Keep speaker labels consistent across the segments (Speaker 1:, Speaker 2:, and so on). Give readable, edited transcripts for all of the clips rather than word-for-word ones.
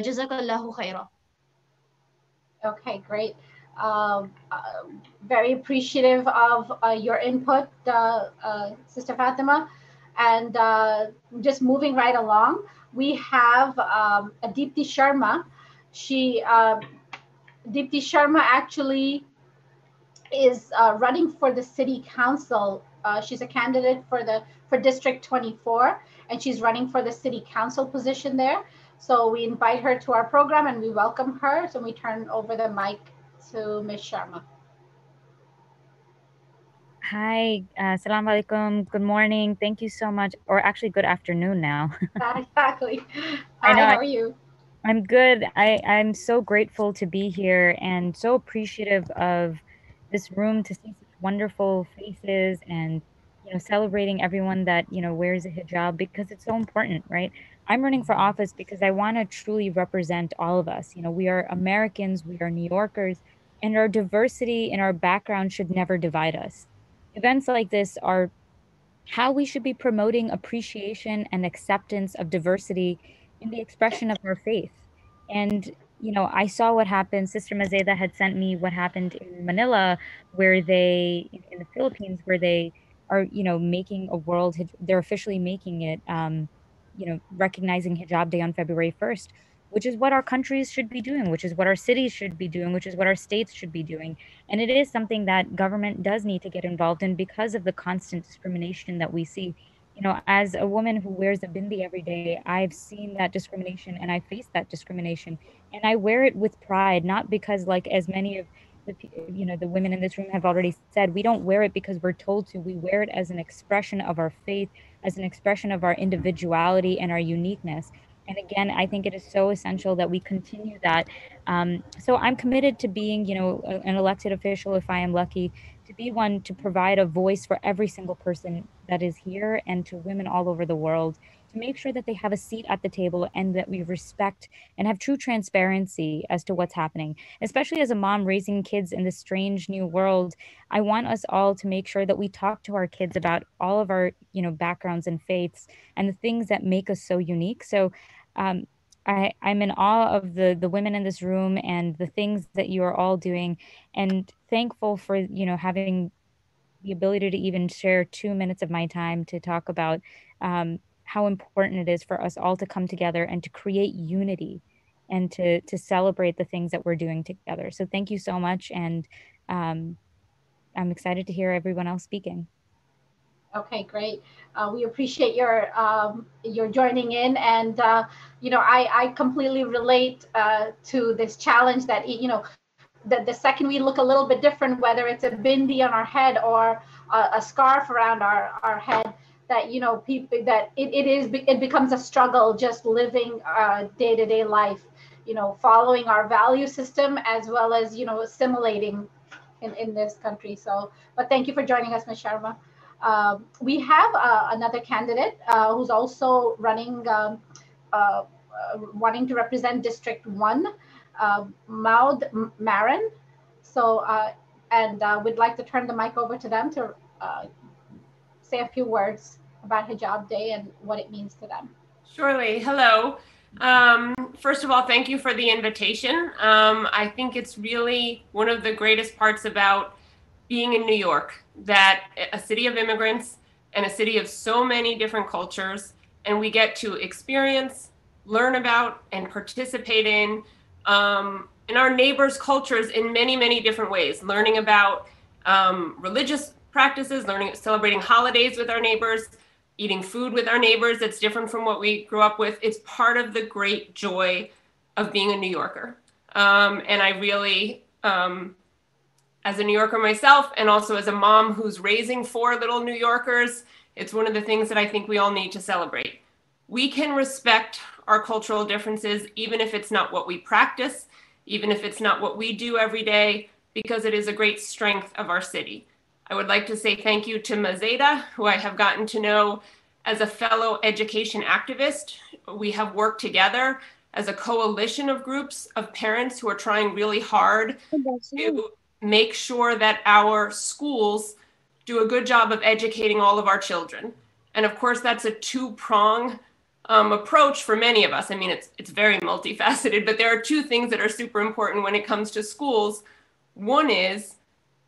Speaker 1: Jazakallahu khaira.
Speaker 2: Okay, great. Very appreciative of your input, Sister Fatima. And just moving right along, we have Adipti Sharma. Deepti Sharma actually is running for the city council. She's a candidate for District 24, and she's running for the city council position there. So we invite her to our program and we welcome her. So we turn over the mic to Ms. Sharma.
Speaker 3: Hi, Assalamu alaikum. Good morning. Thank you so much. Or actually, good afternoon now.
Speaker 2: Exactly.
Speaker 3: I
Speaker 2: Hi,
Speaker 3: know.
Speaker 2: how are you?
Speaker 3: I'm good. I'm so grateful to be here and so appreciative of this room to see such wonderful faces and, celebrating everyone that, wears a hijab because it's so important, right? I'm running for office because I want to truly represent all of us. We are Americans, we are New Yorkers, and our diversity and our background should never divide us. Events like this are how we should be promoting appreciation and acceptance of diversity in the expression of our faith. And, I saw what happened. Sister Mazeda had sent me what happened in Manila, where in the Philippines, where they are, making a they're officially making it, recognizing Hijab Day on February 1st, which is what our countries should be doing, which is what our cities should be doing, which is what our states should be doing. And it is something that government does need to get involved in because of the constant discrimination that we see. As a woman who wears a bindi every day, I've seen that discrimination and I face that discrimination. And I wear it with pride, not because, like, as many of the women in this room have already said, we don't wear it because we're told to. We wear it as an expression of our faith, as an expression of our individuality and our uniqueness. And again, I think it is so essential that we continue that. So I'm committed to being, an elected official, if I am lucky, to be one to provide a voice for every single person that is here and to women all over the world, to make sure that they have a seat at the table and that we respect and have true transparency as to what's happening. Especially as a mom raising kids in this strange new world, I want us all to make sure that we talk to our kids about all of our, backgrounds and faiths and the things that make us so unique. So um, I'm in awe of the women in this room and the things that you are all doing, and thankful for, having the ability to even share 2 minutes of my time to talk about how important it is for us all to come together and to create unity and to celebrate the things that we're doing together. So thank you so much. And I'm excited to hear everyone else speaking.
Speaker 2: Okay, great. We appreciate your joining in, and I completely relate to this challenge that the second we look a little bit different, whether it's a bindi on our head or a scarf around our head, that people that it becomes a struggle just living day-to-day life, following our value system as well as assimilating in this country. So, but thank you for joining us, Ms. Sharma. We have another candidate who's also running, wanting to represent District 1, Maud Marin. So, and we'd like to turn the mic over to them to say a few words about Hijab Day and what it means to them.
Speaker 4: Surely. Hello. First of all, thank you for the invitation. I think it's really one of the greatest parts about being in New York, that a city of immigrants and a city of so many different cultures, and we get to experience, learn about, and participate in our neighbors' cultures in many, many different ways, learning about religious practices, celebrating holidays with our neighbors, eating food with our neighbors that's different from what we grew up with. It's part of the great joy of being a New Yorker. And I really, as a New Yorker myself, and also as a mom who's raising 4 little New Yorkers, it's one of the things that I think we all need to celebrate. We can respect our cultural differences, even if it's not what we practice, even if it's not what we do every day, because it is a great strength of our city. I would like to say thank you to Mazeda, who I have gotten to know as a fellow education activist. We have worked together as a coalition of groups of parents who are trying really hard to make sure that our schools do a good job of educating all of our children. And of course, that's a 2-prong approach for many of us. I mean, it's very multifaceted, but there are two things that are super important when it comes to schools. One is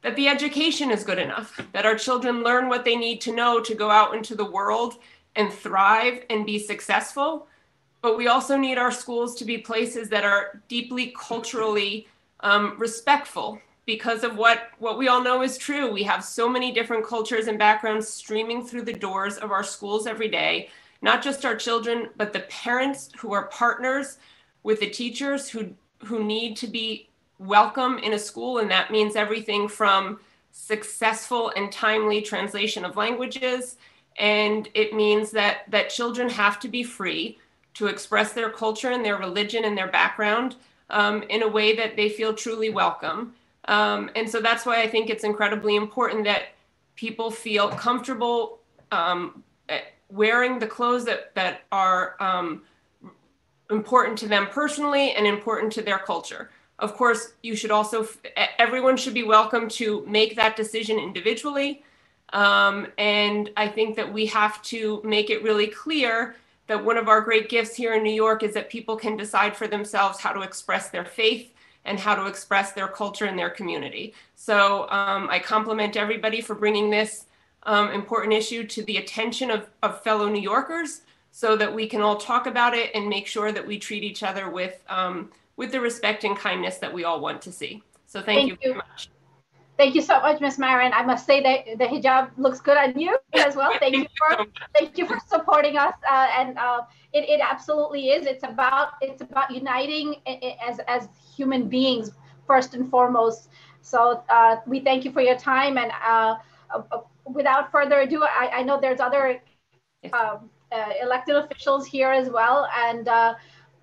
Speaker 4: that the education is good enough, that our children learn what they need to know to go out into the world and thrive and be successful. But we also need our schools to be places that are deeply culturally respectful, because of what we all know is true. We have so many different cultures and backgrounds streaming through the doors of our schools every day, not just our children, but the parents who are partners with the teachers who need to be welcome in a school. And that means everything from successful and timely translation of languages. And it means that children have to be free to express their culture and their religion and their background in a way that they feel truly welcome. And so that's why I think it's incredibly important that people feel comfortable wearing the clothes that are important to them personally and important to their culture. Of course, you should also, everyone should be welcome to make that decision individually. And I think that we have to make it really clear that one of our great gifts here in New York is that people can decide for themselves how to express their faith and how to express their culture and their community. So I compliment everybody for bringing this important issue to the attention of fellow New Yorkers, so that we can all talk about it and make sure that we treat each other with the respect and kindness that we all want to see. So thank you very much.
Speaker 2: Thank you so much, Ms. Marin. I must say that the hijab looks good on you as well. Thank you for supporting us. It absolutely is. It's about uniting as human beings first and foremost. So we thank you for your time. And without further ado, I know there's other elected officials here as well, and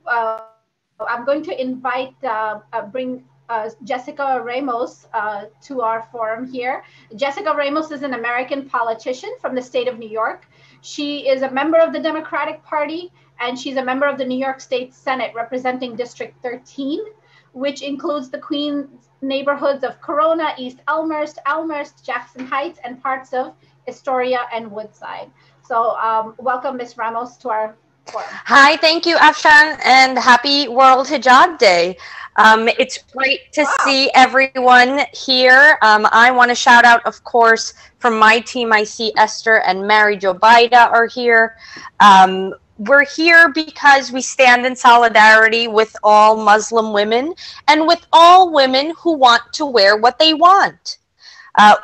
Speaker 2: I'm going to invite bring Jessica Ramos to our forum here. Jessica Ramos is an American politician from the state of New York. She is a member of the Democratic Party, and she's a member of the New York State Senate representing District 13, which includes the Queens neighborhoods of Corona, East Elmhurst, Jackson Heights, and parts of Astoria and Woodside. So welcome, Ms. Ramos, to our forum.
Speaker 1: Hi, thank you, Afshan, and happy World Hijab Day. It's great to see everyone here. I want to shout out, of course, from my team. I see Esther and Mary Jo Baida are here. We're here because we stand in solidarity with all Muslim women and with all women who want to wear what they want.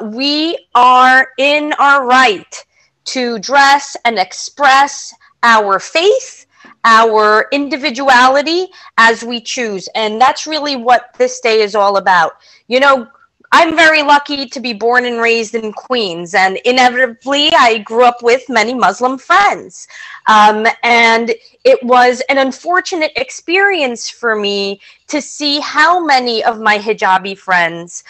Speaker 1: We are in our right to dress and express our faith, our individuality as we choose. And that's really what this day is all about. You know, I'm very lucky to be born and raised in Queens, and inevitably I grew up with many Muslim friends. And it was an unfortunate experience for me to see how many of my hijabi friends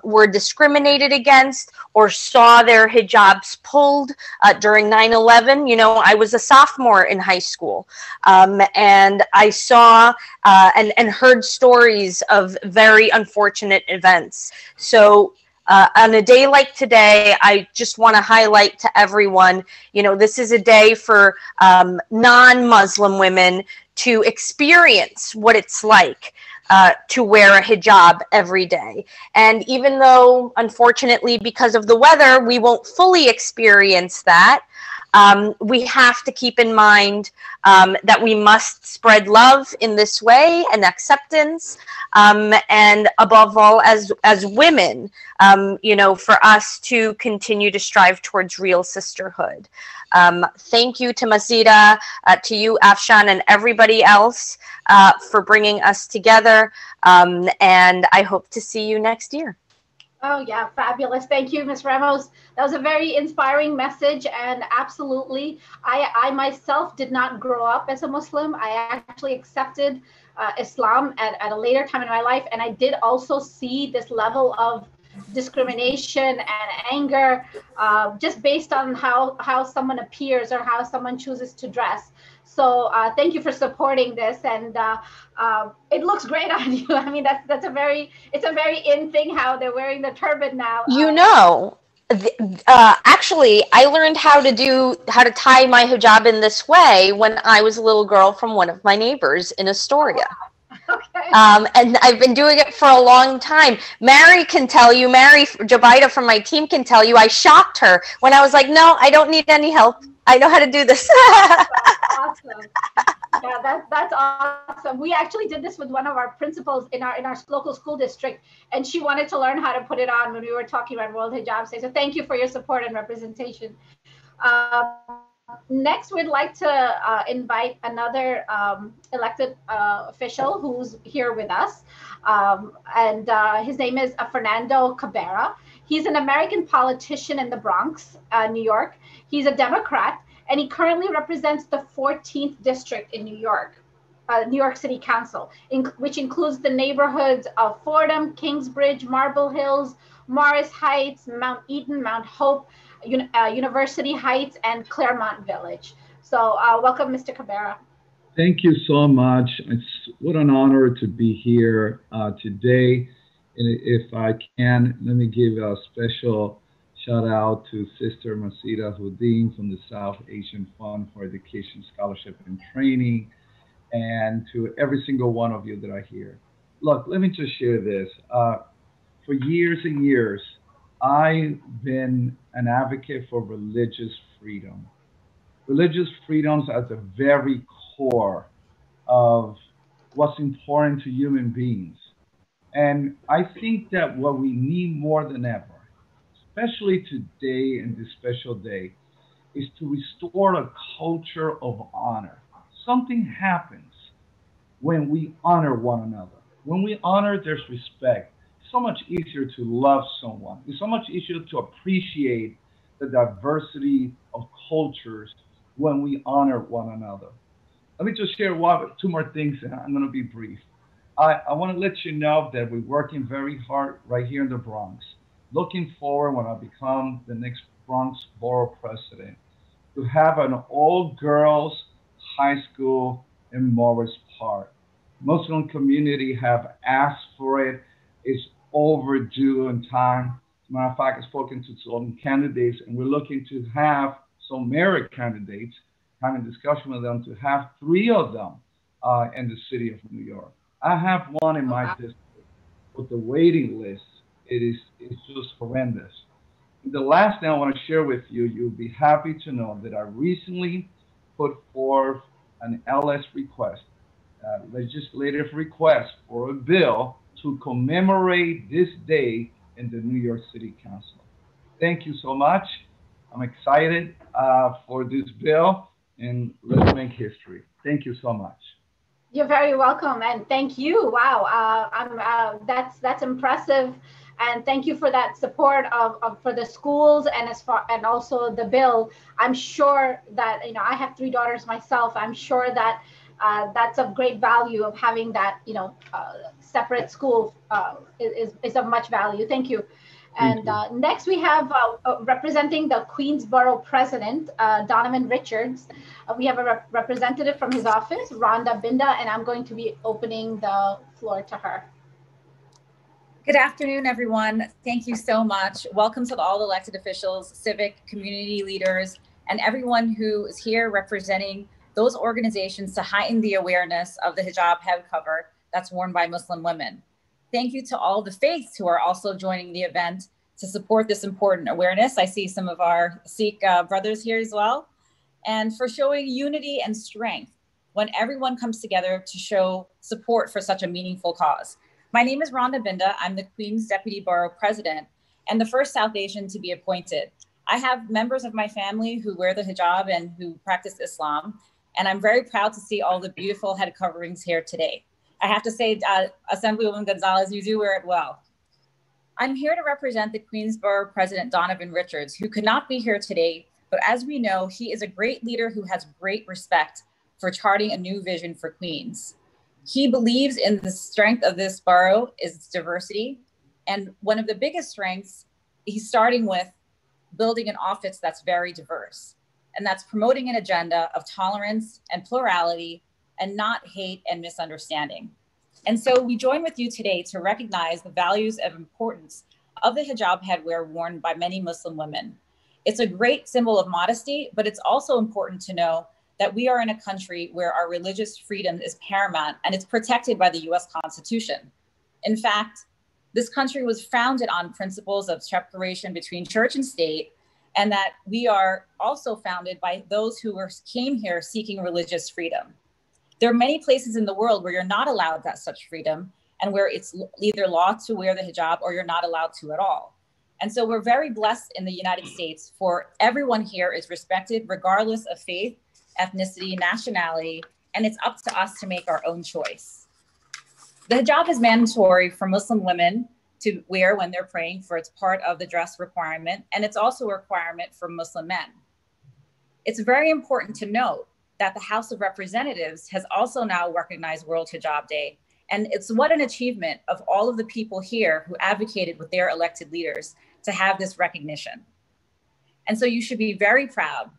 Speaker 1: were discriminated against or saw their hijabs pulled during 9/11. You know, I was a sophomore in high school, and I saw and heard stories of very unfortunate events. So on a day like today, I just want to highlight to everyone, you know, this is a day for non-Muslim women to experience what it's like to wear a hijab every day. And even though, unfortunately, because of the weather, we won't fully experience that, we have to keep in mind that we must spread love in this way and acceptance, and above all, as women, you know, for us to continue to strive towards real sisterhood. Thank you to Mazida, to you, Afshan, and everybody else for bringing us together, and I hope to see you next year.
Speaker 2: Oh, yeah, fabulous. Thank you, Ms. Ramos. That was a very inspiring message, and absolutely, I myself did not grow up as a Muslim. I actually accepted Islam at a later time in my life, and I did also see this level of discrimination and anger just based on how someone appears or how someone chooses to dress. So thank you for supporting this, and it looks great on you. I mean, it's a very in thing how they're wearing the turban now.
Speaker 1: You know, Actually, I learned how to tie my hijab in this way when I was a little girl from one of my neighbors in Astoria.
Speaker 2: Okay.
Speaker 1: And I've been doing it for a long time. Mary can tell you, Mary Jabida from my team can tell you, I shocked her when I was like, no, I don't need any help. I know how to do this.
Speaker 2: Awesome. Yeah, that's awesome. We actually did this with one of our principals in our local school district, and she wanted to learn how to put it on when we were talking about World Hijab Day. So thank you for your support and representation. Next, we'd like to invite another elected official who's here with us, and his name is Fernando Cabera. He's an American politician in the Bronx, New York. He's a Democrat, and he currently represents the 14th district in New York City Council, which includes the neighborhoods of Fordham, Kingsbridge, Marble Hills, Morris Heights, Mount Eden, Mount Hope, University Heights, and Claremont Village. So welcome, Mr. Cabera.
Speaker 5: Thank you so much. What an honor to be here today. And if I can, let me give a special shout out to Sister Masida Houdin from the South Asian Fund for Education, Scholarship, and Training, and to every single one of you that I hear. Look, let me just share this. For years and years, I've been an advocate for religious freedom. Religious freedoms at the very core of what's important to human beings. And I think that what we need more than ever, especially today and this special day, is to restore a culture of honor. Something happens when we honor one another. When we honor, there's respect. It's so much easier to love someone. It's so much easier to appreciate the diversity of cultures when we honor one another. Let me just share two more things, and I'm going to be brief. I want to let you know that we're working very hard right here in the Bronx. Looking forward, when I become the next Bronx Borough President, to have an all-girls high school in Morris Park. Muslim community have asked for it. It's overdue in time. As a matter of fact, I've spoken to some candidates, and we're looking to have some merit candidates, having discussion with them to have 3 of them in the city of New York. I have one in my district, but the waiting list, it's just horrendous. The last thing I want to share with you, you'll be happy to know that I recently put forth an LS request, legislative request for a bill to commemorate this day in the New York City Council. Thank you so much. I'm excited for this bill, and let's make history. Thank you so much.
Speaker 2: You're very welcome, and thank you. Wow, that's impressive, and thank you for that support for the schools and also the bill. I'm sure that I have 3 daughters myself. I'm sure that that's of great value of having that separate school is of much value. Thank you. And next we have representing the Queensborough president, Donovan Richards. We have a representative from his office, Rhonda Binda, and I'm going to be opening the floor to her.
Speaker 6: Good afternoon, everyone. Thank you so much. Welcome to all elected officials, civic community leaders, and everyone who is here representing those organizations to heighten the awareness of the hijab head cover that's worn by Muslim women. Thank you to all the faiths who are also joining the event to support this important awareness. I see some of our Sikh brothers here as well. And for showing unity and strength when everyone comes together to show support for such a meaningful cause. My name is Rhonda Binda. I'm the Queens Deputy Borough President and the first South Asian to be appointed. I have members of my family who wear the hijab and who practice Islam. And I'm very proud to see all the beautiful head coverings here today. I have to say, Assemblywoman Gonzalez, you do wear it well. I'm here to represent the Queensborough President Donovan Richards, who could not be here today, but as we know, he is a great leader who has great respect for charting a new vision for Queens. He believes in the strength of this borough is its diversity. And one of the biggest strengths, he's starting with building an office that's very diverse. And that's promoting an agenda of tolerance and plurality and not hate and misunderstanding. And so we join with you today to recognize the values of importance of the hijab headwear worn by many Muslim women. It's a great symbol of modesty, but it's also important to know that we are in a country where our religious freedom is paramount and it's protected by the US Constitution. In fact, this country was founded on principles of separation between church and state, and that we are also founded by those who came here seeking religious freedom. There are many places in the world where you're not allowed that such freedom, and where it's either law to wear the hijab or you're not allowed to at all. And so we're very blessed in the United States for everyone here is respected regardless of faith, ethnicity, nationality, and it's up to us to make our own choice. The hijab is mandatory for Muslim women to wear when they're praying, for it's part of the dress requirement, and it's also a requirement for Muslim men. It's very important to note that the House of Representatives has also now recognized World Hijab Day, and it's what an achievement of all of the people here who advocated with their elected leaders to have this recognition. And so you should be very proud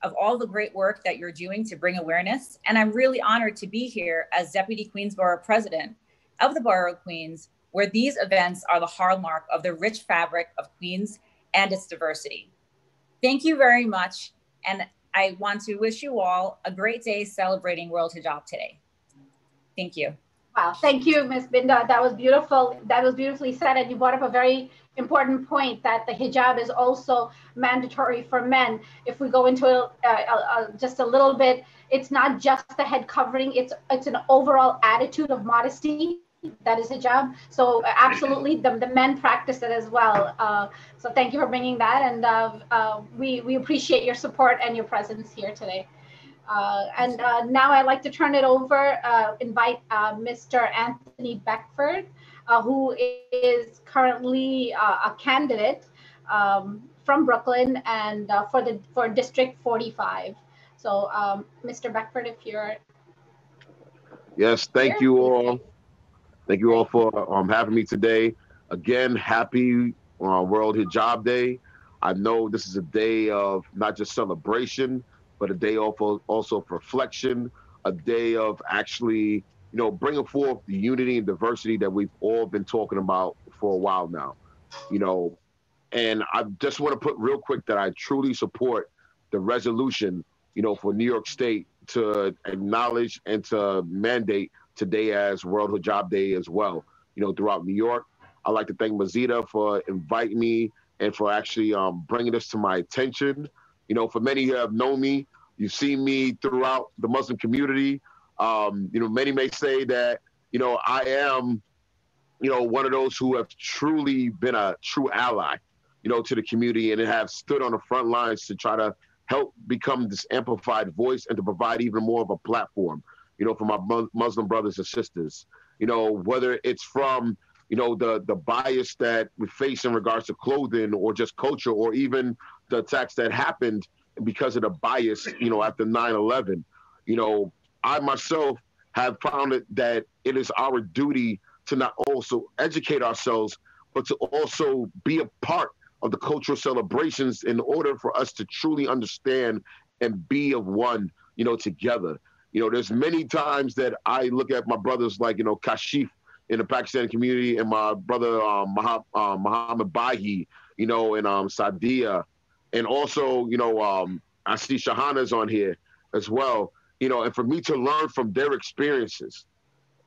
Speaker 6: of all the great work that you're doing to bring awareness. And I'm really honored to be here as Deputy Queensborough President of the Borough of Queens, where these events are the hallmark of the rich fabric of Queens and its diversity. Thank you very much. And I want to wish you all a great day celebrating World Hijab today. Thank you.
Speaker 2: Wow, thank you, Ms. Binda. That was beautiful. That was beautifully said. And you brought up a very important point that the hijab is also mandatory for men. If we go into just a little bit, it's not just the head covering, it's an overall attitude of modesty. That is hijab. So absolutely, the men practice it as well. So thank you for bringing that. And we appreciate your support and your presence here today. Now I'd like to turn it over, invite Mr. Anthony Beckford, who is currently a candidate from Brooklyn and for District 45. So Mr. Beckford, if you're
Speaker 7: Yes, thank you all. Thank you all for having me today. Again, happy World Hijab Day. I know this is a day of not just celebration, but a day also of reflection, a day of actually, bringing forth the unity and diversity that we've all been talking about for a while now, And I just want to put real quick that I truly support the resolution, for New York State to acknowledge and to mandate today as World Hijab Day as well, throughout New York. I'd like to thank Mazida for inviting me and for actually bringing this to my attention. For many who have known me, you've seen me throughout the Muslim community. Many may say that, I am, one of those who have truly been a true ally, to the community and have stood on the front lines to try to help become this amplified voice and to provide even more of a platform, for my Muslim brothers and sisters, whether it's from, the bias that we face in regards to clothing or just culture, or even the attacks that happened because of the bias, after 9/11. I myself have found that it is our duty to not also educate ourselves, but to also be a part of the cultural celebrations in order for us to truly understand and be of one, together. There's many times that I look at my brothers like, Kashif in the Pakistani community and my brother Muhammad Bahi, and Sadia. And also, I see Shahana's on here as well, and for me to learn from their experiences,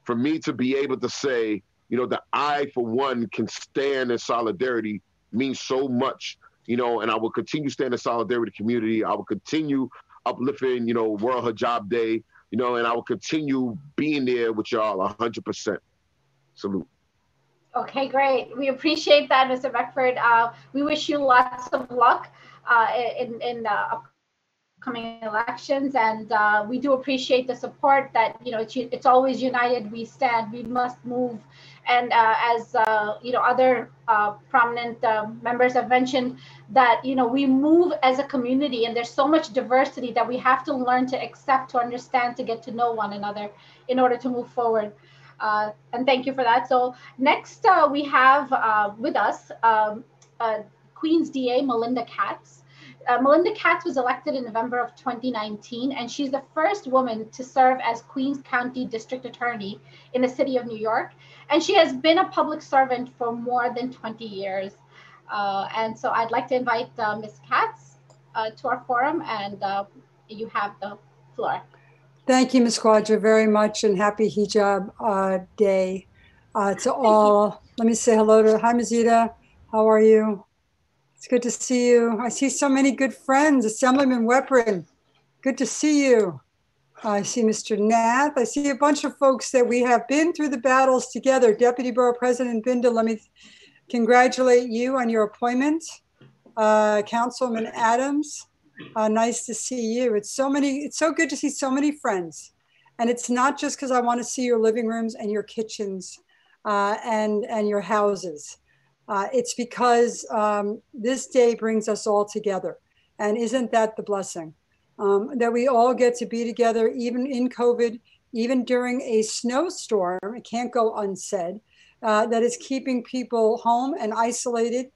Speaker 7: for me to be able to say, that I, for one, can stand in solidarity means so much, and I will continue standing in solidarity with the community. I will continue uplifting, World Hijab Day, and I will continue being there with y'all 100%. Salute.
Speaker 2: Okay, great. We appreciate that, Mr. Beckford. We wish you lots of luck in the upcoming elections, and we do appreciate the support that, it's always united we stand, we must move. And as other prominent members have mentioned, that we move as a community, and there's so much diversity that we have to learn to accept, to understand, to get to know one another in order to move forward. And thank you for that. So next we have with us Queens DA Melinda Katz. Melinda Katz was elected in November of 2019, and she's the first woman to serve as Queens County District Attorney in the city of New York. And she has been a public servant for more than 20 years. And so I'd like to invite Ms. Katz to our forum, and you have the floor.
Speaker 8: Thank you, Ms. Quadra, very much, and happy Hijab Day to all. Let me say hello to, hi, Mazita, how are you? It's good to see you. I see so many good friends. Assemblyman Weprin, good to see you. I see Mr. Nath. I see a bunch of folks that we have been through the battles together. Deputy Borough President Binda, let me congratulate you on your appointment. Councilman Adams, nice to see you. It's so good to see so many friends. And it's not just because I want to see your living rooms and your kitchens and your houses. It's because this day brings us all together. And isn't that the blessing? That we all get to be together, even in COVID, even during a snowstorm, it can't go unsaid, that is keeping people home and isolated.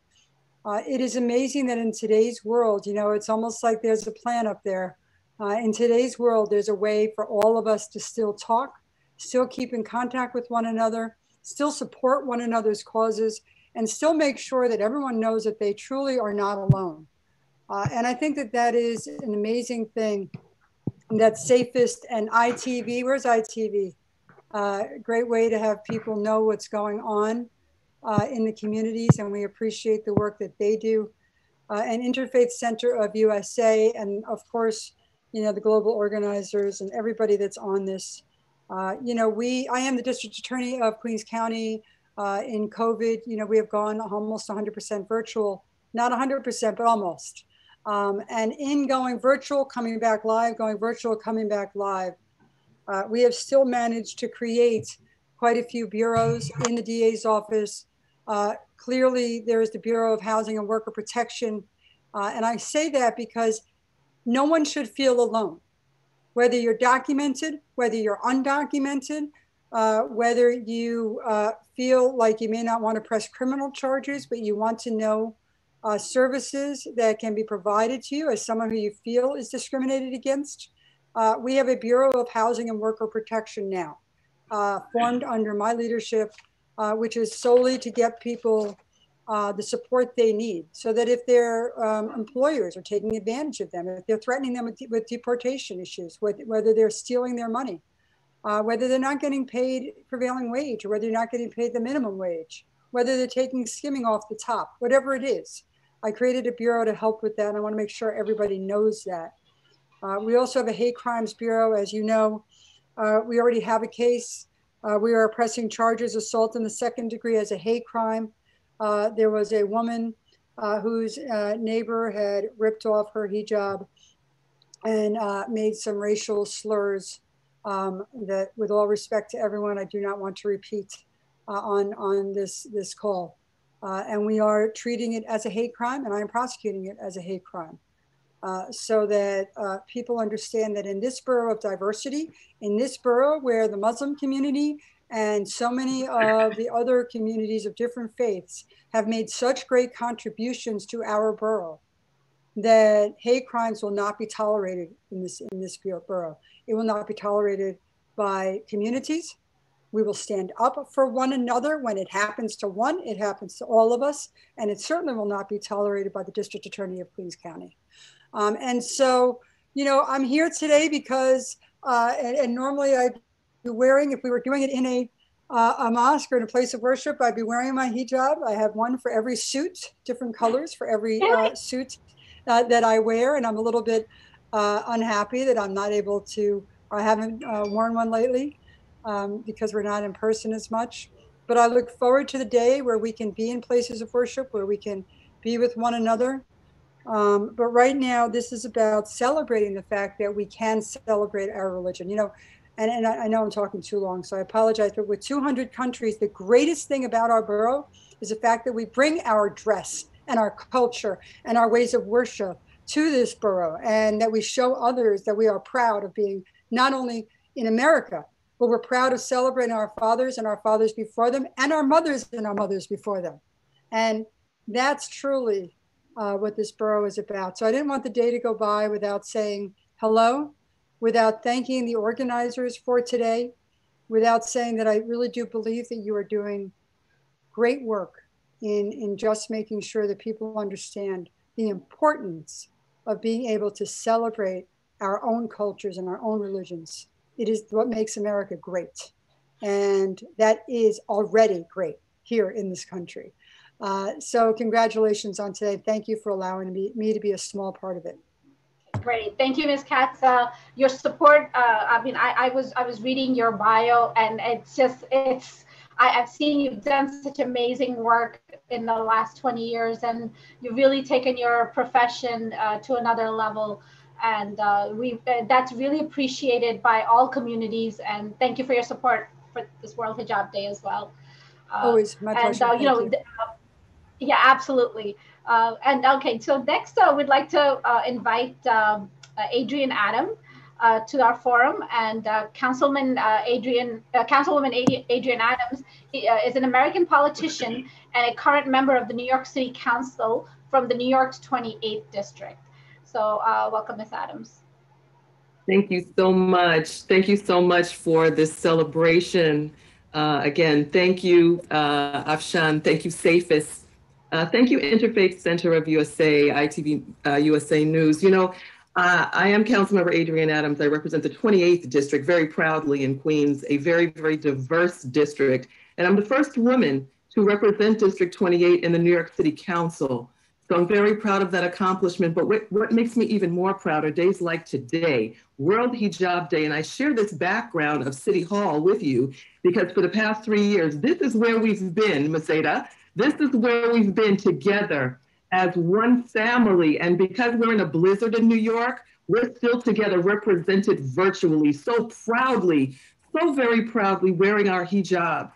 Speaker 8: It is amazing that in today's world, you know, it's almost like there's a plan up there. In today's world, there's a way for all of us to still talk, still keep in contact with one another, still support one another's causes, and still make sure that everyone knows that they truly are not alone. And I think that that is an amazing thing. That's safest and ITV, where's ITV? Great way to have people know what's going on in the communities, and we appreciate the work that they do. And Interfaith Center of USA, and of course, you know, the global organizers and everybody that's on this. You know, I am the district attorney of Queens County. In COVID, you know, we have gone almost 100% virtual, not 100%, but almost. And in going virtual, coming back live, going virtual, coming back live, we have still managed to create quite a few bureaus in the DA's office. Clearly, there is the Bureau of Housing and Worker Protection. And I say that because no one should feel alone, whether you're documented, whether you're undocumented, whether you feel like you may not want to press criminal charges, but you want to know services that can be provided to you as someone who you feel is discriminated against. We have a Bureau of Housing and Worker Protection now, formed under my leadership, which is solely to get people the support they need, so that if their employers are taking advantage of them, if they're threatening them with deportation issues, whether they're stealing their money, whether they're not getting paid prevailing wage, or whether you're not getting paid the minimum wage, whether they're taking skimming off the top, whatever it is. I created a bureau to help with that, and I want to make sure everybody knows that. We also have a hate crimes bureau, as you know. We already have a case. We are pressing charges, assault in the second degree as a hate crime. There was a woman whose neighbor had ripped off her hijab and made some racial slurs that, with all respect to everyone, I do not want to repeat on this call. And we are treating it as a hate crime, and I am prosecuting it as a hate crime. So that people understand that in this borough of diversity, in this borough where the Muslim community and so many of the other communities of different faiths have made such great contributions to our borough, that hate crimes will not be tolerated in this borough. It will not be tolerated by communities. We will stand up for one another. When it happens to one, it happens to all of us. And it certainly will not be tolerated by the District Attorney of Queens County. And so, you know, I'm here today because, and normally I'd be wearing, if we were doing it in a mosque or in a place of worship, I'd be wearing my hijab. I have one for every suit, different colors for every suit that I wear. And I'm a little bit unhappy that I'm not able to, or I haven't worn one lately because we're not in person as much. But I look forward to the day where we can be in places of worship, where we can be with one another. But right now, this is about celebrating the fact that we can celebrate our religion. You know, and I know I'm talking too long, so I apologize. But with 200 countries, the greatest thing about our borough is the fact that we bring our dress and our culture and our ways of worship to this borough, and that we show others that we are proud of being not only in America, but we're proud of celebrating our fathers and our fathers before them, and our mothers and our mothers before them. And that's truly what this borough is about. So I didn't want the day to go by without saying hello, without thanking the organizers for today, without saying that I really do believe that you are doing great work in just making sure that people understand the importance of being able to celebrate our own cultures and our own religions. It is what makes America great. And that is already great here in this country. So congratulations on today. Thank you for allowing me to be a small part of it.
Speaker 2: Great, thank you, Ms. Katz. Your support. I mean, I was reading your bio, and I've seen you've done such amazing work in the last 20 years, and you've really taken your profession to another level. And that's really appreciated by all communities. And thank you for your support for this World Hijab Day as well.
Speaker 8: Always my pleasure.
Speaker 2: And you know, yeah, absolutely. And okay, so next we'd like to invite Adrienne Adam to our forum, and Councilwoman Adrienne Adams is an American politician and a current member of the New York City Council from the New York's 28th district. So welcome, Ms. Adams.
Speaker 9: Thank you so much. Thank you so much for this celebration. Again, thank you, Afshan. Thank you, Safis. Thank you, Interfaith Center of USA, ITV USA News. You know, I am Councilmember Adrienne Adams. I represent the 28th district very proudly in Queens, a very, very diverse district. And I'm the first woman to represent District 28 in the New York City Council. So I'm very proud of that accomplishment. But what makes me even more proud are days like today, World Hijab Day. And I share this background of City Hall with you because for the past 3 years, this is where we've been, Maseda. This is where we've been together as one family. And because we're in a blizzard in New York, we're still together, represented virtually, so proudly, so very proudly wearing our hijabs.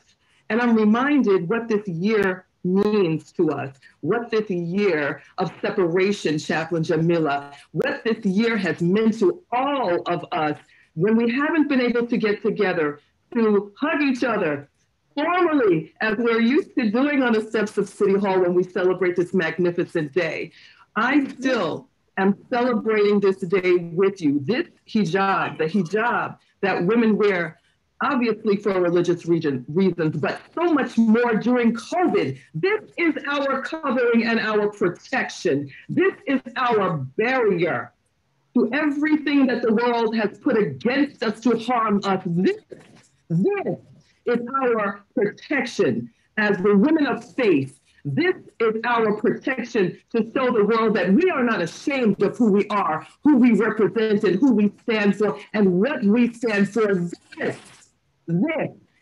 Speaker 9: And I'm reminded what this year means to us, what this year of separation, Chaplain Jamila, what this year has meant to all of us when we haven't been able to get together to hug each other formally, as we're used to doing on the steps of City Hall when we celebrate this magnificent day. I still am celebrating this day with you. This hijab, the hijab that women wear, obviously for religious reasons, but so much more during COVID. This is our covering and our protection. This is our barrier to everything that the world has put against us to harm us. This is our protection as the women of faith. This is our protection to show the world that we are not ashamed of who we are, who we represent, and who we stand for, and what we stand for. This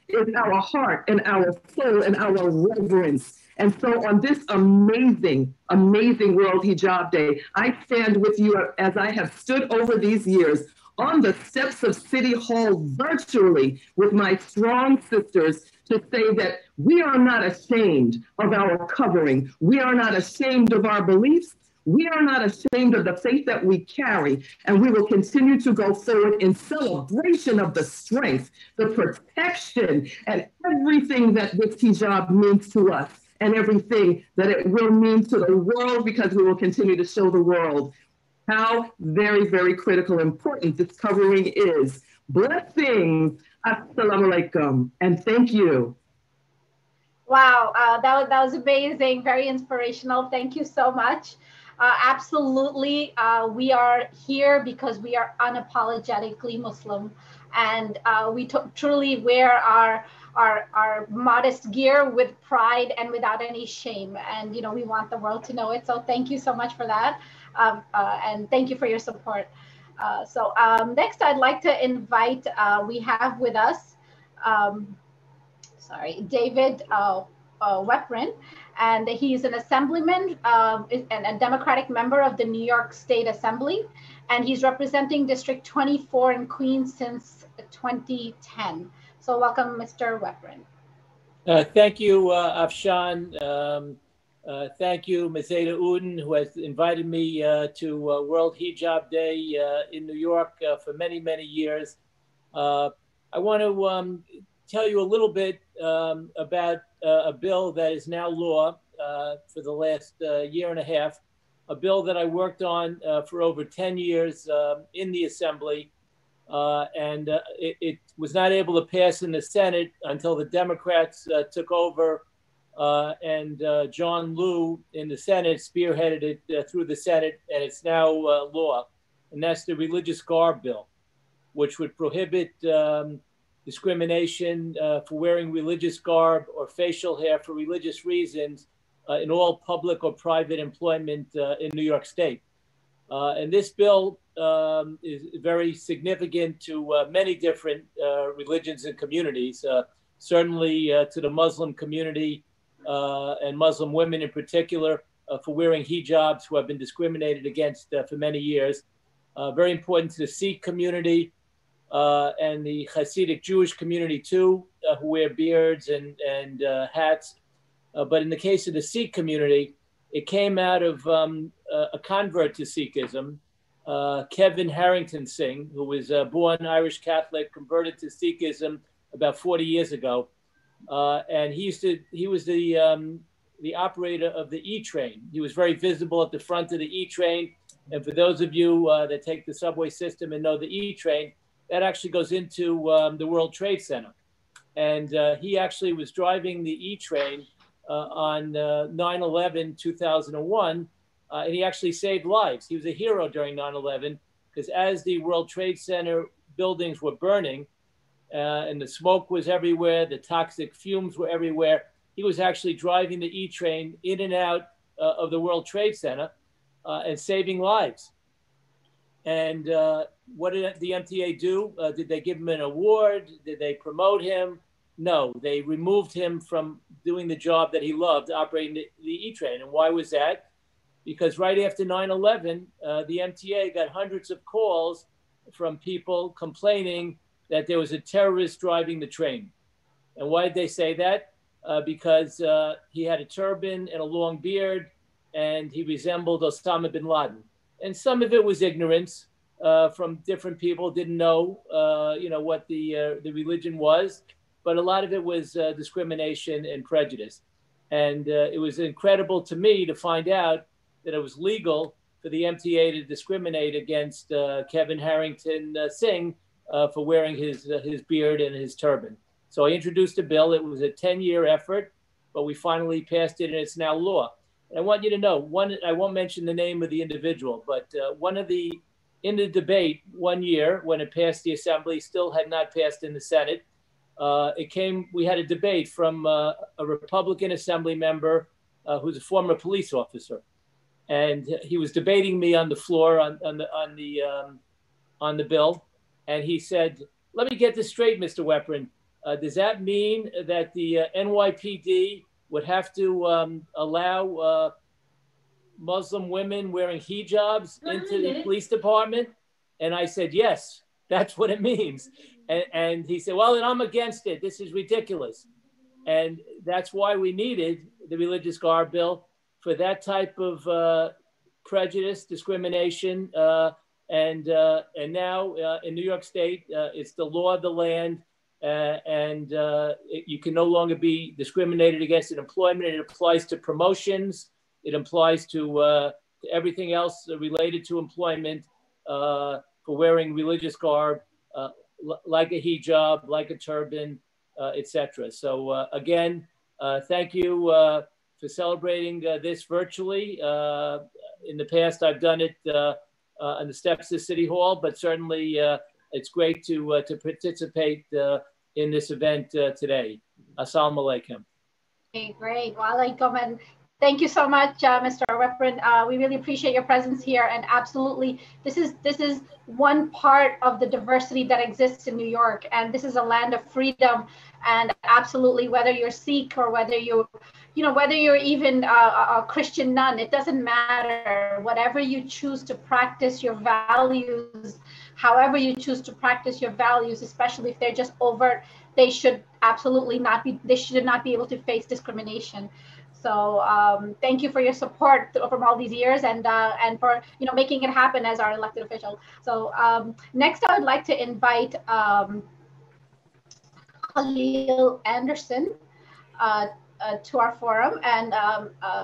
Speaker 9: is our heart and our soul and our reverence. And so on this amazing, amazing World Hijab Day, I stand with you as I have stood over these years on the steps of City Hall virtually with my strong sisters to say that we are not ashamed of our covering. We are not ashamed of our beliefs. We are not ashamed of the faith that we carry, and we will continue to go forward in celebration of the strength, the protection, and everything that this hijab means to us, and everything that it will mean to the world, because we will continue to show the world how very, very critical and important this covering is. Blessings, assalamu alaikum, and thank you.
Speaker 2: Wow, that was amazing, very inspirational. Thank you so much. Absolutely, we are here because we are unapologetically Muslim, and we truly wear our modest gear with pride and without any shame. And you know, we want the world to know it. So thank you so much for that, and thank you for your support. Next, I'd like to invite. We have with us, David Weprin, and he's an assemblyman and a Democratic member of the New York State Assembly, and he's representing District 24 in Queens since 2010. So welcome, Mr. Weprin.
Speaker 10: Thank you, Afshan. Thank you, Ms. Ada Uden, who has invited me to World Hijab Day in New York for many, many years. I want to tell you a little bit about a bill that is now law for the last year and a half, a bill that I worked on for over 10 years in the Assembly. It was not able to pass in the Senate until the Democrats took over, and John Liu in the Senate spearheaded it through the Senate, and it's now law. And that's the Religious Garb Bill, which would prohibit discrimination for wearing religious garb or facial hair for religious reasons in all public or private employment in New York State. And this bill is very significant to many different religions and communities, certainly to the Muslim community and Muslim women in particular for wearing hijabs, who have been discriminated against for many years. Very important to the Sikh community and the Hasidic Jewish community too, who wear beards and hats. But in the case of the Sikh community, it came out of a convert to Sikhism, Kevin Harrington Singh, who was born Irish Catholic, converted to Sikhism about 40 years ago. And he was the operator of the E-train. He was very visible at the front of the E-train. And for those of you that take the subway system and know the E-train, that actually goes into the World Trade Center. And he actually was driving the E-train on 9/11, 2001, and he actually saved lives. He was a hero during 9/11 because as the World Trade Center buildings were burning and the smoke was everywhere, the toxic fumes were everywhere, he was actually driving the E-train in and out of the World Trade Center and saving lives. And what did the MTA do? Did they give him an award? Did they promote him? No, they removed him from doing the job that he loved, operating the E-train. And why was that? Because right after 9/11, the MTA got hundreds of calls from people complaining that there was a terrorist driving the train. And why did they say that? Because he had a turban and a long beard, and he resembled Osama bin Laden. And some of it was ignorance from different people, didn't know, what the religion was. But a lot of it was discrimination and prejudice. And it was incredible to me to find out that it was legal for the MTA to discriminate against Kevin Harrington Singh for wearing his beard and his turban. So I introduced a bill. It was a 10-year effort, but we finally passed it and it's now law. And I want you to know, I won't mention the name of the individual, but in the debate one year when it passed the Assembly, still had not passed in the Senate, we had a debate from a Republican Assembly member who's a former police officer. And he was debating me on the floor on the bill. And he said, let me get this straight, Mr. Weprin. Does that mean that the NYPD would have to allow Muslim women wearing hijabs into the police department? And I said, yes, that's what it means. And he said, well, then I'm against it. This is ridiculous. And that's why we needed the Religious Garb Bill for that type of prejudice, discrimination. And now in New York State, it's the law of the land. You can no longer be discriminated against in employment. It applies to promotions. It applies to everything else related to employment for wearing religious garb, like a hijab, like a turban, etc. So again, thank you for celebrating this virtually. In the past, I've done it on the steps of City Hall, but certainly it's great to participate in this event today. Assalamu alaikum.
Speaker 2: Okay, great. Wa alaikum, and thank you so much, Mr. Weprin. We really appreciate your presence here, and absolutely, this is one part of the diversity that exists in New York, and this is a land of freedom. And absolutely, whether you're Sikh or whether you're even a Christian nun, it doesn't matter. Whatever you choose to practice your values, however you choose to practice your values, especially if they're just overt, they should absolutely not be. They should not be able to face discrimination. So thank you for your support from all these years, and for making it happen as our elected official. So next, I would like to invite Khalil Anderson to our forum. And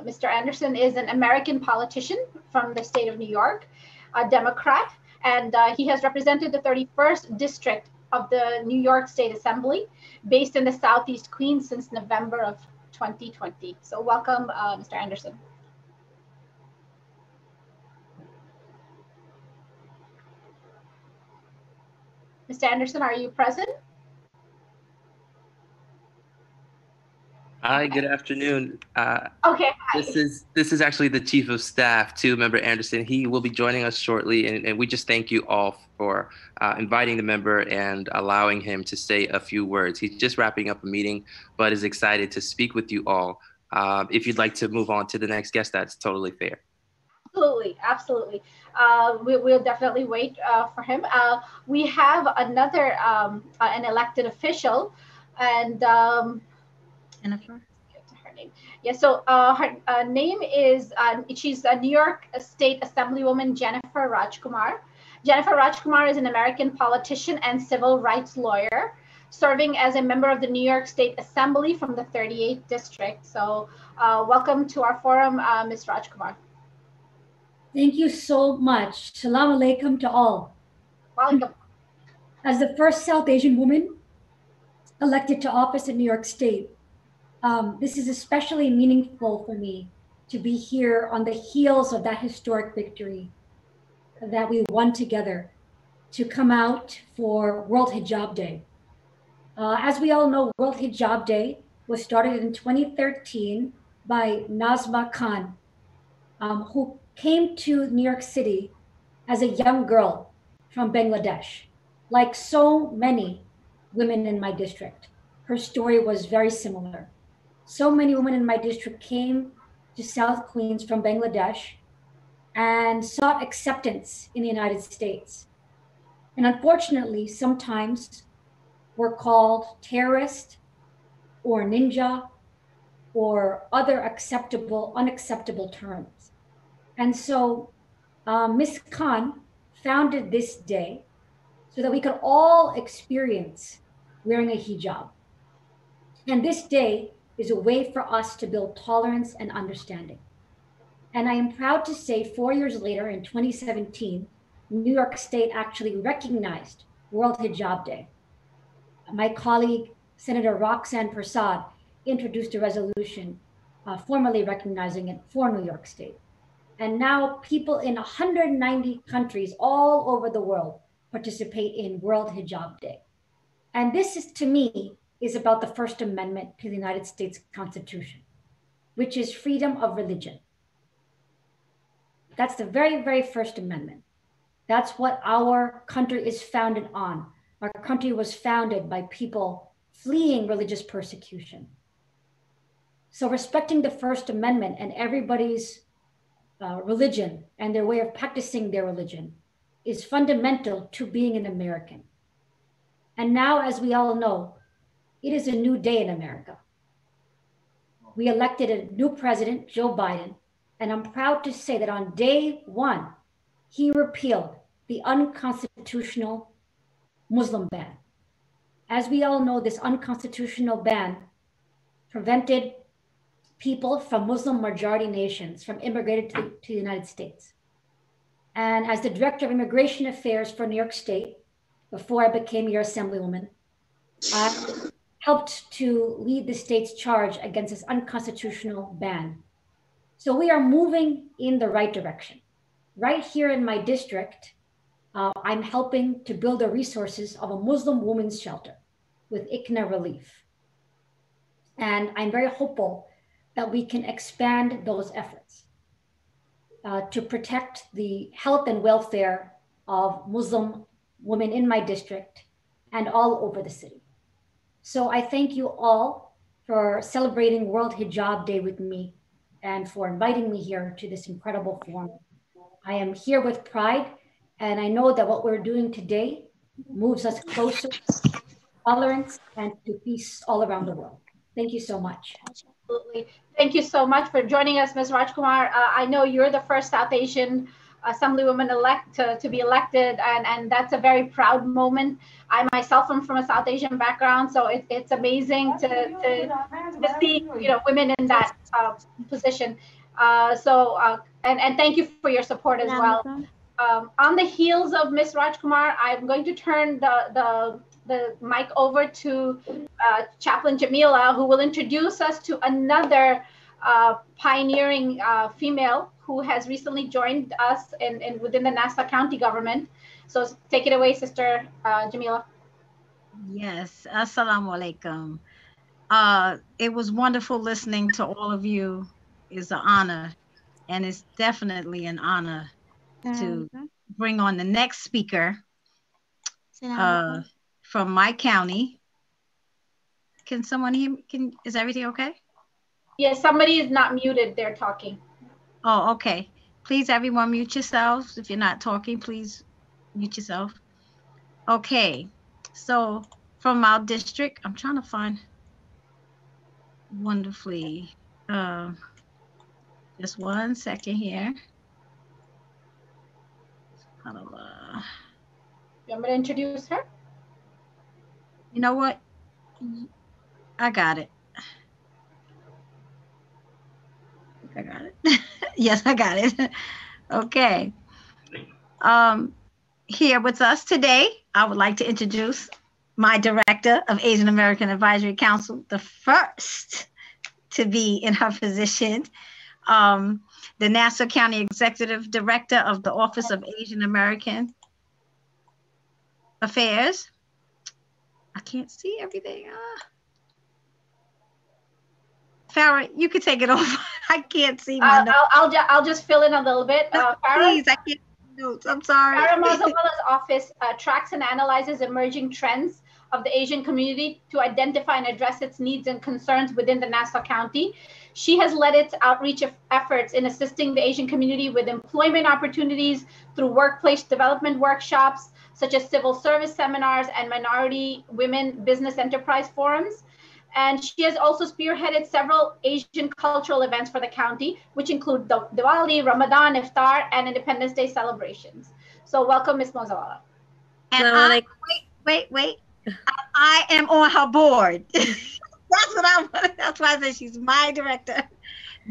Speaker 2: Mr. Anderson is an American politician from the state of New York, a Democrat, and he has represented the 31st District of the New York State Assembly, based in the Southeast Queens since November of 2020. So welcome, Mr. Anderson. Mr. Anderson, are you present?
Speaker 11: Hi, good afternoon.
Speaker 2: Okay, hi.
Speaker 11: This is actually the Chief of Staff to Member Anderson. He will be joining us shortly, and we just thank you all for inviting the member and allowing him to say a few words. He's just wrapping up a meeting, but is excited to speak with you all. If you'd like to move on to the next guest, that's totally fair.
Speaker 2: Absolutely, absolutely. We'll definitely wait for him. We have another, an elected official, and
Speaker 6: Jennifer?
Speaker 2: Her name. Yeah, so her name is, she's a New York State Assemblywoman Jennifer Rajkumar. Jennifer Rajkumar is an American politician and civil rights lawyer, serving as a member of the New York State Assembly from the 38th District. So welcome to our forum, Ms. Rajkumar.
Speaker 12: Thank you so much. Salam alaikum to all.
Speaker 2: Welcome.
Speaker 12: As the first South Asian woman elected to office in New York State, this is especially meaningful for me to be here on the heels of that historic victory that we won together to come out for World Hijab Day. As we all know, World Hijab Day was started in 2013 by Nozma Khan, who came to New York City as a young girl from Bangladesh. Like so many women in my district, her story was very similar. So many women in my district came to South Queens from Bangladesh and sought acceptance in the United States. And unfortunately, sometimes were called terrorist or ninja or other unacceptable terms. And so Ms. Khan founded this day so that we could all experience wearing a hijab. And this day is a way for us to build tolerance and understanding. And I am proud to say 4 years later, in 2017, New York State actually recognized World Hijab Day. My colleague, Senator Roxanne Prasad, introduced a resolution formally recognizing it for New York State. And now people in 190 countries all over the world participate in World Hijab Day. And this is, to me, is about the First Amendment to the United States Constitution, which is freedom of religion. That's the very, very First Amendment. That's what our country is founded on. Our country was founded by people fleeing religious persecution. So respecting the First Amendment and everybody's religion and their way of practicing their religion is fundamental to being an American. And now, as we all know, it is a new day in America. We elected a new president, Joe Biden, and I'm proud to say that on day one, he repealed the unconstitutional Muslim ban. As we all know, this unconstitutional ban prevented people from Muslim majority nations from immigrating to the United States. And as the Director of Immigration Affairs for New York State, before I became your Assemblywoman, I helped to lead the state's charge against this unconstitutional ban. So we are moving in the right direction. Right here in my district, I'm helping to build the resources of a Muslim women's shelter with ICNA Relief. And I'm very hopeful that we can expand those efforts to protect the health and welfare of Muslim women in my district and all over the city. So I thank you all for celebrating World Hijab Day with me and for inviting me here to this incredible forum. I am here with pride, and I know that what we're doing today moves us closer to tolerance and to peace all around the world. Thank you so much.
Speaker 2: Absolutely. Thank you so much for joining us, Ms. Rajkumar. I know you're the first South Asian Assemblywoman-elect to be elected, and that's a very proud moment. I myself am from a South Asian background, so it's amazing to see women in that position. And thank you for your support as well. On the heels of Ms. Rajkumar, I'm going to turn the mic over to Chaplain Jamila, who will introduce us to another pioneering female who has recently joined us within the Nassau County government. So take it away, Sister Jamila.
Speaker 13: Yes, Assalamu alaikum. It was wonderful listening to all of you. It's an honor, and it's definitely an honor to bring on the next speaker from my county. Can someone hear me? Is everything okay?
Speaker 2: Yes, somebody is not muted. They're talking.
Speaker 13: Oh, okay. Please, everyone, mute yourselves. If you're not talking, please mute yourself. Okay. So from our district, I'm trying to find wonderfully. Just 1 second here.
Speaker 2: You want me to introduce her?
Speaker 13: You know what? I got it. I got it. Yes, I got it. Okay. Here with us today, I would like to introduce my Director of Asian American Advisory Council, the first to be in her position, the Nassau County Executive Director of the Office of Asian American Affairs. I can't see everything. Farah, you can take it over. I can't see my notes.
Speaker 2: I'll just fill in a little bit.
Speaker 13: Farah, please, I can't see notes. I'm sorry.
Speaker 2: Farah Mazawala's office tracks and analyzes emerging trends of the Asian community to identify and address its needs and concerns within the Nassau County. She has led its outreach efforts in assisting the Asian community with employment opportunities through workplace development workshops, such as civil service seminars and minority women business enterprise forums. And she has also spearheaded several Asian cultural events for the county, which include Diwali, Ramadan, Iftar, and Independence Day celebrations. So welcome, Ms. Mozawala.
Speaker 13: And wait. I am on her board. That's why I said she's my director.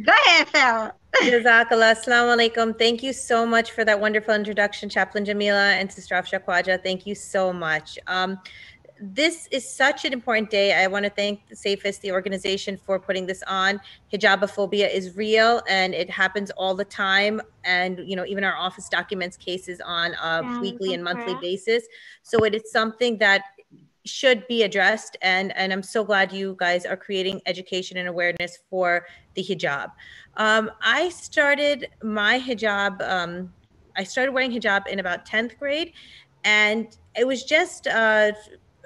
Speaker 13: Go ahead, Farah.
Speaker 14: Jazakallah. Assalamu alaikum. Thank you so much for that wonderful introduction, Chaplain Jamila and Sister Afsha Khwaja. Thank you so much. This is such an important day. I want to thank the Safest, the organization, for putting this on. Hijabophobia is real and it happens all the time. And, even our office documents cases on a weekly and monthly basis. So it is something that should be addressed. And I'm so glad you guys are creating education and awareness for the hijab. I started my hijab, I started wearing hijab in about 10th grade. And it was just,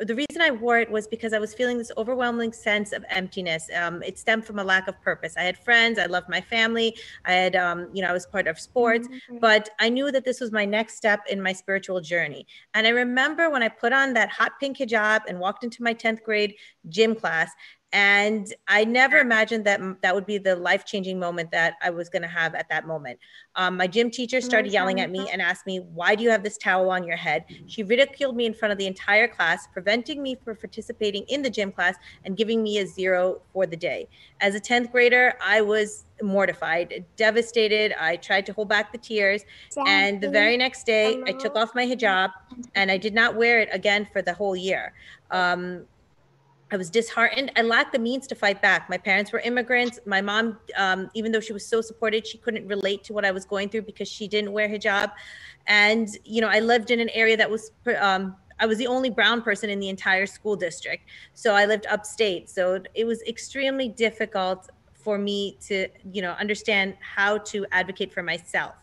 Speaker 14: the reason I wore it was because I was feeling this overwhelming sense of emptiness. It stemmed from a lack of purpose. I had friends, I loved my family, I had, I was part of sports, but I knew that this was my next step in my spiritual journey. And I remember when I put on that hot pink hijab and walked into my 10th grade gym class, and I never imagined that that would be the life-changing moment that I was going to have at that moment. My gym teacher started yelling at me and asked me, "Why do you have this towel on your head?" She ridiculed me in front of the entire class, preventing me from participating in the gym class and giving me a 0 for the day. As a 10th grader, I was mortified, devastated. I tried to hold back the tears. And the very next day, I took off my hijab and I did not wear it again for the whole year. I was disheartened. I lacked the means to fight back. My parents were immigrants. My mom, even though she was so supported, she couldn't relate to what I was going through because she didn't wear hijab. And, I lived in an area that was, I was the only brown person in the entire school district. So I lived upstate. So it was extremely difficult for me to, understand how to advocate for myself.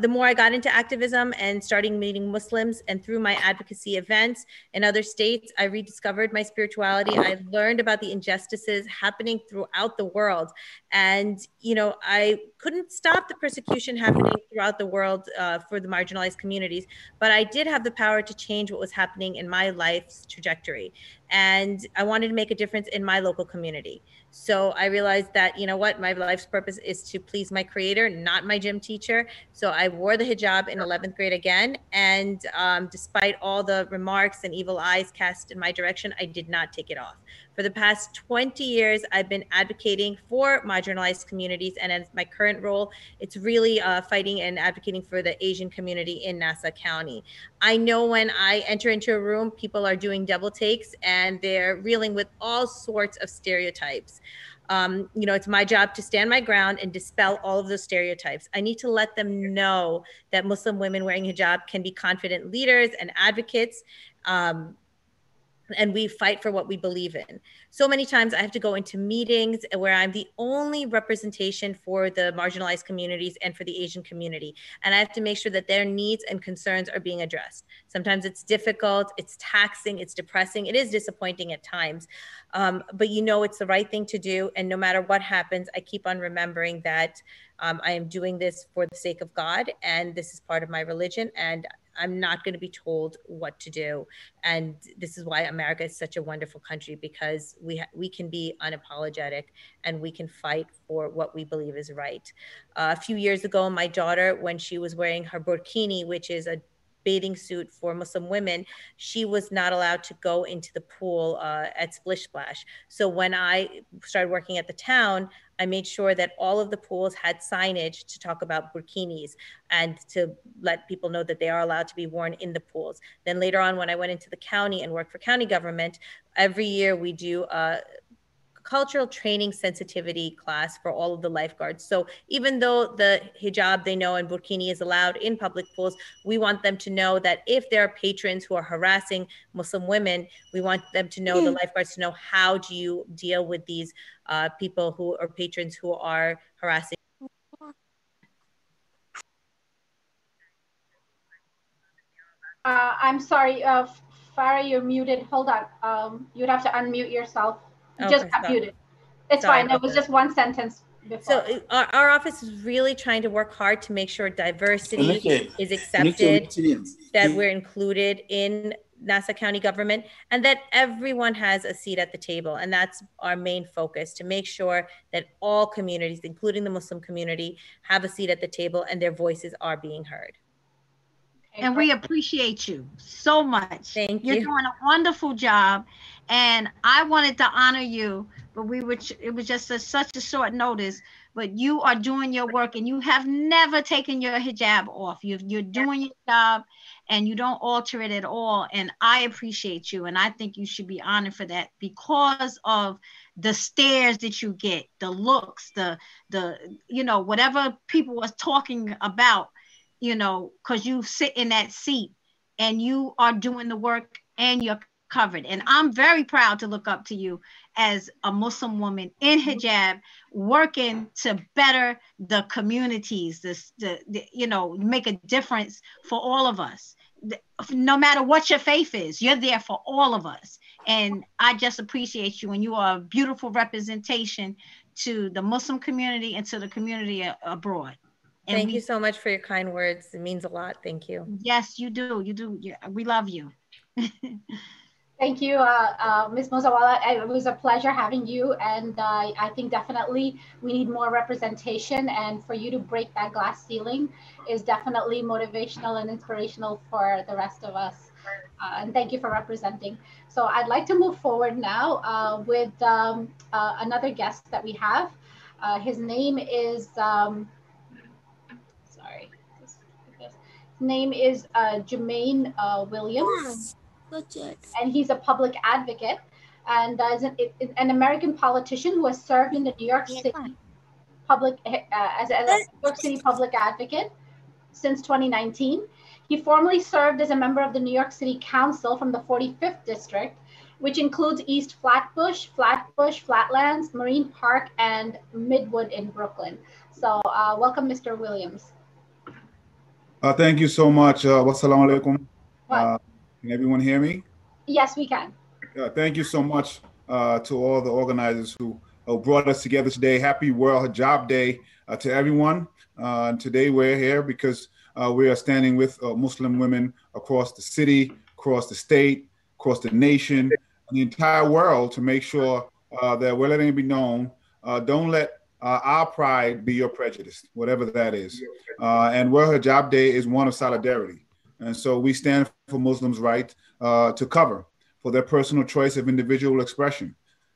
Speaker 14: The more I got into activism and starting meeting Muslims, and through my advocacy events in other states, I rediscovered my spirituality. I learned about the injustices happening throughout the world. And, I couldn't stop the persecution happening throughout the world for the marginalized communities, but I did have the power to change what was happening in my life's trajectory. and I wanted to make a difference in my local community. So I realized that, you know what, my life's purpose is to please my creator, not my gym teacher. So I wore the hijab in 11th grade again. And despite all the remarks and evil eyes cast in my direction, I did not take it off. For the past 20 years, I've been advocating for marginalized communities. And in my current role, it's really fighting and advocating for the Asian community in Nassau County. I know when I enter into a room, people are doing double takes and they're reeling with all sorts of stereotypes. You know, it's my job to stand my ground and dispel all of those stereotypes. I need to let them know that Muslim women wearing hijab can be confident leaders and advocates. And we fight for what we believe in. So many times I have to go into meetings where I'm the only representation for the marginalized communities and for the Asian community. And I have to make sure that their needs and concerns are being addressed. Sometimes it's difficult, it's taxing, it's depressing, it is disappointing at times. But you know it's the right thing to do. And no matter what happens, I keep on remembering that I am doing this for the sake of God, and this is part of my religion, and I'm not going to be told what to do. And this is why America is such a wonderful country, because we can be unapologetic and we can fight for what we believe is right. A few years ago, my daughter, when she was wearing her burkini, which is a bathing suit for Muslim women, she was not allowed to go into the pool at Splish Splash. So when I started working at the town, I made sure that all of the pools had signage to talk about burkinis and to let people know that they are allowed to be worn in the pools. Then later on, when I went into the county and worked for county government, every year we do a cultural training sensitivity class for all of the lifeguards. So even though the hijab they know and burkini is allowed in public pools, we want them to know that if there are patrons who are harassing Muslim women, we want them to know, the lifeguards to know, how do you deal with these people who are patrons who are harassing.
Speaker 2: I'm sorry, Farah, you're muted. Hold on. You'd have to unmute yourself. You
Speaker 14: Okay,
Speaker 2: just got muted. It's
Speaker 14: sorry
Speaker 2: fine. It was
Speaker 14: that.
Speaker 2: just one sentence before.
Speaker 14: So our office is really trying to work hard to make sure diversity is accepted, that we're included in Nassau County government, and that everyone has a seat at the table. And that's our main focus, to make sure that all communities, including the Muslim community, have a seat at the table and their voices are being heard.
Speaker 13: And we appreciate you so much.
Speaker 14: Thank you.
Speaker 13: You're doing a wonderful job. And I wanted to honor you, but it was just such a short notice. But you are doing your work and you have never taken your hijab off. You're doing your job and you don't alter it at all. And I appreciate you. And I think you should be honored for that, because of the stares that you get, the looks, the you know, whatever people was talking about, you know, because you sit in that seat and you are doing the work and you're covered. And I'm very proud to look up to you as a Muslim woman in hijab, working to better the communities, you know, make a difference for all of us. No matter what your faith is, you're there for all of us. And I just appreciate you, and you are a beautiful representation to the Muslim community and to the community abroad. And
Speaker 14: Thank you so much for your kind words. It means a lot. Thank you.
Speaker 13: Yes, you do. You do. We love you.
Speaker 2: Thank you, Ms. Mozawala. It was a pleasure having you. And I think definitely we need more representation. And for you to break that glass ceiling is definitely motivational and inspirational for the rest of us. And thank you for representing. So I'd like to move forward now with another guest that we have. His name is... His name is Jermaine Williams, and he's a public advocate and is an American politician who has served in the New York City as a New York City public advocate since 2019. He formerly served as a member of the New York City Council from the 45th District, which includes East Flatbush, Flatlands, Marine Park, and Midwood in Brooklyn. So welcome, Mr. Williams.
Speaker 15: Thank you so much. Wassalamu alaikum. Can everyone hear me?
Speaker 2: Yes, we can.
Speaker 15: Thank you so much to all the organizers who brought us together today. Happy World Hijab Day to everyone. Today we're here because we are standing with Muslim women across the city, across the state, across the nation, and the entire world to make sure that we're letting it be known, don't let our pride be your prejudice, whatever that is. And World Hijab Day is one of solidarity. And so we stand for Muslims' right to cover, for their personal choice of individual expression.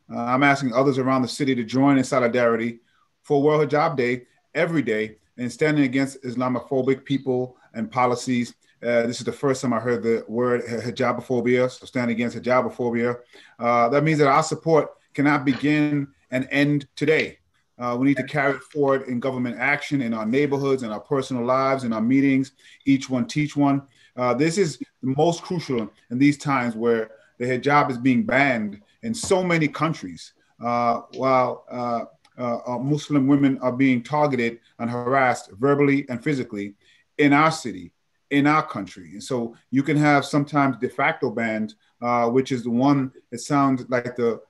Speaker 15: I'm asking others around the city to join in solidarity for World Hijab Day every day and standing against Islamophobic people and policies. This is the first time I heard the word hijabophobia, so stand against hijabophobia. That means that our support cannot begin and end today. We need to carry it forward in government action, in our neighborhoods, in our personal lives, in our meetings, each one teach one. This is the most crucial in these times where the hijab is being banned in so many countries, while Muslim women are being targeted and harassed verbally and physically in our city, in our country. And so you can have sometimes de facto bans, which is the one that sounds like the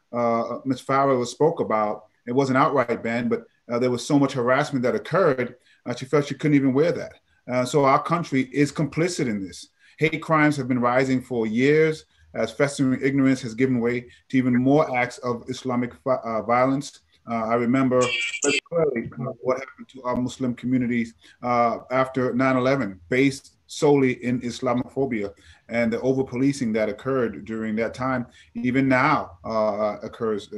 Speaker 15: Ms. Farah spoke about. It wasn't outright ban, but there was so much harassment that occurred, she felt she couldn't even wear that. So our country is complicit in this. Hate crimes have been rising for years as festering ignorance has given way to even more acts of Islamic violence. I remember very clearly what happened to our Muslim communities after 9/11, based solely in Islamophobia and the over-policing that occurred during that time. Even now occurs,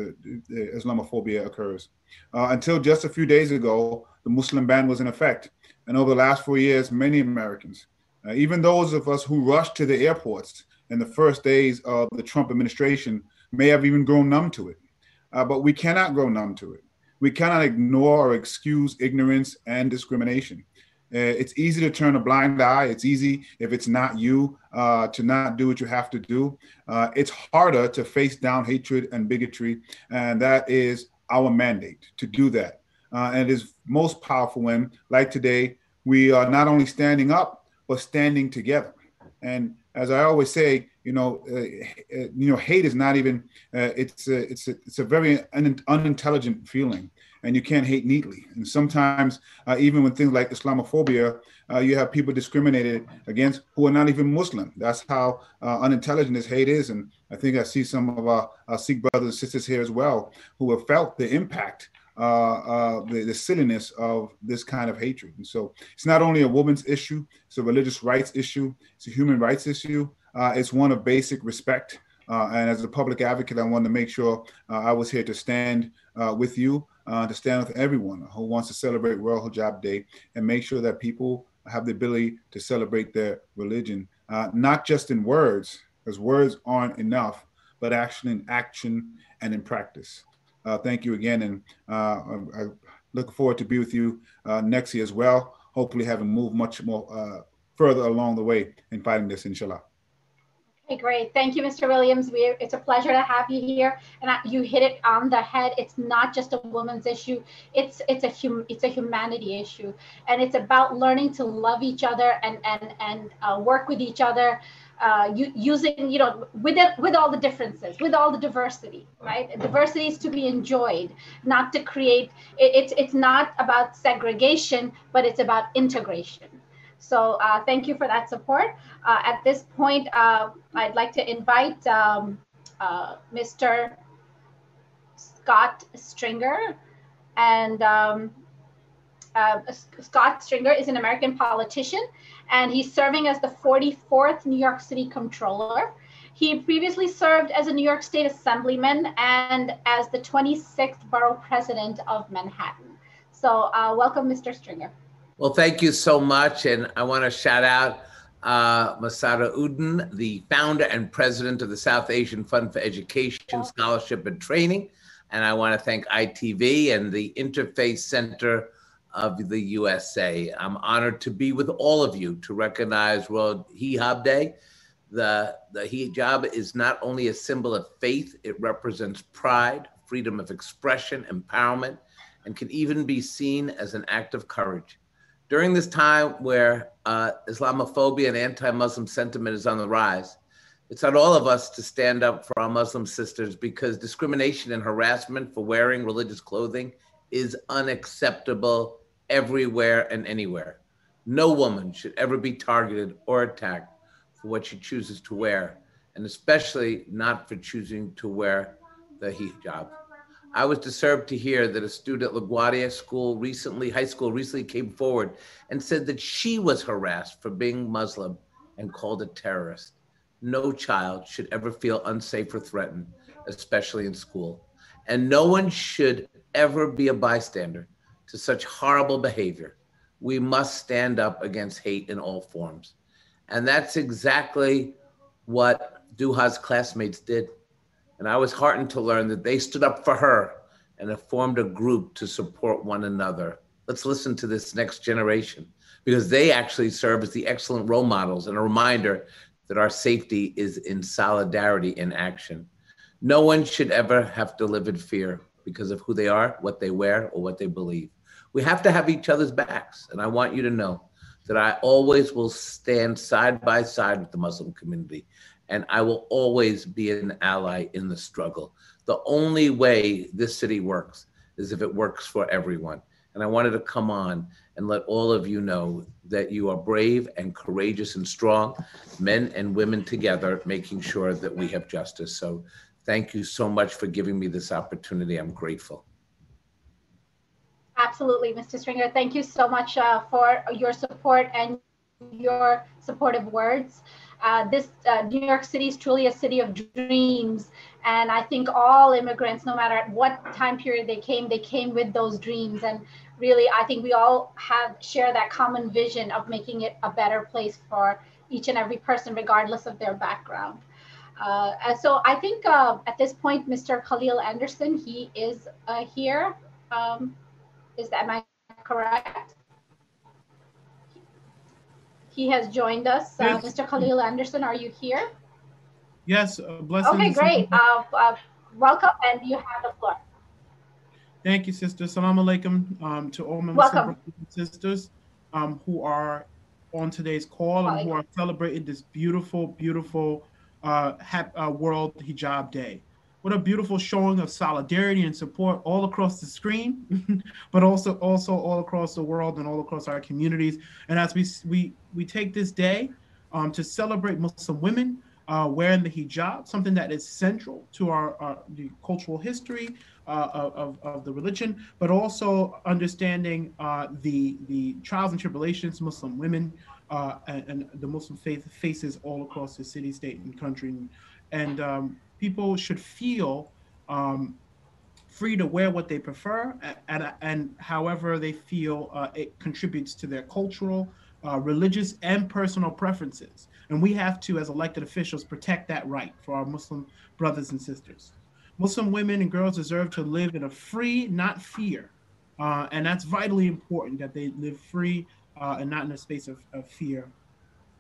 Speaker 15: Islamophobia occurs. Until just a few days ago, the Muslim ban was in effect. And over the last 4 years, many Americans, even those of us who rushed to the airports in the first days of the Trump administration, may have even grown numb to it. But we cannot grow numb to it. We cannot ignore or excuse ignorance and discrimination. It's easy to turn a blind eye. It's easy, if it's not you, to not do what you have to do. It's harder to face down hatred and bigotry, and that is our mandate to do that. And it is most powerful when, like today, we are not only standing up, but standing together. And as I always say, hate is not even, it's a very unintelligent feeling, and you can't hate neatly. And sometimes, even with things like Islamophobia, you have people discriminated against who are not even Muslim. That's how unintelligent this hate is. And I think I see some of our Sikh brothers and sisters here as well, who have felt the impact, the silliness of this kind of hatred. And so it's not only a woman's issue, it's a religious rights issue, it's a human rights issue. It's one of basic respect. And as a public advocate, I wanted to make sure I was here to stand with you, to stand with everyone who wants to celebrate World Hijab Day and make sure that people have the ability to celebrate their religion, not just in words, because words aren't enough, but actually in action and in practice. Thank you again, and I look forward to be with you next year as well, hopefully having moved much more further along the way in fighting this, inshallah.
Speaker 2: Okay, great. Thank you, Mr. Williams. It's a pleasure to have you here. And you hit it on the head. It's not just a woman's issue. It's a humanity issue. And it's about learning to love each other and work with each other, using, with all the differences, with all the diversity, right? Diversity is to be enjoyed, not to create, it's not about segregation, but it's about integration. So thank you for that support. At this point, I'd like to invite Mr. Scott Stringer. And Scott Stringer is an American politician, and he's serving as the 44th New York City Comptroller. He previously served as a New York State Assemblyman and as the 26th Borough President of Manhattan. So welcome, Mr. Stringer.
Speaker 16: Well, thank you so much. And I want to shout out Masada Uden, the founder and president of the South Asian Fund for Education, Scholarship, and Training. And I want to thank ITV and the Interfaith Center of the USA. I'm honored to be with all of you to recognize World Hijab Day. The hijab is not only a symbol of faith, it represents pride, freedom of expression, empowerment, and can even be seen as an act of courage. During this time where Islamophobia and anti-Muslim sentiment is on the rise, it's on all of us to stand up for our Muslim sisters, because discrimination and harassment for wearing religious clothing is unacceptable everywhere and anywhere. No woman should ever be targeted or attacked for what she chooses to wear. and especially not for choosing to wear the hijab. I was disturbed to hear that a student at LaGuardia high school recently came forward and said that she was harassed for being Muslim and called a terrorist. No child should ever feel unsafe or threatened, especially in school. And no one should ever be a bystander to such horrible behavior. We must stand up against hate in all forms. And that's exactly what Duha's classmates did. And I was heartened to learn that they stood up for her and have formed a group to support one another. Let's listen to this next generation, because they actually serve as the excellent role models and a reminder that our safety is in solidarity in action. No one should ever have to live in fear because of who they are, what they wear, or what they believe. We have to have each other's backs. And I want you to know that I always will stand side by side with the Muslim community. And I will always be an ally in the struggle. The only way this city works is if it works for everyone. And I wanted to come on and let all of you know that you are brave and courageous and strong, men and women together, making sure that we have justice. So thank you so much for giving me this opportunity. I'm grateful.
Speaker 2: Absolutely, Mr. Stringer. Thank you so much for your support and your supportive words. This New York City is truly a city of dreams. And I think all immigrants, no matter at what time period they came with those dreams. And really, I think we all share that common vision of making it a better place for each and every person, regardless of their background. And so I think at this point, Mr. Khalil Anderson, he is here. Am I correct? He has joined us.
Speaker 17: Yes.
Speaker 2: Mr. Khalil Anderson, are you here?
Speaker 17: Yes, blessings.
Speaker 2: Okay, great. Welcome, and you have the floor.
Speaker 17: Thank you, sister. Assalamu alaikum to all my Muslim brothers and sisters who are on today's call and who are celebrating this beautiful, beautiful World Hijab Day. What a beautiful showing of solidarity and support all across the screen, but also all across the world and all across our communities. And as we take this day to celebrate Muslim women wearing the hijab, something that is central to the cultural history of the religion, but also understanding the trials and tribulations Muslim women and the Muslim faith faces all across the city, state, and country. And people should feel free to wear what they prefer and however they feel it contributes to their cultural, religious, and personal preferences. And we have to, as elected officials, protect that right for our Muslim brothers and sisters. Muslim women and girls deserve to live in a free, not fear. And that's vitally important, that they live free and not in a space of fear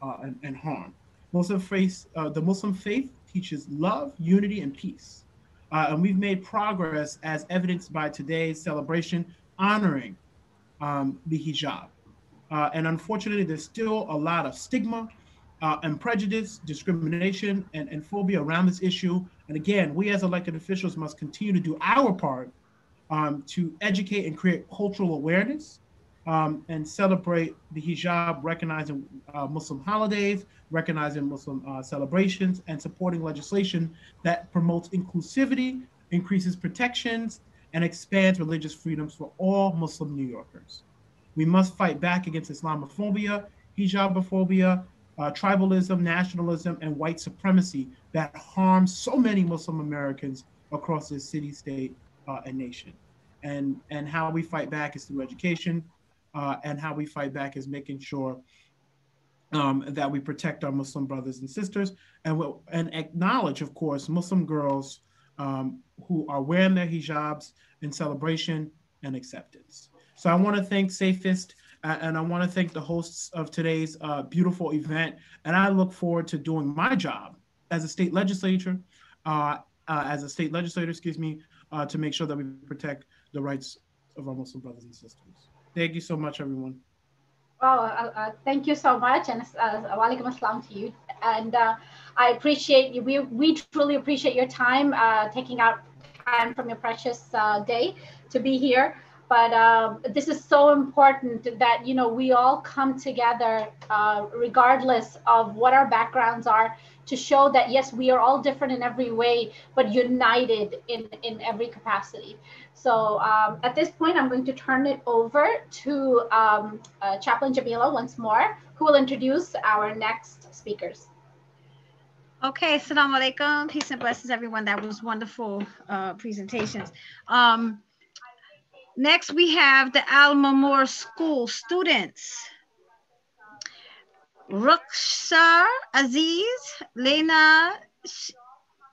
Speaker 17: and harm. The Muslim faith teaches love, unity, and peace. And we've made progress as evidenced by today's celebration honoring the hijab. And unfortunately, there's still a lot of stigma and prejudice, discrimination, and phobia around this issue. And again, we as elected officials must continue to do our part to educate and create cultural awareness and celebrate the hijab, recognizing Muslim holidays, recognizing Muslim celebrations, and supporting legislation that promotes inclusivity, increases protections, and expands religious freedoms for all Muslim New Yorkers. We must fight back against Islamophobia, hijabophobia, tribalism, nationalism, and white supremacy that harms so many Muslim Americans across this city, state, and nation. And how we fight back is through education, and how we fight back is making sure that we protect our Muslim brothers and sisters and acknowledge, of course, Muslim girls who are wearing their hijabs in celebration and acceptance. So I want to thank Safest and I want to thank the hosts of today's beautiful event. And I look forward to doing my job as a state legislator, to make sure that we protect the rights of our Muslim brothers and sisters. Thank you so much, everyone.
Speaker 2: Well, thank you so much, and walaikum assalam to you. And I appreciate you. We truly appreciate your time, taking out time from your precious day to be here. But this is so important that, you know, we all come together regardless of what our backgrounds are, to show that, yes, we are all different in every way, but united in every capacity. So at this point, I'm going to turn it over to Chaplain Jamila once more, who will introduce our next speakers.
Speaker 13: Okay, assalamu alaikum. Peace and blessings, everyone. That was wonderful presentations. Next, we have the Al-Mamur School students. Rukhsar Aziz, Lena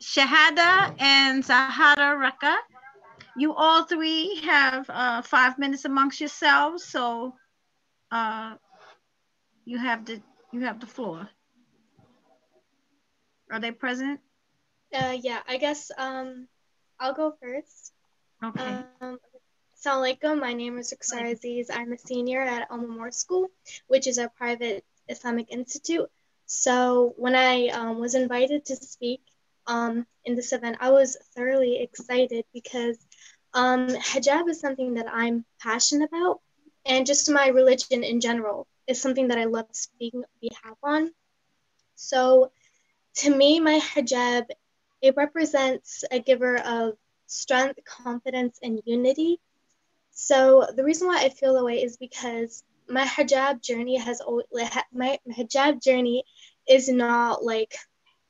Speaker 13: Shahada, and Zahara Raka. You all three have 5 minutes amongst yourselves, so you have the floor. Are they present?
Speaker 18: Yeah, I guess I'll go first.
Speaker 13: Okay.
Speaker 18: Assalamu alaikum. My name is Rukhsar Aziz. I'm a senior at Al-Mamur School, which is a private Islamic institute. So when I was invited to speak in this event, I was thoroughly excited because hijab is something that I'm passionate about, and just my religion in general is something that I love speaking on behalf on. So to me, my hijab, it represents a giver of strength, confidence, and unity. So the reason why I feel that way is because my hijab journey my hijab journey is not like,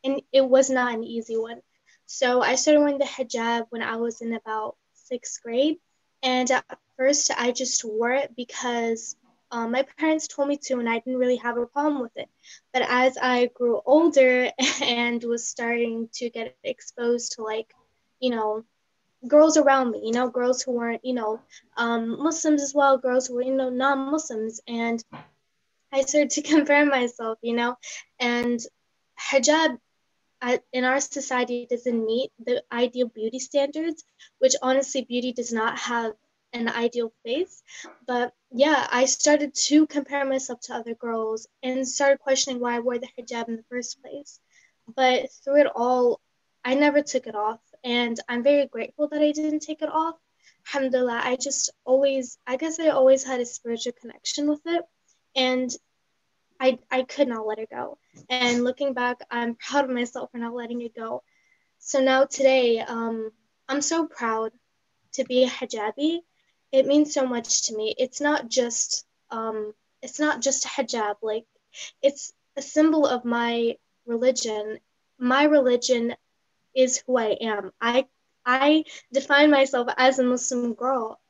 Speaker 18: and it was not an easy one. So I started wearing the hijab when I was in about 6th grade, and at first I just wore it because my parents told me to, and I didn't really have a problem with it. But as I grew older and was starting to get exposed to, like, you know, girls around me, you know, girls who weren't, you know, Muslims as well, girls who were, you know, non-Muslims, and I started to compare myself, you know, and hijab in our society doesn't meet the ideal beauty standards, which honestly, beauty does not have an ideal face. But yeah, I started to compare myself to other girls and started questioning why I wore the hijab in the first place. But through it all, I never took it off, and I'm very grateful that I didn't take it off. Alhamdulillah, I guess I always had a spiritual connection with it, and I could not let it go. And looking back, I'm proud of myself for not letting it go. So now today, I'm so proud to be a hijabi. It means so much to me. It's not just a hijab. Like, it's a symbol of my religion. My religion is who I am. I define myself as a Muslim girl.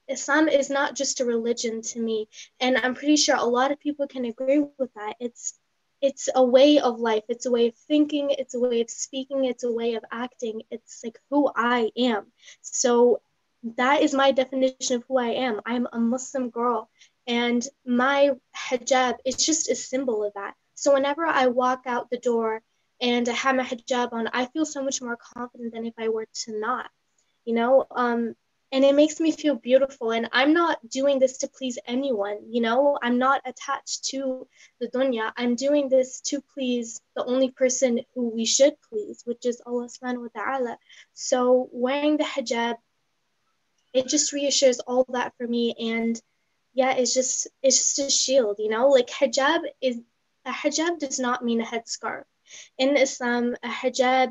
Speaker 18: Islam is not just a religion to me, and I'm pretty sure a lot of people can agree with that. It's a way of life. It's a way of thinking. It's a way of speaking. It's a way of acting. It's like who I am. So that is my definition of who I am. I'm a Muslim girl, and my hijab is just a symbol of that. So whenever I walk out the door and I have my hijab on, I feel so much more confident than if I were to not, you know? And it makes me feel beautiful. And I'm not doing this to please anyone, you know? I'm not attached to the dunya. I'm doing this to please the only person who we should please, which is Allah subhanahu wa ta'ala. So wearing the hijab, it just reassures all that for me. And yeah, it's just a shield, you know? Like a hijab does not mean a headscarf. In Islam, a hijab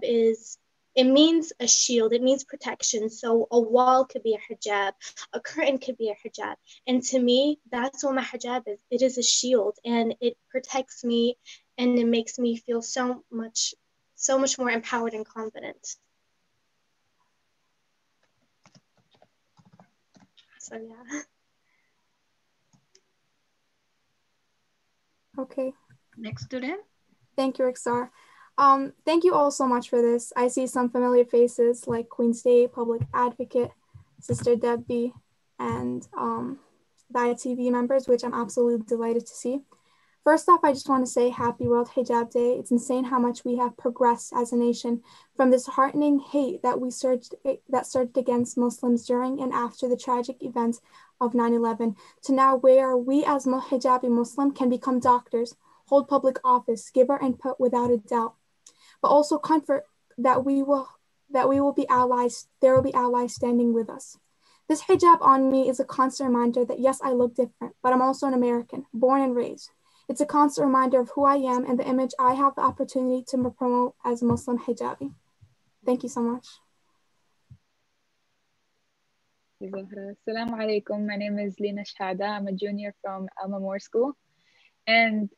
Speaker 18: it means a shield, it means protection. So a wall could be a hijab, a curtain could be a hijab. And to me, that's what my hijab is. It is a shield, and it protects me, and it makes me feel so much more empowered and confident. So yeah.
Speaker 19: Okay.
Speaker 13: Next student.
Speaker 19: Thank you, Rukhsar. Thank you all so much for this. I see some familiar faces like Queen State, Public Advocate, Sister Debbie, and the ITV members, which I'm absolutely delighted to see. First off, I just want to say happy World Hijab Day. It's insane how much we have progressed as a nation from this heartening hate that surged against Muslims during and after the tragic events of 9/11 to now where we as hijabi Muslim can become doctors, hold public office, give our input without a doubt, but also comfort that we will be allies. There will be allies standing with us. This hijab on me is a constant reminder that yes, I look different, but I'm also an American, born and raised. It's a constant reminder of who I am and the image I have the opportunity to promote as a Muslim hijabi. Thank you so much.
Speaker 20: Assalamu alaikum. My name is Lina Shahada. I'm a junior from Alma Moore School. And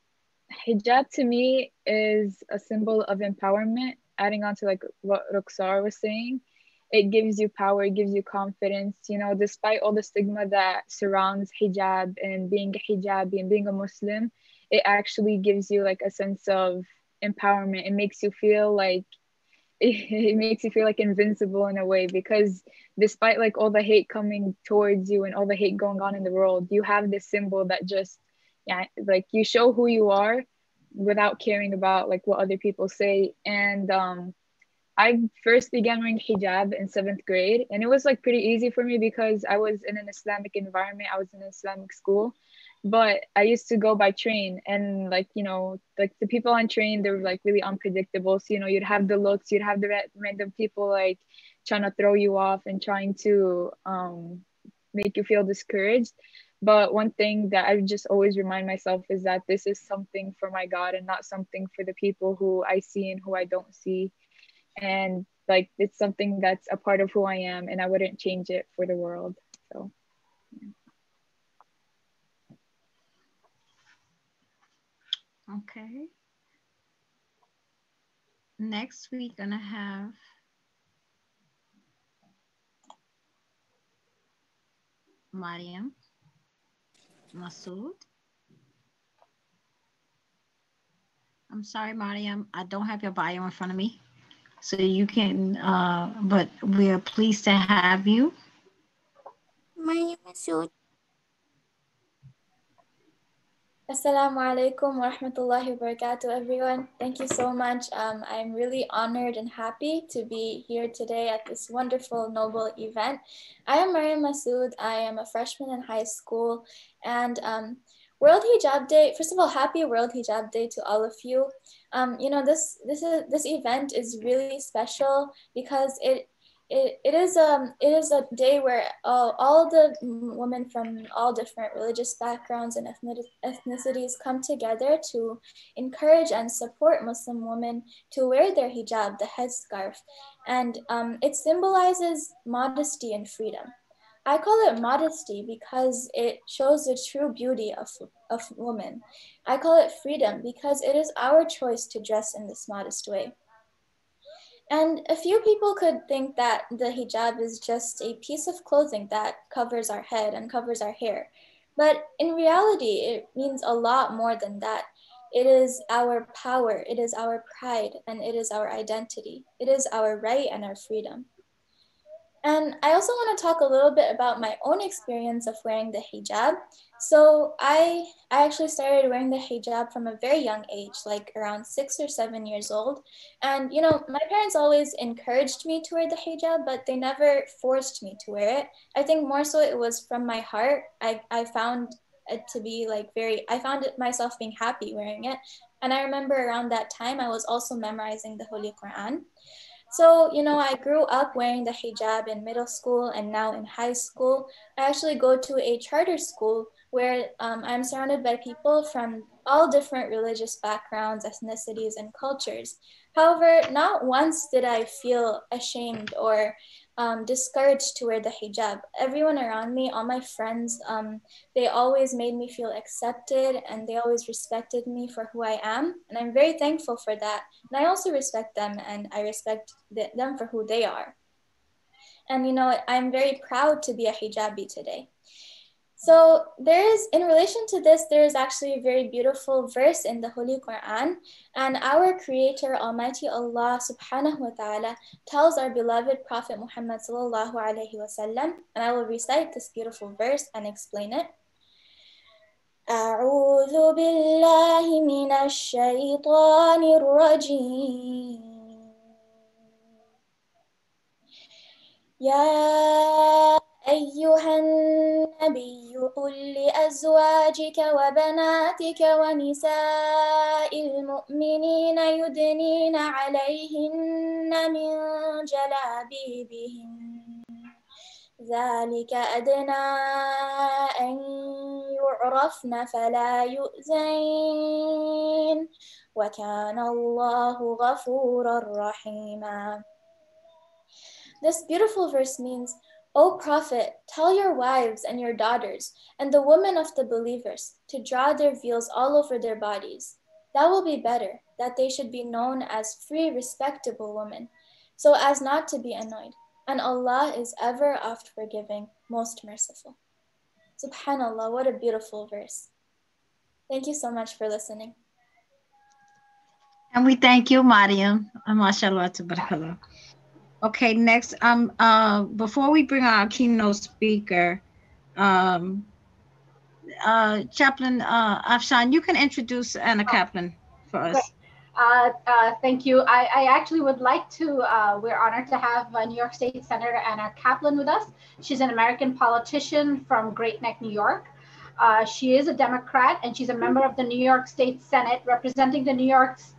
Speaker 20: hijab to me is a symbol of empowerment, adding on to like what Ruxar was saying. It gives you power, it gives you confidence. You know, despite all the stigma that surrounds hijab and being a hijabi and being a Muslim, it actually gives you like a sense of empowerment. It makes you feel like it makes you feel like invincible in a way, because despite like all the hate coming towards you and all the hate going on in the world, you have this symbol that just, yeah, like you show who you are without caring about like what other people say. And I first began wearing hijab in 7th grade, and it was like pretty easy for me because I was in an Islamic environment. I was in an Islamic school, but I used to go by train, and like, you know, like the people on train, they were like really unpredictable. So, you know, you'd have the looks, you'd have the random people like trying to throw you off and trying to make you feel discouraged. But one thing that I just always remind myself is that this is something for my God and not something for the people who I see and who I don't see. And like, it's something that's a part of who I am, and I wouldn't change it for the world. So yeah.
Speaker 13: Okay. Next, we're gonna have Mariam Masood. I'm sorry, Mariam, I don't have your bio in front of me. So you can, but we're pleased to have you.
Speaker 21: Mariam Masood. Assalamu alaikum wa rahmatullahi wa barakatuh, everyone. Thank you so much. I'm really honored and happy to be here today at this wonderful, noble event. I am Mariam Masood. I am a freshman in high school, and World Hijab Day. First of all, happy World Hijab Day to all of you. You know, this event is really special because it is a day where all the women from all different religious backgrounds and ethnicities come together to encourage and support Muslim women to wear their hijab, the headscarf, and it symbolizes modesty and freedom. I call it modesty because it shows the true beauty of women. I call it freedom because it is our choice to dress in this modest way. And a few people could think that the hijab is just a piece of clothing that covers our head and covers our hair. But in reality, it means a lot more than that. It is our power, it is our pride, and it is our identity. It is our right and our freedom. And I also want to talk a little bit about my own experience of wearing the hijab. So I actually started wearing the hijab from a very young age, like around 6 or 7 years old. And, you know, my parents always encouraged me to wear the hijab, but they never forced me to wear it. I think more so it was from my heart. I found it to be like I found it myself being happy wearing it. And I remember around that time, I was also memorizing the Holy Quran. So, you know, I grew up wearing the hijab in middle school and now in high school. I actually go to a charter school where I'm surrounded by people from all different religious backgrounds, ethnicities, and cultures. However, not once did I feel ashamed or discouraged to wear the hijab. Everyone around me, all my friends, they always made me feel accepted and they always respected me for who I am. And I'm very thankful for that. And I also respect them and I respect them for who they are. And, you know, I'm very proud to be a hijabi today. So in relation to this, there is actually a very beautiful verse in the Holy Quran, and our Creator, Almighty Allah subhanahu wa ta'ala, tells our beloved Prophet Muhammad sallallahu alayhi wa sallam, and I will recite this beautiful verse and explain it. أعوذ بالله من الشيطان الرجيم يا أيها النبي قل لأزواجك وبناتك ونساء المؤمنين يدنين عليهن من جلابيبهن ذلك أدنى أن يعرفن فلا يؤذين وكان الله غفورا رحيما. This beautiful verse means, O Prophet, tell your wives and your daughters and the women of the believers to draw their veils all over their bodies. That will be better, that they should be known as free, respectable women, so as not to be annoyed. And Allah is ever oft forgiving, most merciful. Subhanallah, what a beautiful verse. Thank you so much for listening.
Speaker 13: And we thank you, Mariam. MashaAllah, tabarakallah. Okay, next, before we bring our keynote speaker, Chaplain Afshan, you can introduce Anna Kaplan for us.
Speaker 2: Thank you. I actually would like to, we're honored to have New York State Senator Anna Kaplan with us. She's an American politician from Great Neck, New York. She is a Democrat and she's a member of the New York State Senate representing the New York's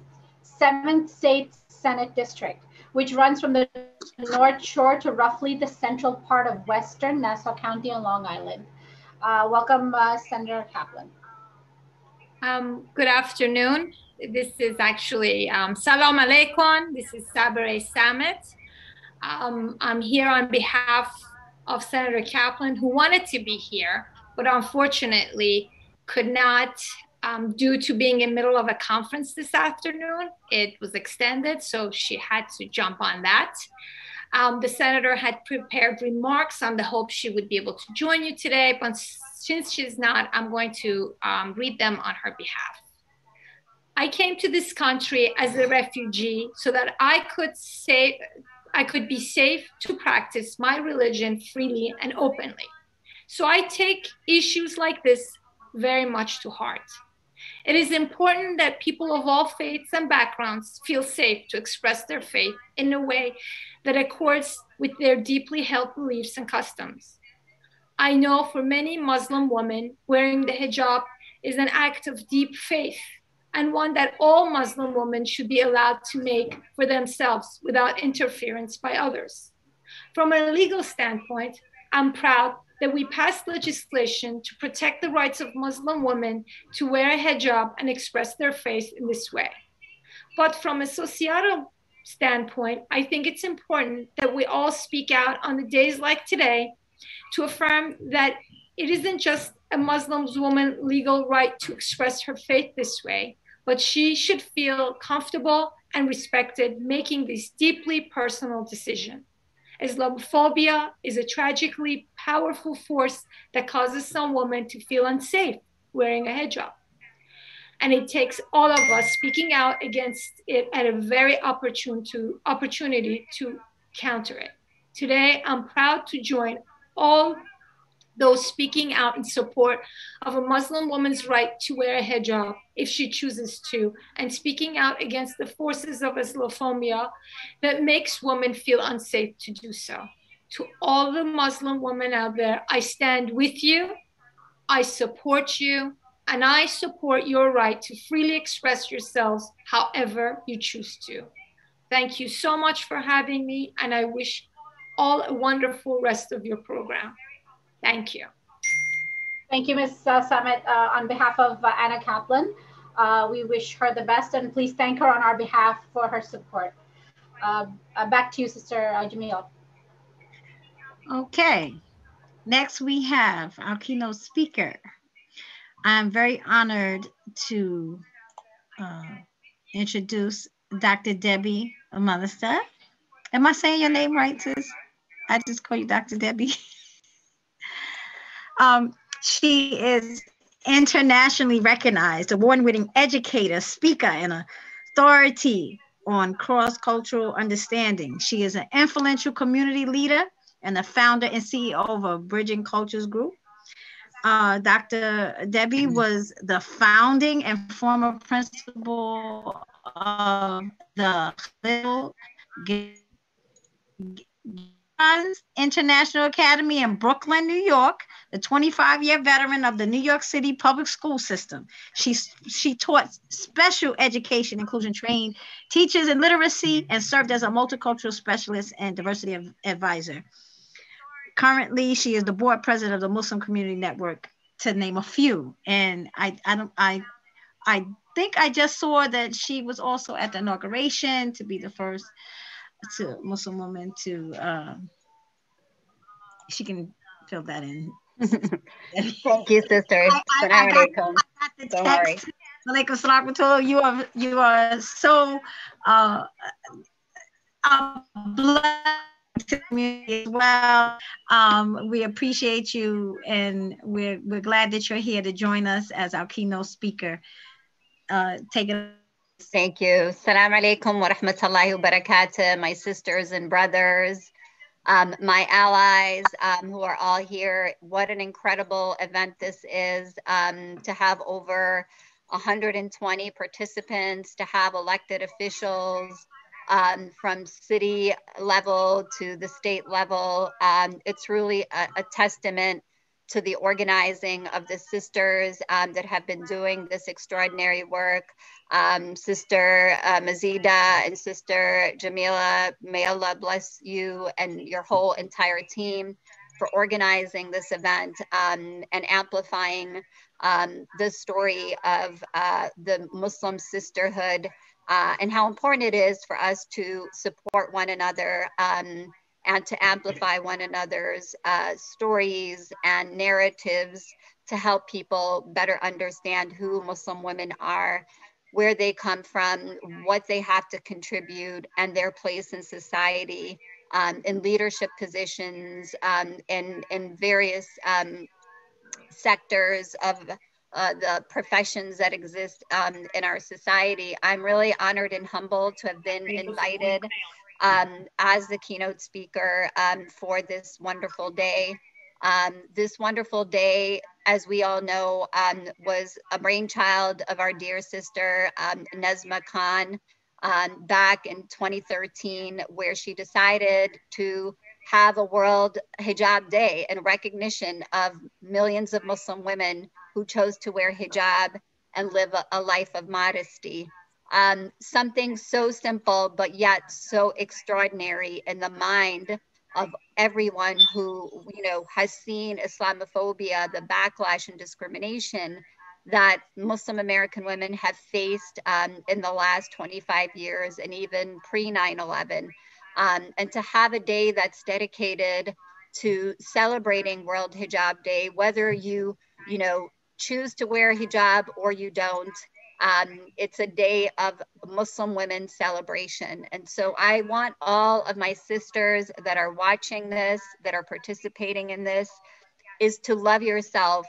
Speaker 2: 7th State Senate District, which runs from the North Shore to roughly the central part of Western Nassau County on Long Island. Welcome, Senator Kaplan.
Speaker 3: Good afternoon. This is actually Salam Alaikum. This is Sabare Samet. I'm here on behalf of Senator Kaplan, who wanted to be here, but unfortunately could not due to being in the middle of a conference this afternoon. It was extended, so she had to jump on that. The senator had prepared remarks on the hope she would be able to join you today, but since she's not, I'm going to read them on her behalf. I came to this country as a refugee so that I could be safe to practice my religion freely and openly. So I take issues like this very much to heart. It is important that people of all faiths and backgrounds feel safe to express their faith in a way that accords with their deeply held beliefs and customs. I know for many Muslim women, wearing the hijab is an act of deep faith and one that all Muslim women should be allowed to make for themselves without interference by others. From a legal standpoint, I'm proud that we passed legislation to protect the rights of Muslim women to wear a hijab and express their faith in this way. But from a societal standpoint, I think it's important that we all speak out on the days like today to affirm that it isn't just a Muslim woman's legal right to express her faith this way, but she should feel comfortable and respected making this deeply personal decision. Islamophobia is a tragically powerful force that causes some women to feel unsafe wearing a hijab. And it takes all of us speaking out against it at a very opportunity to counter it. Today, I'm proud to join all those speaking out in support of a Muslim woman's right to wear a hijab if she chooses to, and speaking out against the forces of Islamophobia that makes women feel unsafe to do so. To all the Muslim women out there, I stand with you, I support you, and I support your right to freely express yourselves however you choose to. Thank you so much for having me, and I wish all a wonderful rest of your program. Thank you.
Speaker 2: Thank you, Ms. Samet. On behalf of Anna Kaplan, we wish her the best, and please thank her on our behalf for her support. Back to you, Sister Jamil.
Speaker 13: Okay, next we have our keynote speaker. I'm very honored to introduce Dr. Debbie Amalista. Am I saying your name right, sis? I just call you Dr. Debbie. She is internationally recognized, award-winning educator, speaker, and authority on cross-cultural understanding. She is an influential community leader and the founder and CEO of a Bridging Cultures Group. Dr. Debbie was the founding and former principal of the International Academy in Brooklyn, New York, the 25-year veteran of the New York City public school system. She taught special education, inclusion trained teachers in literacy, and served as a multicultural specialist and diversity advisor. Currently, she is the board president of the Muslim Community Network, to name a few. And I think I just saw that she was also at the inauguration to be the first Muslim woman to, she can fill that in.
Speaker 4: Thank you, sister.
Speaker 13: I got the
Speaker 4: Don't worry.
Speaker 13: text. Alaikum salam. You are so blessed to the community as well. We appreciate you, and we're glad that you're here to join us as our keynote speaker. Take it.
Speaker 4: Thank you. Assalamu alaikum wa rahmatullahi wa barakatuh, my sisters and brothers, my allies who are all here. What an incredible event this is, to have over 120 participants, to have elected officials from city level to the state level. It's really a testament to the organizing of the sisters that have been doing this extraordinary work. Sister Mazida and Sister Jamila, may Allah bless you and your whole entire team for organizing this event and amplifying the story of the Muslim sisterhood and how important it is for us to support one another and to amplify one another's stories and narratives to help people better understand who Muslim women are, where they come from, what they have to contribute, and their place in society, in leadership positions, in various sectors of the professions that exist in our society. I'm really honored and humbled to have been invited as the keynote speaker for this wonderful day. This wonderful day, as we all know, was a brainchild of our dear sister, Nozma Khan, back in 2013, where she decided to have a World Hijab Day in recognition of millions of Muslim women who chose to wear hijab and live a life of modesty. Something so simple, but yet so extraordinary in the mind of everyone who, has seen Islamophobia, the backlash and discrimination that Muslim American women have faced in the last 25 years and even pre 9/11. And to have a day that's dedicated to celebrating World Hijab Day, whether you choose to wear hijab or you don't, it's a day of Muslim women celebration. And so I want all of my sisters that are watching this, that are participating in this, is to love yourself,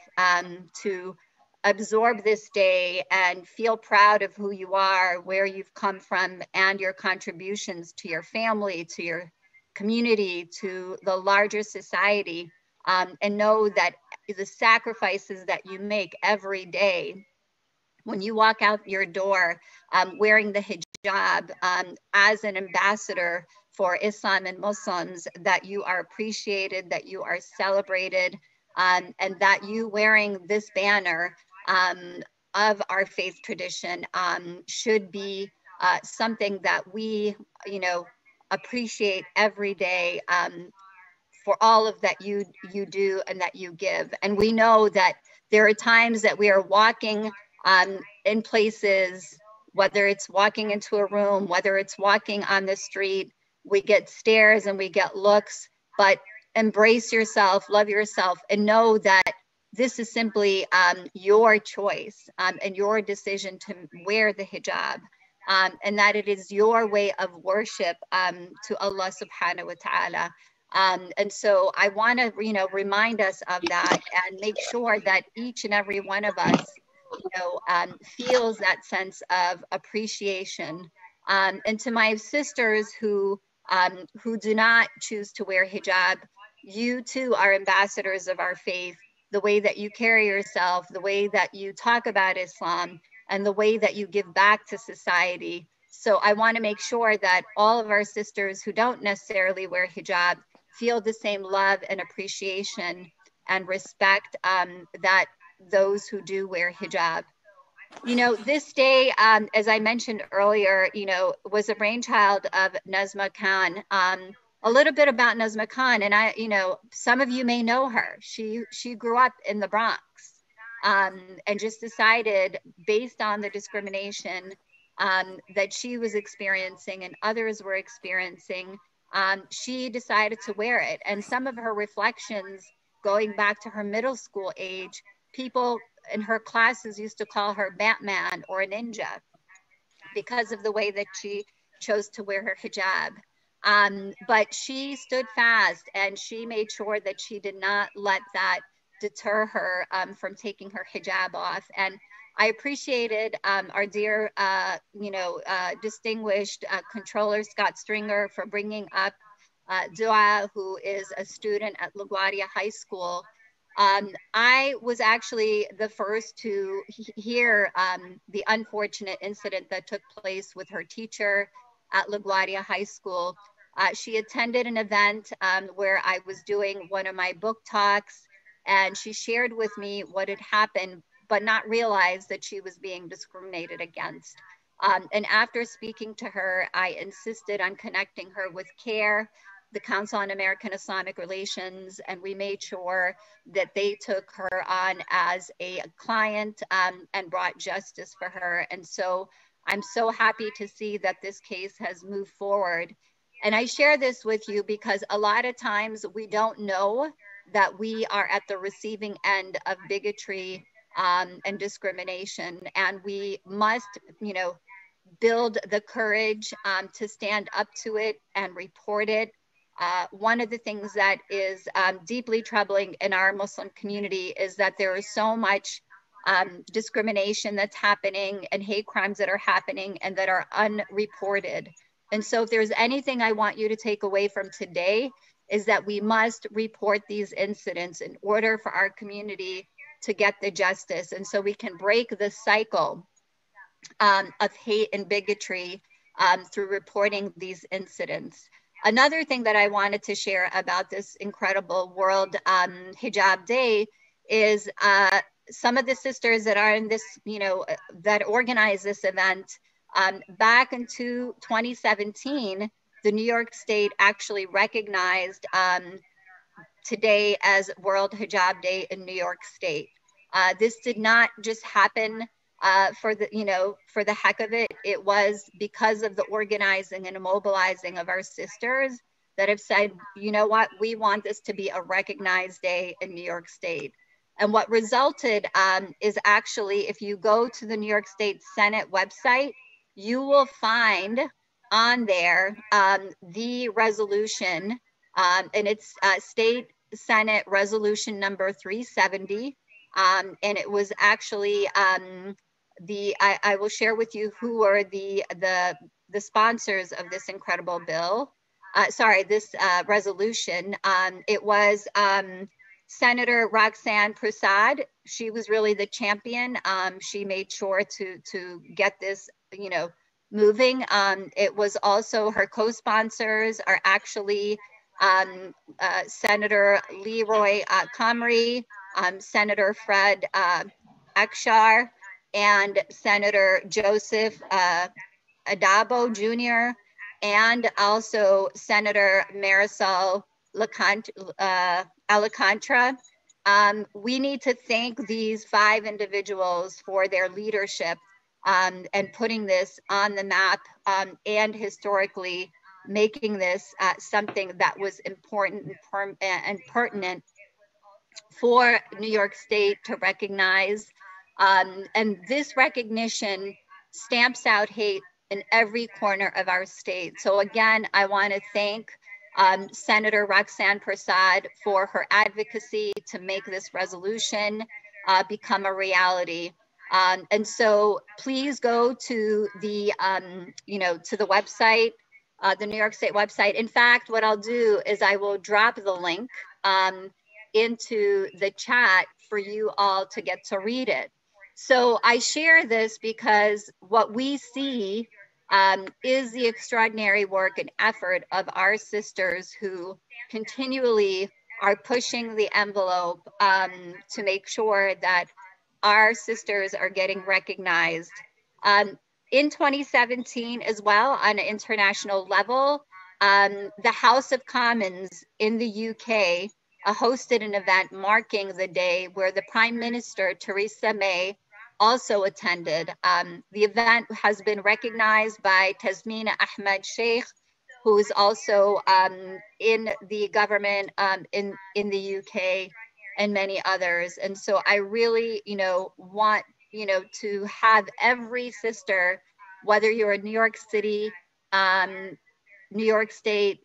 Speaker 4: to absorb this day and feel proud of who you are, where you've come from, and your contributions to your family, to your community, to the larger society, and know that the sacrifices that you make every day when you walk out your door wearing the hijab as an ambassador for Islam and Muslims, that you are appreciated, that you are celebrated, and that you wearing this banner of our faith tradition should be something that we, appreciate every day for all of that you do and that you give. And we know that there are times that we are walking in places, whether it's walking into a room, whether it's walking on the street, we get stares and we get looks, but embrace yourself, love yourself, and know that this is simply your choice and your decision to wear the hijab, and that it is your way of worship to Allah subhanahu wa ta'ala. And so I want to, remind us of that and make sure that each and every one of us, feels that sense of appreciation. And to my sisters who do not choose to wear hijab, you too are ambassadors of our faith. The way that you carry yourself, the way that you talk about Islam, and the way that you give back to society. So I want to make sure that all of our sisters who don't necessarily wear hijab feel the same love and appreciation and respect that those who do wear hijab. This day, as I mentioned earlier, was a brainchild of Nozma Khan. a little bit about Nozma Khan, and some of you may know her. She grew up in the Bronx, and just decided, based on the discrimination that she was experiencing and others were experiencing, she decided to wear it. And some of her reflections, going back to her middle school age, people in her classes used to call her Batman or a ninja because of the way that she chose to wear her hijab. But she stood fast, and she made sure that she did not let that deter her from taking her hijab off. And I appreciated our dear, distinguished controller, Scott Stringer, for bringing up Dua, who is a student at LaGuardia High School. I was actually the first to hear the unfortunate incident that took place with her teacher at LaGuardia High School. She attended an event where I was doing one of my book talks, and she shared with me what had happened, but not realize that she was being discriminated against. And after speaking to her, I insisted on connecting her with CARE, the Council on American Islamic Relations, and we made sure that they took her on as a client and brought justice for her. And so I'm so happy to see that this case has moved forward. And I share this with you because a lot of times we don't know that we are at the receiving end of bigotry and discrimination. And we must, build the courage to stand up to it and report it. One of the things that is deeply troubling in our Muslim community is that there is so much discrimination that's happening and hate crimes that are happening and that are unreported. And so if there's anything I want you to take away from today, is that we must report these incidents in order for our community to get the justice. And so we can break the cycle of hate and bigotry through reporting these incidents. Another thing that I wanted to share about this incredible World Hijab Day is some of the sisters that are in this, that organize this event. Back in 2017, the New York State actually recognized today as World Hijab Day in New York State. This did not just happen for the heck of it. It was because of the organizing and mobilizing of our sisters that have said, you know what, we want this to be a recognized day in New York State. And what resulted is actually, if you go to the New York State Senate website, you will find on there the resolution, and it's State Senate Resolution number 370. And it was actually I will share with you who were the sponsors of this incredible bill. This resolution. It was Senator Roxanne Prasad. She was really the champion. She made sure to get this, moving. It was also her co-sponsors are actually Senator Leroy Comrie, Senator Fred Akshar, and Senator Joseph Adabo Jr., and also Senator Marisol Alcantara. We need to thank these 5 individuals for their leadership and putting this on the map and historically making this something that was important and pertinent for New York State to recognize. And this recognition stamps out hate in every corner of our state. So again, I want to thank Senator Roxanne Prasad for her advocacy to make this resolution become a reality. And so please go to the, to the website, the New York State website. In fact, what I'll do is I will drop the link into the chat for you all to get to read it. So I share this because what we see is the extraordinary work and effort of our sisters who continually are pushing the envelope to make sure that our sisters are getting recognized. In 2017 as well, on an international level, the House of Commons in the UK hosted an event marking the day where the Prime Minister, Theresa May, also attended. The event has been recognized by Tasmina Ahmed Sheikh, who is also in the government in the UK, and many others. And so I really, want, to have every sister, whether you're in New York City, New York State,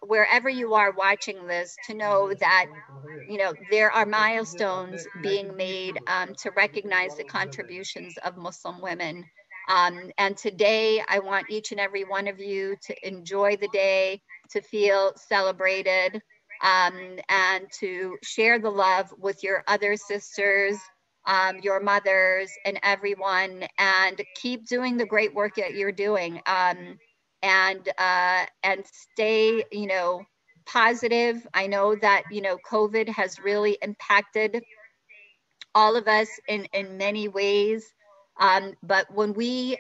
Speaker 4: wherever you are watching this, to know that, there are milestones being made to recognize the contributions of Muslim women. And today, I want each and every one of you to enjoy the day, to feel celebrated, and to share the love with your other sisters, your mothers, and everyone, and keep doing the great work that you're doing. And stay, positive. I know that, COVID has really impacted all of us in many ways. But when we,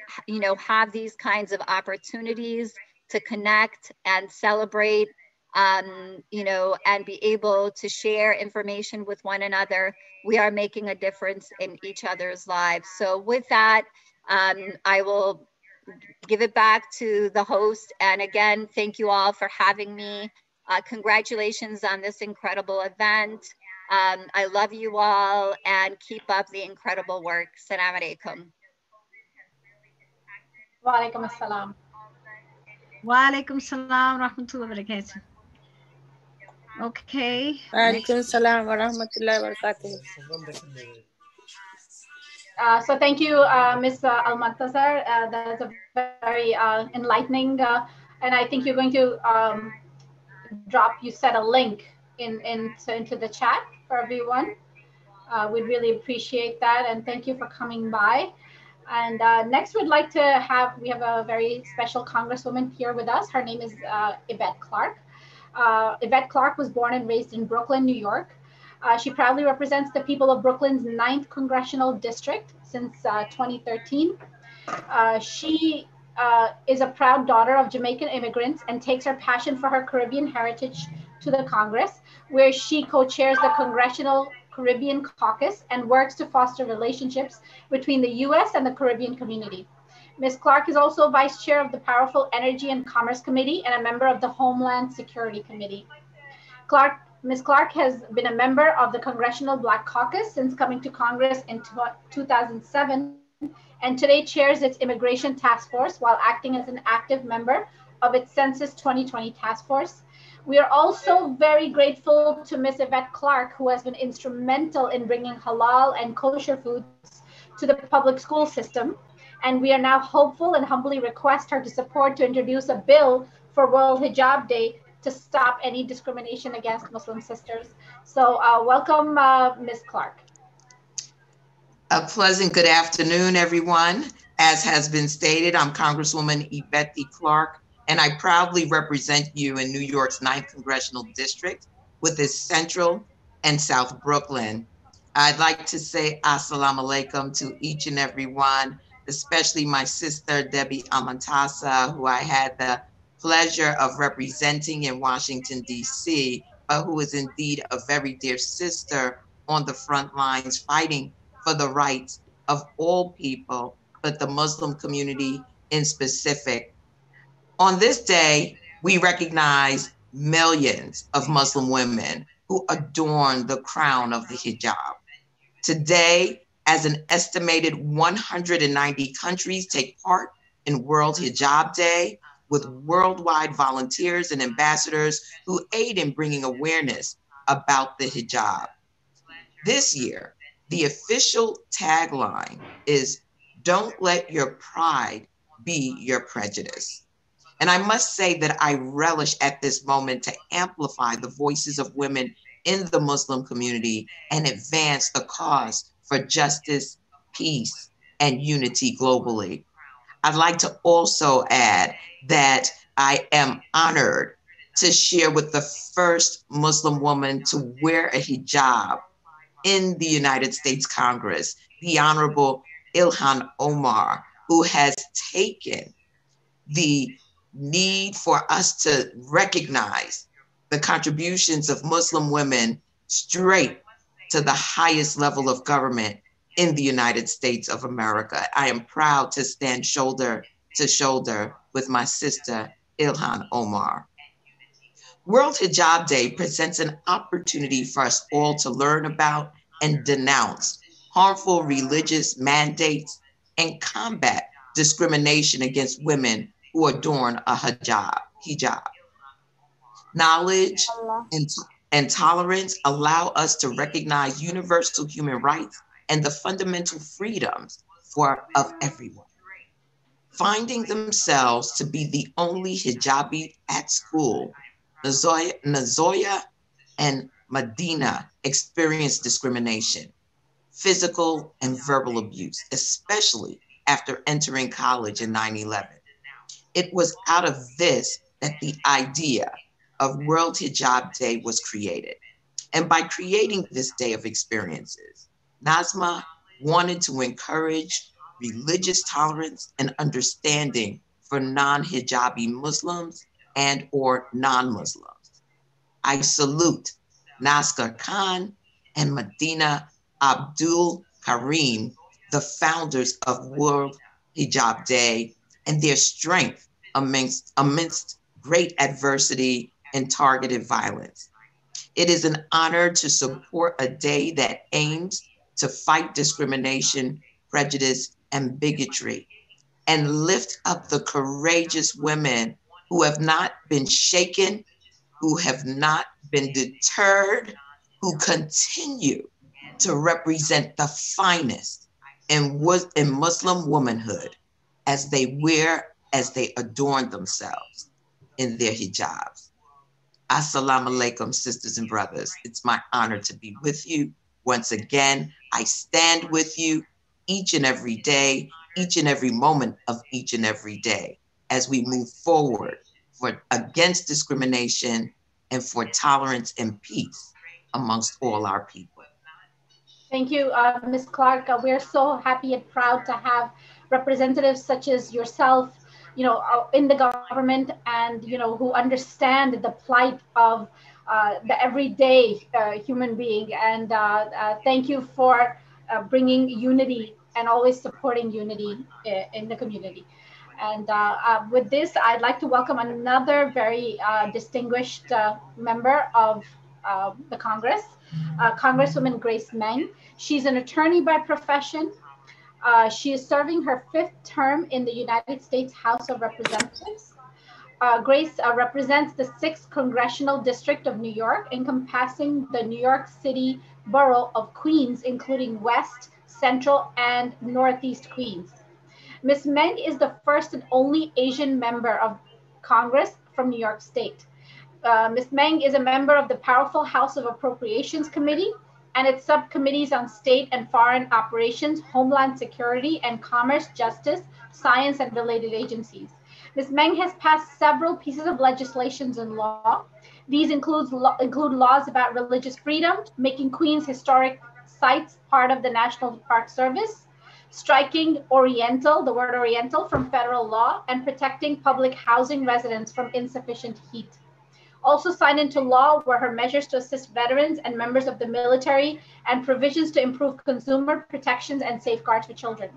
Speaker 4: have these kinds of opportunities to connect and celebrate, and be able to share information with one another, we are making a difference in each other's lives. So with that, I will give it back to the host. And again, thank you all for having me. Congratulations on this incredible event. I love you all, and keep up the incredible work. Salam alaikum.
Speaker 2: Wa alaikum assalam.
Speaker 13: Wa alaikum salam wa rahmatullahi wa barakatuh. Okay.
Speaker 1: Alaikum salam wa rahmatullahi wa barakatuh.
Speaker 2: So thank you, Ms. Al-Muntazar. That's a very enlightening, and I think you're going to you said a link into the chat for everyone. We'd really appreciate that, and thank you for coming by. And next we have a very special Congresswoman here with us. Her name is Yvette Clarke. Yvette Clarke was born and raised in Brooklyn, New York. She proudly represents the people of Brooklyn's 9th Congressional District since 2013. She is a proud daughter of Jamaican immigrants and takes her passion for her Caribbean heritage to the Congress, where she co-chairs the Congressional Caribbean Caucus and works to foster relationships between the U.S. and the Caribbean community. Ms. Clarke is also Vice Chair of the powerful Energy and Commerce Committee and a member of the Homeland Security Committee. Ms. Clarke has been a member of the Congressional Black Caucus since coming to Congress in 2007, and today chairs its Immigration Task Force while acting as an active member of its Census 2020 Task Force. We are also very grateful to Ms. Yvette Clarke, who has been instrumental in bringing halal and kosher foods to the public school system. And we are now hopeful and humbly request her to introduce a bill for World Hijab Day to stop any discrimination against Muslim sisters. So welcome, Ms. Clarke.
Speaker 22: A pleasant good afternoon, everyone. As has been stated, I'm Congresswoman Yvette Clarke, and I proudly represent you in New York's 9th Congressional District with its Central and South Brooklyn. I'd like to say assalamu alaikum to each and every one, especially my sister, Debbie Amantasa, who I had the pleasure of representing in Washington, D.C., but who is indeed a very dear sister on the front lines fighting for the rights of all people, but the Muslim community in specific. On this day, we recognize millions of Muslim women who adorn the crown of the hijab. Today, as an estimated 190 countries take part in World Hijab Day, with worldwide volunteers and ambassadors who aid in bringing awareness about the hijab. This year, the official tagline is, "Don't let your pride be your prejudice." And I must say that I relish at this moment to amplify the voices of women in the Muslim community and advance the cause for justice, peace, and unity globally. I'd like to also add that I am honored to share with the first Muslim woman to wear a hijab in the United States Congress, the Honorable Ilhan Omar, who has taken the need for us to recognize the contributions of Muslim women straight to the highest level of government in the United States of America. I am proud to stand shoulder to shoulder with my sister, Ilhan Omar. World Hijab Day presents an opportunity for us all to learn about and denounce harmful religious mandates and combat discrimination against women who adorn a hijab. Knowledge and tolerance allow us to recognize universal human rights and the fundamental freedoms of everyone. Finding themselves to be the only hijabi at school, Nazoya and Medina experienced discrimination, physical and verbal abuse, especially after entering college in 9/11. It was out of this that the idea of World Hijab Day was created. And by creating this day of experiences, Nozma wanted to encourage religious tolerance and understanding for non-hijabi Muslims and or non-Muslims. I salute Nozma Khan and Medina Abdul Karim, the founders of World Hijab Day, and their strength amidst great adversity and targeted violence. It is an honor to support a day that aims to fight discrimination, prejudice, and bigotry, and lift up the courageous women who have not been shaken, who have not been deterred, who continue to represent the finest in Muslim womanhood as they adorn themselves in their hijabs. Assalamu alaikum, sisters and brothers. It's my honor to be with you. Once again, I stand with you each and every day, each and every moment of each and every day, as we move forward against discrimination and for tolerance and peace amongst all our people.
Speaker 2: Thank you, Ms. Clark. We're so happy and proud to have representatives such as yourself, in the government, and who understand the plight of the everyday human being. And thank you for bringing unity and always supporting unity in the community. And with this, I'd like to welcome another very distinguished member of the Congress, Congresswoman Grace Meng. She's an attorney by profession. She is serving her 5th term in the United States House of Representatives. Grace represents the 6th Congressional District of New York, encompassing the New York City borough of Queens, including West, Central, and Northeast Queens. Ms. Meng is the first and only Asian member of Congress from New York State. Ms. Meng is a member of the powerful House of Appropriations Committee and its subcommittees on state and foreign operations, homeland security, and commerce, justice, science, and related agencies. Ms. Meng has passed several pieces of legislation and law. These include laws about religious freedom, making Queens historic sites part of the National Park Service, striking Oriental, the word Oriental, from federal law, and protecting public housing residents from insufficient heat. Also signed into law were her measures to assist veterans and members of the military and provisions to improve consumer protections and safeguards for children.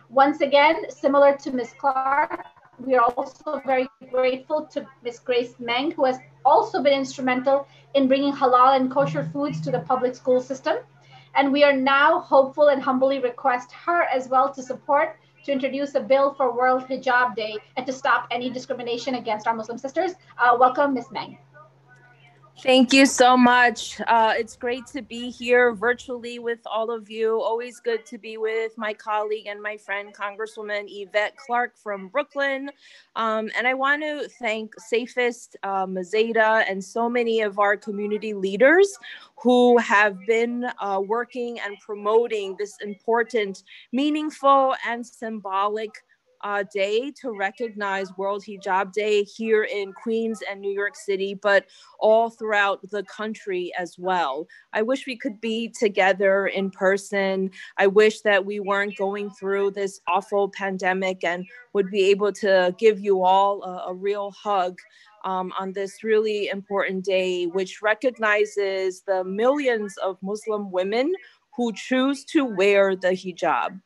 Speaker 2: Once again, similar to Ms. Clark, we are also very grateful to Ms. Grace Meng, who has also been instrumental in bringing halal and kosher foods to the public school system. And we are now hopeful and humbly request her as well to introduce a bill for World Hijab Day and to stop any discrimination against our Muslim sisters. Welcome, Ms. Meng.
Speaker 5: Thank you so much. It's great to be here virtually with all of you. Always good to be with my colleague and my friend, Congresswoman Yvette Clarke from Brooklyn. And I want to thank Safest, Mazeda, and so many of our community leaders who have been working and promoting this important, meaningful, and symbolic day to recognize World Hijab Day here in Queens and New York City, but all throughout the country as well. I wish we could be together in person. I wish that we weren't going through this awful pandemic and would be able to give you all a real hug on this really important day, which recognizes the millions of Muslim women who choose to wear the hijab.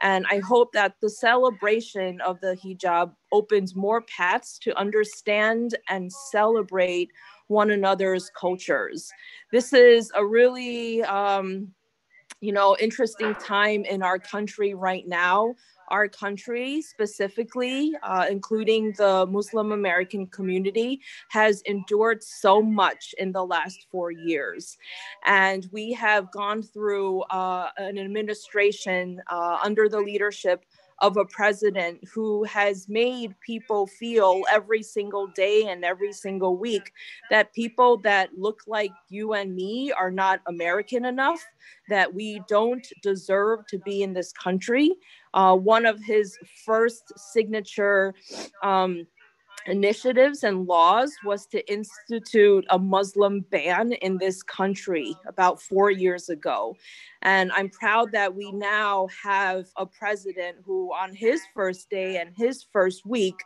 Speaker 5: And I hope that the celebration of the hijab opens more paths to understand and celebrate one another's cultures. This is a really, interesting time in our country right now. Our country specifically, including the Muslim American community, has endured so much in the last 4 years. And we have gone through an administration under the leadership of a president who has made people feel every single day and every single week that people that look like you and me are not American enough, that we don't deserve to be in this country. One of his first signature initiatives and laws was to institute a Muslim ban in this country about 4 years ago. And I'm proud that we now have a president who on his first day and his first week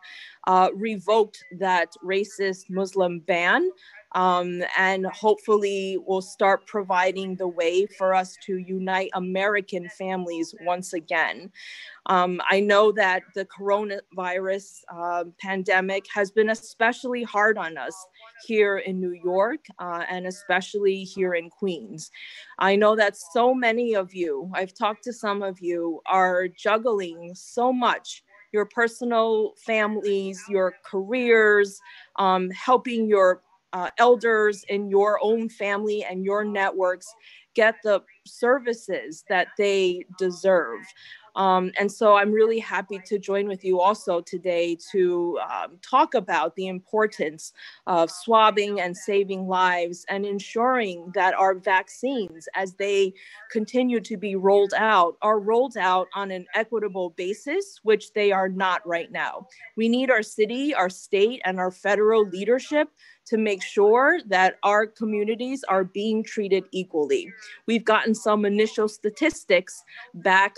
Speaker 5: revoked that racist Muslim ban. And hopefully will start providing the way for us to unite American families once again. I know that the coronavirus pandemic has been especially hard on us here in New York and especially here in Queens. I know that so many of you, I've talked to some of you, are juggling so much, your personal families, your careers, helping your elders in your own family and your networks get the services that they deserve. And so I'm really happy to join with you also today to talk about the importance of swabbing and saving lives and ensuring that our vaccines, as they continue to be rolled out, are rolled out on an equitable basis, which they are not right now. We need our city, our state, and our federal leadership to make sure that our communities are being treated equally. We've gotten some initial statistics back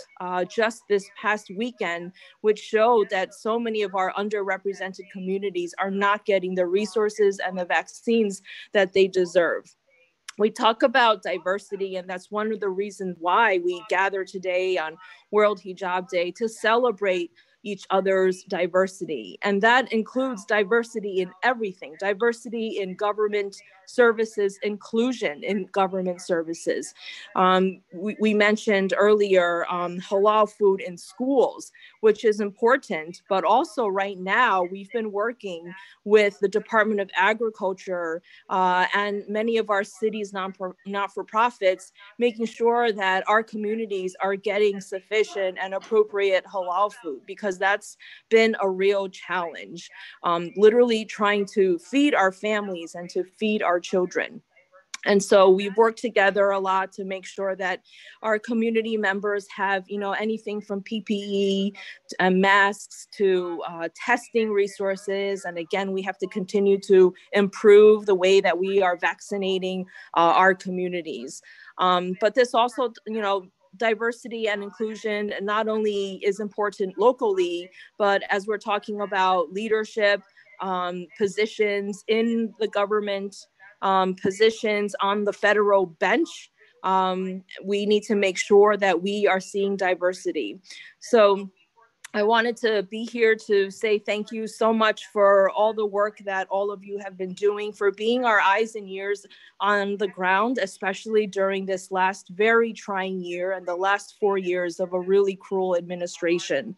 Speaker 5: just this past weekend, which show that so many of our underrepresented communities are not getting the resources and the vaccines that they deserve. We talk about diversity, and that's one of the reasons why we gather today on World Hijab Day, to celebrate each other's diversity. And that includes diversity in everything, diversity in government services, inclusion in government services. We mentioned earlier halal food in schools, which is important, but also right now we've been working with the Department of Agriculture and many of our cities' not-for-profits, making sure that our communities are getting sufficient and appropriate halal food, because that's been a real challenge, literally trying to feed our families and to feed our children. And so we've worked together a lot to make sure that our community members have, anything from PPE and masks to testing resources. And again, we have to continue to improve the way that we are vaccinating our communities. But this also, diversity and inclusion not only is important locally, but as we're talking about leadership, positions in the government, positions on the federal bench, we need to make sure that we are seeing diversity. So I wanted to be here to say thank you so much for all the work that all of you have been doing, for being our eyes and ears on the ground, especially during this last very trying year and the last 4 years of a really cruel administration.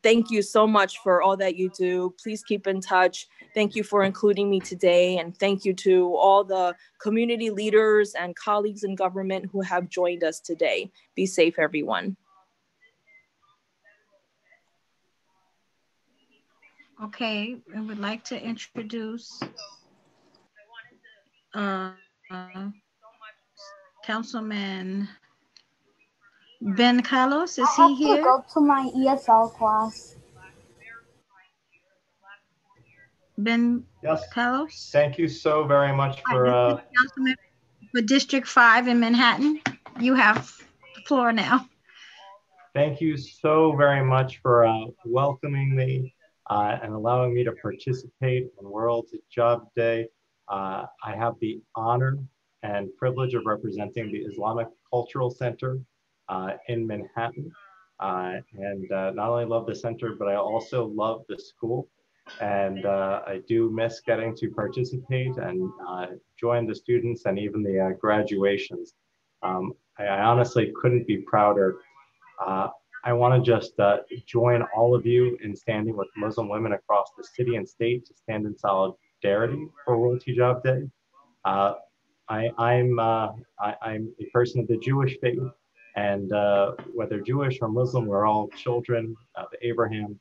Speaker 5: Thank you so much for all that you do. Please keep in touch. Thank you for including me today. And thank you to all the community leaders and colleagues in government who have joined us today. Be safe, everyone.
Speaker 13: Okay, I would like to introduce Councilman Ben Carlos. Is he here?
Speaker 7: I have to go to my ESL class.
Speaker 13: Ben
Speaker 7: Yes.
Speaker 13: Carlos?
Speaker 7: Thank you so very much for
Speaker 13: Councilman for District 5 in Manhattan. You have the floor now.
Speaker 7: Thank you so very much for welcoming me and allowing me to participate in World Hijab Day. I have the honor and privilege of representing the Islamic Cultural Center in Manhattan. And not only love the center, but I also love the school. And I do miss getting to participate and join the students and even the graduations. I honestly couldn't be prouder. I want to just join all of you in standing with Muslim women across the city and state to stand in solidarity for World Hijab Day. I'm a person of the Jewish faith, and whether Jewish or Muslim, we're all children of Abraham,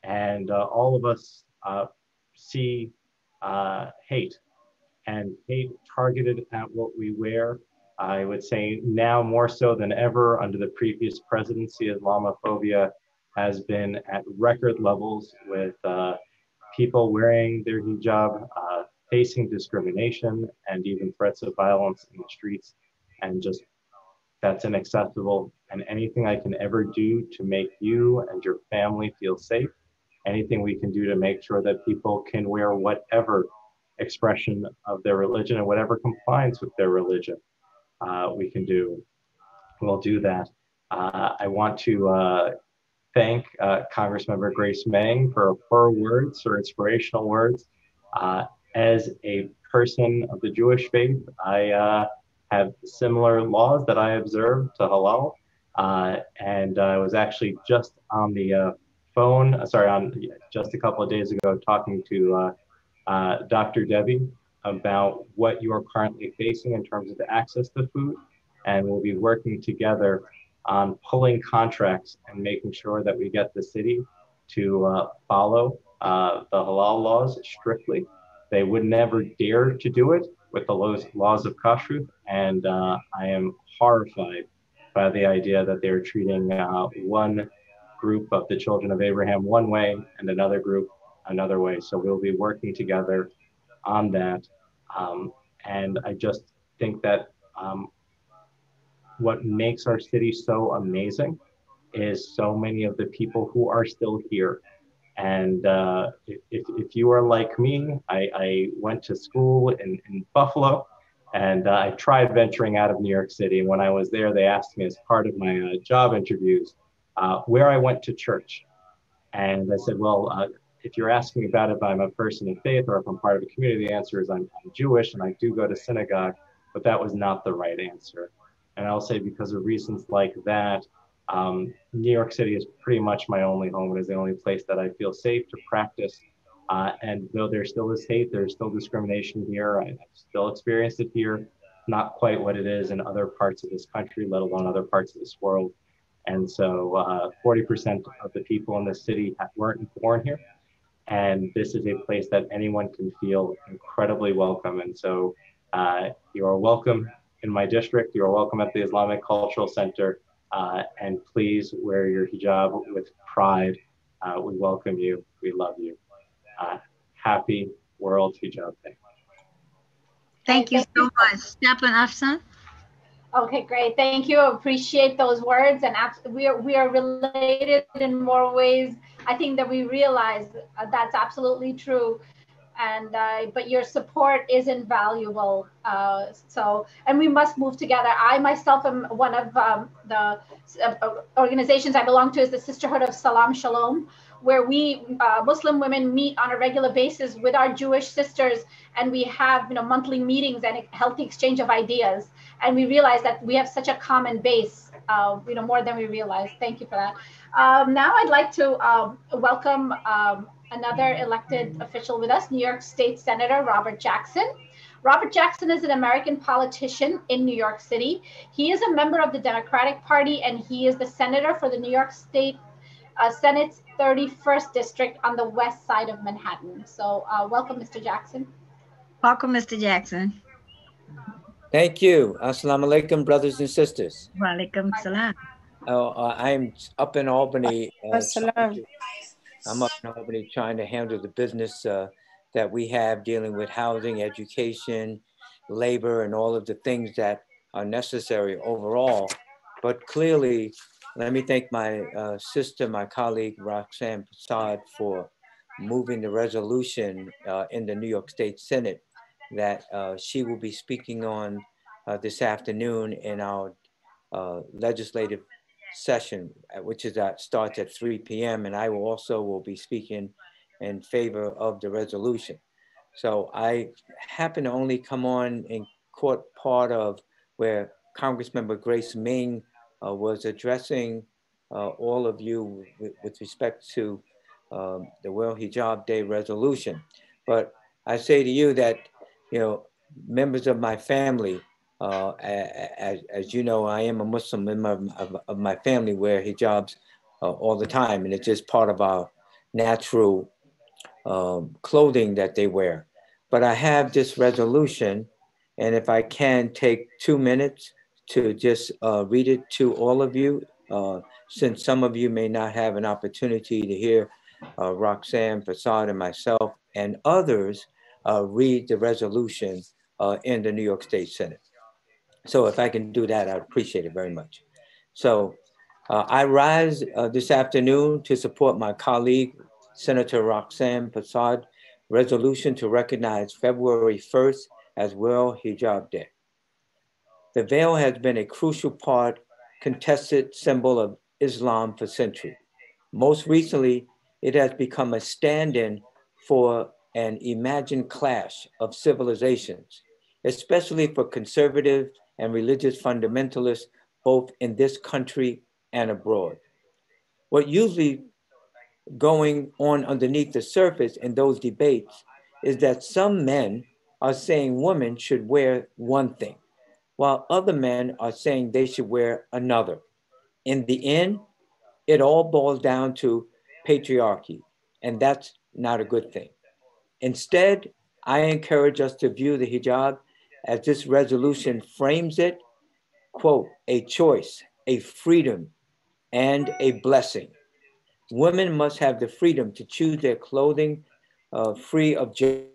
Speaker 7: and all of us see hate, and hate targeted at what we wear. I would say now more so than ever under the previous presidency, Islamophobia has been at record levels with people wearing their hijab, facing discrimination and even threats of violence in the streets. And just, that's unacceptable. And anything I can ever do to make you and your family feel safe, anything we can do to make sure that people can wear whatever expression of their religion and whatever compliance with their religion we can do, we'll do that. I want to thank Congressmember Grace Meng for her words, her inspirational words. As a person of the Jewish faith, I have similar laws that I observe to halal. And I was actually just on the phone, just a couple of days ago, talking to Dr. Debbie about what you are currently facing in terms of access to food. And we'll be working together on pulling contracts and making sure that we get the city to follow the halal laws strictly. They would never dare to do it with the laws of kashrut. And I am horrified by the idea that they're treating one group of the children of Abraham one way and another group another way. So we'll be working together on that. And I just think that what makes our city so amazing is so many of the people who are still here. And if you are like me, I went to school in Buffalo, and I tried venturing out of New York City. And when I was there, they asked me as part of my job interviews where I went to church. And I said, well, if you're asking about if I'm a person of faith or if I'm part of a community, the answer is I'm Jewish and I do go to synagogue, but that was not the right answer. And I'll say because of reasons like that, New York City is pretty much my only home. It is the only place that I feel safe to practice. And though there still is hate, there's still discrimination here. I've still experienced it here, not quite what it is in other parts of this country, let alone other parts of this world. And so 40% of the people in this city weren't born here. And this is a place that anyone can feel incredibly welcome. And so you are welcome in my district. You are welcome at the Islamic Cultural Center. And please wear your hijab with pride. We welcome you. We love you. Happy World Hijab Day.
Speaker 13: Thank you so much. Kaplan Afsan.
Speaker 2: Okay, great. Thank you. Appreciate those words. And we are related in more ways. I think that we realize that's absolutely true. And but your support is invaluable. And we must move together. I myself am one of the organizations I belong to is the Sisterhood of Salam Shalom, where we Muslim women meet on a regular basis with our Jewish sisters, and we have monthly meetings and a healthy exchange of ideas. And we realize that we have such a common base, more than we realize. Thank you for that. Now I'd like to welcome another elected official with us, New York State Senator Robert Jackson. Robert Jackson is an American politician in New York City. He is a member of the Democratic Party, and he is the senator for the New York State Senate's 31st District on the west side of Manhattan. So welcome, Mr. Jackson.
Speaker 13: Welcome, Mr. Jackson.
Speaker 8: Thank you. Assalamu alaikum, brothers and sisters.
Speaker 13: Wa alaikum salam.
Speaker 8: I'm up in Albany.
Speaker 1: Assalam.
Speaker 8: I'm up in Albany trying to handle the business that we have dealing with housing, education, labor, and all of the things that are necessary overall. But clearly, let me thank my sister, my colleague, Roxanne Prasad, for moving the resolution in the New York State Senate that she will be speaking on this afternoon in our legislative session, which is starts at 3 p.m. And I will be speaking in favor of the resolution. So I happen to only come on and caught part of where Congressmember Grace Ming was addressing all of you with respect to the World Hijab Day resolution. But I say to you that, you know, members of my family, as you know, I am a Muslim member of my family wear hijabs all the time, and it's just part of our natural clothing that they wear. But I have this resolution, and if I can take 2 minutes to just read it to all of you, since some of you may not have an opportunity to hear Roxanne Prasad and myself and others read the resolution in the New York State Senate. So if I can do that, I'd appreciate it very much. So I rise this afternoon to support my colleague, Senator Roxanne Prasad, resolution to recognize February 1st as World Hijab Day. The veil has been a crucial contested symbol of Islam for centuries. Most recently, it has become a stand-in for an imagined clash of civilizations, especially for conservative and religious fundamentalists, both in this country and abroad. What usually going on underneath the surface in those debates is that some men are saying women should wear one thing, while other men are saying they should wear another. In the end, it all boils down to patriarchy, and that's not a good thing. Instead, I encourage us to view the hijab as this resolution frames it, quote, a choice, a freedom, and a blessing. Women must have the freedom to choose their clothing free of judgment.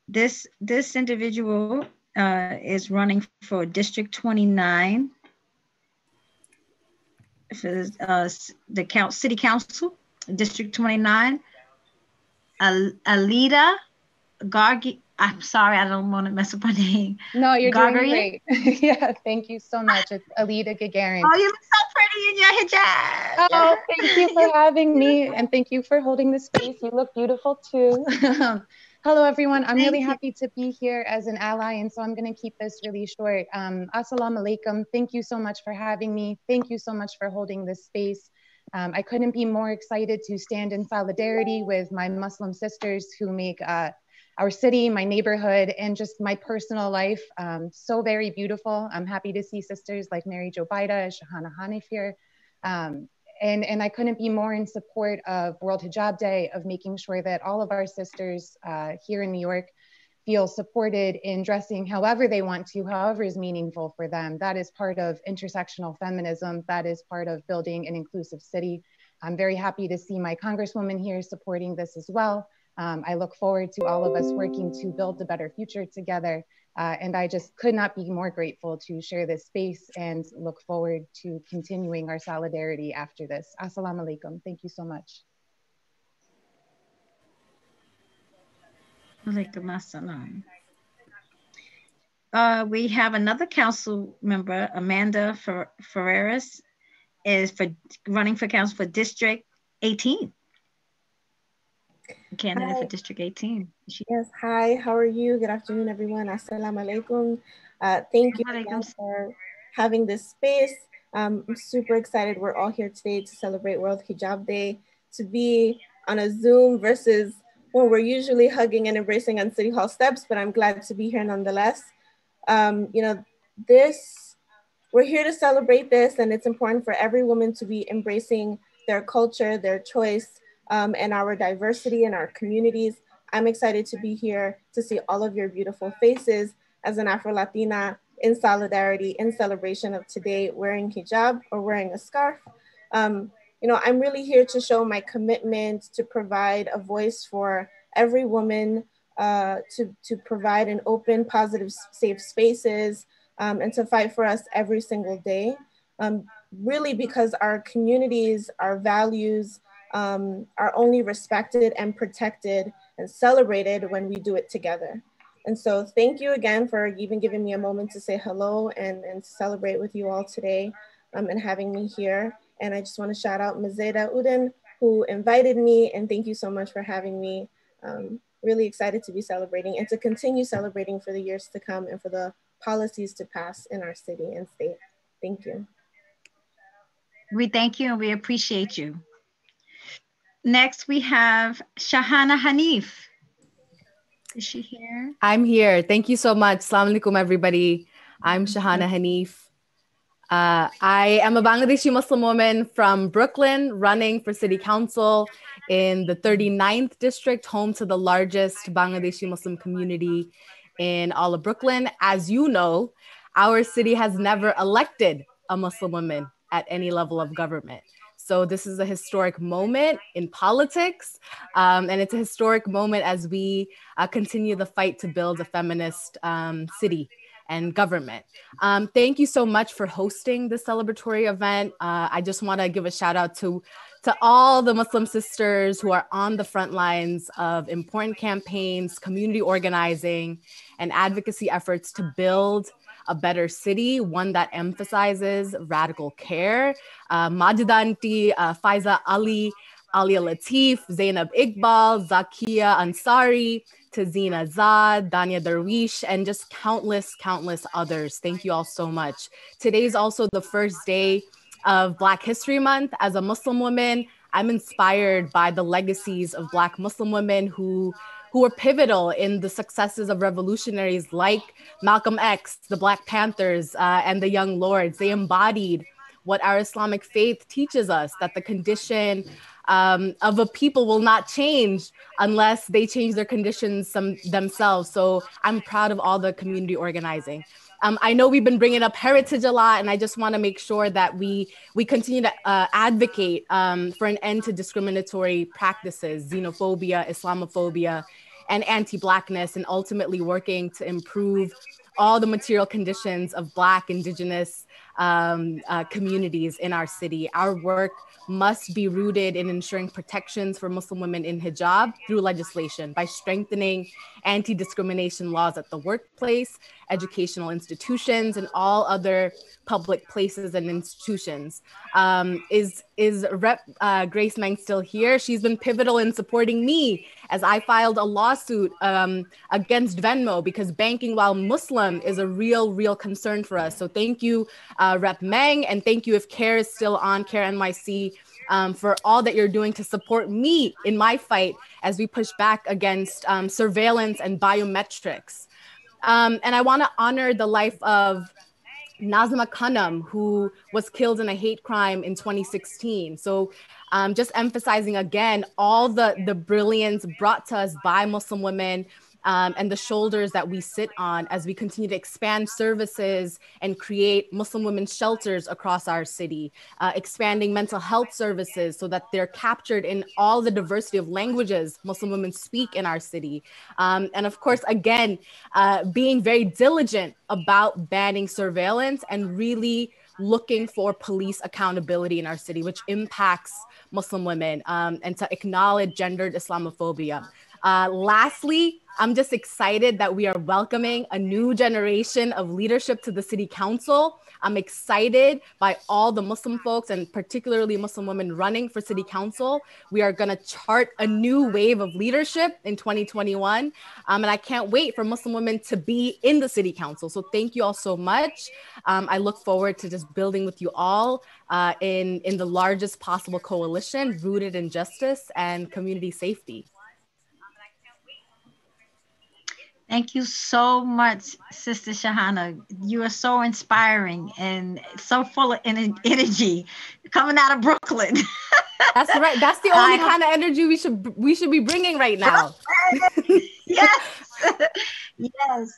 Speaker 13: This individual is running for District 29 for the City Council, District 29. Alida Gargi. I'm sorry, I don't want to mess up her name.
Speaker 9: No, you're
Speaker 13: Gargarian?
Speaker 9: doing great. Yeah, thank you so much. It's Alida Gagarin.
Speaker 13: Oh, you look so pretty in your hijab.
Speaker 9: Oh, thank you for having me, and thank you for holding the space. You look beautiful too. Hello, everyone. I'm really happy to be here as an ally, and so I'm going to keep this really short. Assalamu alaikum. Thank you so much for having me. Thank you so much for holding this space. I couldn't be more excited to stand in solidarity with my Muslim sisters who make our city, my neighborhood, and just my personal life so very beautiful. I'm happy to see sisters like Mary Jo Baida, Shahana Hanif here. And I couldn't be more in support of World Hijab Day, of making sure that all of our sisters here in New York feel supported in dressing however they want to, however is meaningful for them. That is part of intersectional feminism. That is part of building an inclusive city. I'm very happy to see my Congresswoman here supporting this as well. I look forward to all of us working to build a better future together. And I just could not be more grateful to share this space and look forward to continuing our solidarity after this. Assalamu alaikum. Thank you so much.
Speaker 13: Alaikum assalam. We have another council member, Amanda Ferreras, is running for council for District 18. Candidate for District 18.
Speaker 10: Yes, hi, how are you? Good afternoon, everyone. Assalamu alaikum. Thank you again for having this space. I'm super excited we're all here today to celebrate World Hijab Day, to be on a Zoom versus when we're usually hugging and embracing on City Hall steps, but I'm glad to be here nonetheless. You know, we're here to celebrate this, and it's important for every woman to be embracing their culture, their choice, and our diversity in our communities. I'm excited to be here to see all of your beautiful faces as an Afro-Latina in solidarity, in celebration of today, wearing hijab or wearing a scarf. You know, I'm really here to show my commitment to provide a voice for every woman, to provide an open, positive, safe spaces, and to fight for us every single day. Really because our communities, our values, are only respected and protected and celebrated when we do it together. And so thank you again for even giving me a moment to say hello and celebrate with you all today, and having me here. And I just want to shout out Ms. Zeda Uden, who invited me, and thank you so much for having me. Really excited to be celebrating and to continue celebrating for the years to come and for the policies to pass in our city and state. Thank you.
Speaker 13: We thank you and we appreciate you. Next, we have Shahana Hanif. Is she here?
Speaker 11: I'm here. Thank you so much. Assalamu alaikum, everybody. I'm Shahana Hanif. I am a Bangladeshi Muslim woman from Brooklyn, running for city council in the 39th district, home to the largest Bangladeshi Muslim community in all of Brooklyn. As you know, our city has never elected a Muslim woman at any level of government. So this is a historic moment in politics, and it's a historic moment as we continue the fight to build a feminist city and government. Thank you so much for hosting this celebratory event. I just want to give a shout out to all the Muslim sisters who are on the front lines of important campaigns, community organizing, and advocacy efforts to build a better city, one that emphasizes radical care. Majidanti, Faiza Ali, Alia Latif, Zainab Iqbal, Zakia Ansari, Tazina Zad, Dania Darwish, and just countless others. Thank you all so much. Today's also the first day of Black History Month. As a Muslim woman, I'm inspired by the legacies of Black Muslim women who were pivotal in the successes of revolutionaries like Malcolm X, the Black Panthers, and the Young Lords. They embodied what our Islamic faith teaches us, that the condition of a people will not change unless they change their conditions themselves. So I'm proud of all the community organizing. I know we've been bringing up heritage a lot, and I just want to make sure that we continue to advocate for an end to discriminatory practices, xenophobia, Islamophobia, and anti-Blackness, and ultimately working to improve all the material conditions of Black, Indigenous communities in our city. Our work must be rooted in ensuring protections for Muslim women in hijab through legislation by strengthening anti-discrimination laws at the workplace, educational institutions, and all other public places and institutions. Is Rep. Grace Meng still here? She's been pivotal in supporting me as I filed a lawsuit against Venmo because banking while Muslim is a real concern for us. So thank you, Rep. Meng, and thank you if CARE is still on, CARE NYC, for all that you're doing to support me in my fight as we push back against surveillance and biometrics. And I want to honor the life of Nozma Khan, who was killed in a hate crime in 2016. So just emphasizing again, all the brilliance brought to us by Muslim women and the shoulders that we sit on as we continue to expand services and create Muslim women's shelters across our city, expanding mental health services so that they're captured in all the diversity of languages Muslim women speak in our city. And of course, again, being very diligent about banning surveillance and really looking for police accountability in our city, which impacts Muslim women, and to acknowledge gendered Islamophobia. Lastly, I'm just excited that we are welcoming a new generation of leadership to the city council. I'm excited by all the Muslim folks and particularly Muslim women running for city council. We are gonna chart a new wave of leadership in 2021. And I can't wait for Muslim women to be in the city council. So thank you all so much. I look forward to just building with you all in the largest possible coalition rooted in justice and community safety.
Speaker 13: Thank you so much, Sister Shahana. You are so inspiring and so full of energy coming out of Brooklyn.
Speaker 11: That's right. That's the only kind of energy we should be bringing right now.
Speaker 13: Yes.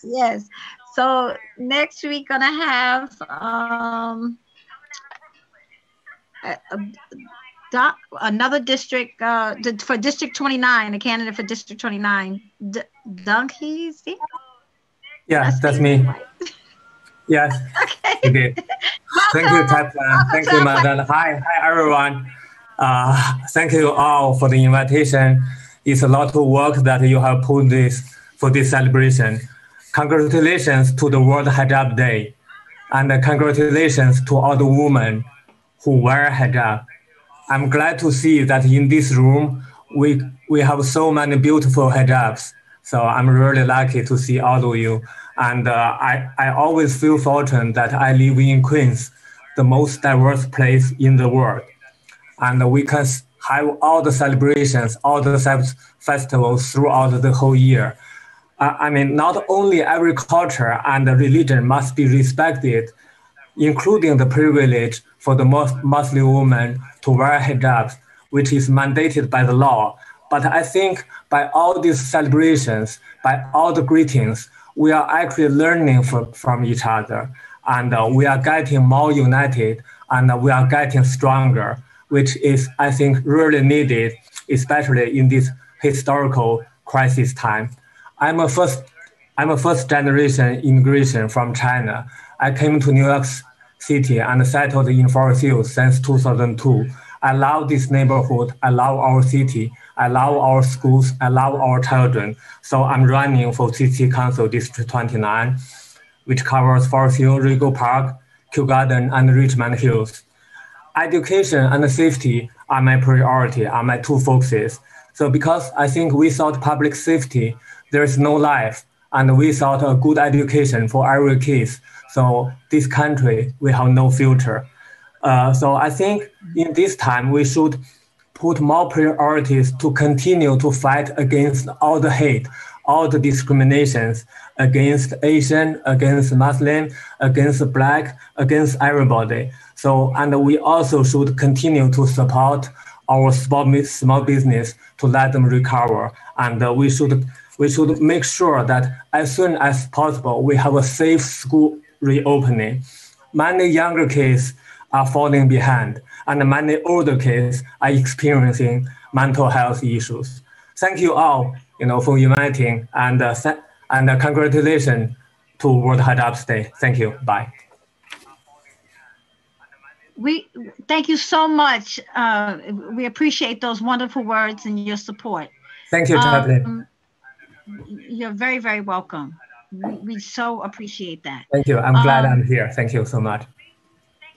Speaker 13: Yes. So next we're gonna have another district for District 29, a candidate for District 29. Doug, he's here?
Speaker 6: Yeah, that's me. Yes. Okay. Okay. Thank you, Kaplan. Thank you, Madam. Hi, everyone. Thank you all for the invitation. It's a lot of work that you have put for this celebration. Congratulations to the World Hijab Day, and congratulations to all the women who wear hijab. I'm glad to see that in this room, we have so many beautiful hijabs. So I'm really lucky to see all of you. And I always feel fortunate that I live in Queens, the most diverse place in the world. And we can have all the celebrations, all the festivals throughout the whole year. I mean, not only every culture and religion must be respected, including the privilege for the Muslim women to wear hijabs, which is mandated by the law. But I think by all these celebrations, by all the greetings, we are actually learning from each other. And we are getting more united and we are getting stronger, which is, I think, really needed, especially in this historical crisis time. I'm a first generation immigration from China. I came to New York City and settled in Forest Hills since 2002. I love this neighborhood. I love our city. I love our schools. I love our children. So I'm running for City Council District 29, which covers Forest Hill, Rego Park, Kew Garden, and Richmond Hills. Education and safety are my priority, are my two focuses. So because I think without public safety, there is no life. And without a good education for every kid, so this country will have no future. So I think in this time, we should put more priorities to continue to fight against all the hate, all the discriminations against Asian, against Muslim, against Black, against everybody. So, and we also should continue to support our small business to let them recover. And we should make sure that as soon as possible, we have a safe school reopening. Many younger kids are falling behind, and many older kids are experiencing mental health issues. Thank you all, for inviting, and congratulations to World Hijab Day. Thank you. Bye.
Speaker 13: We thank you so much. We appreciate those wonderful words and your support.
Speaker 6: Thank you, Kaplan.
Speaker 13: You're very, very welcome. We so appreciate that.
Speaker 6: Thank you. I'm glad I'm here. Thank you so much.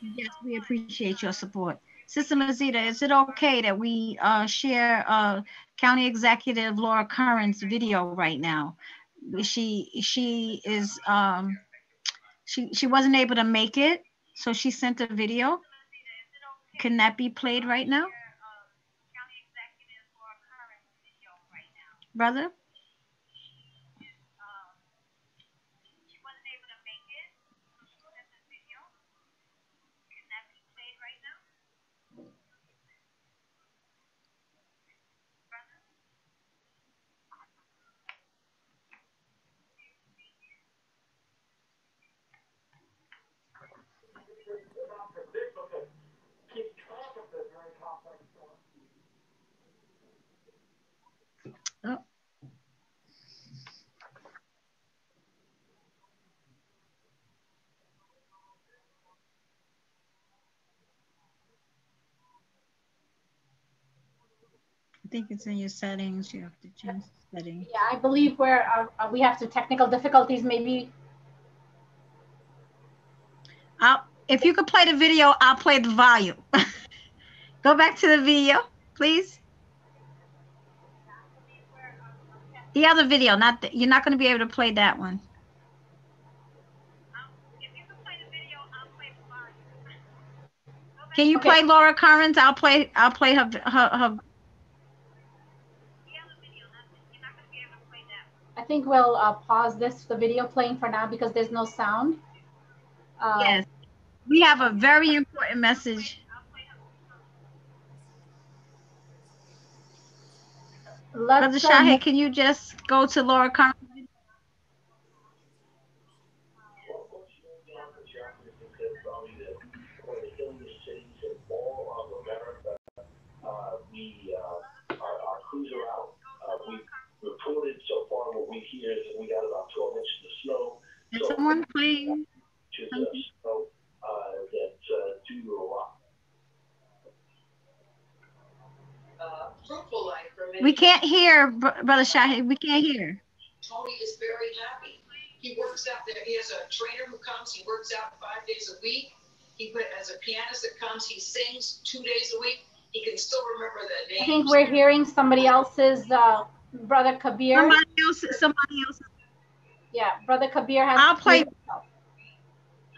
Speaker 13: Yes, we appreciate your support. Sister Mazita, is it okay that we share County Executive Laura Curran's video right now? She wasn't able to make it, so she sent a video. Can that be played right now? Brother? Oh. I think it's in your settings. You have to change the settings.
Speaker 2: Yeah, I believe we have some technical difficulties. Maybe.
Speaker 13: If you could play the video, I'll play the volume. Go back to the video, please. The other video, you're not going to be able to play that one. Can you play Laura Curran's? I'll play her.
Speaker 2: I think we'll pause the video playing for now because there's no sound.
Speaker 13: Yes, we have a very important message. Brother Shahid, can you just go to Laura Curran?
Speaker 12: Our crews are out. We've reported so far what we hear is that we got about 12 inches of snow.
Speaker 13: Is someone playing?
Speaker 12: Snow that's due to a rock.
Speaker 13: We can't hear, Brother Shahid. We can't hear.
Speaker 14: Tony is very happy. He works out there. He has a trainer who comes. He works out 5 days a week. He has a pianist that comes. He sings 2 days a week. He can still remember the names.
Speaker 2: I think we're hearing somebody else's Brother Kabir.
Speaker 13: Somebody else.
Speaker 2: Yeah, Brother Kabir has.
Speaker 13: I'll play.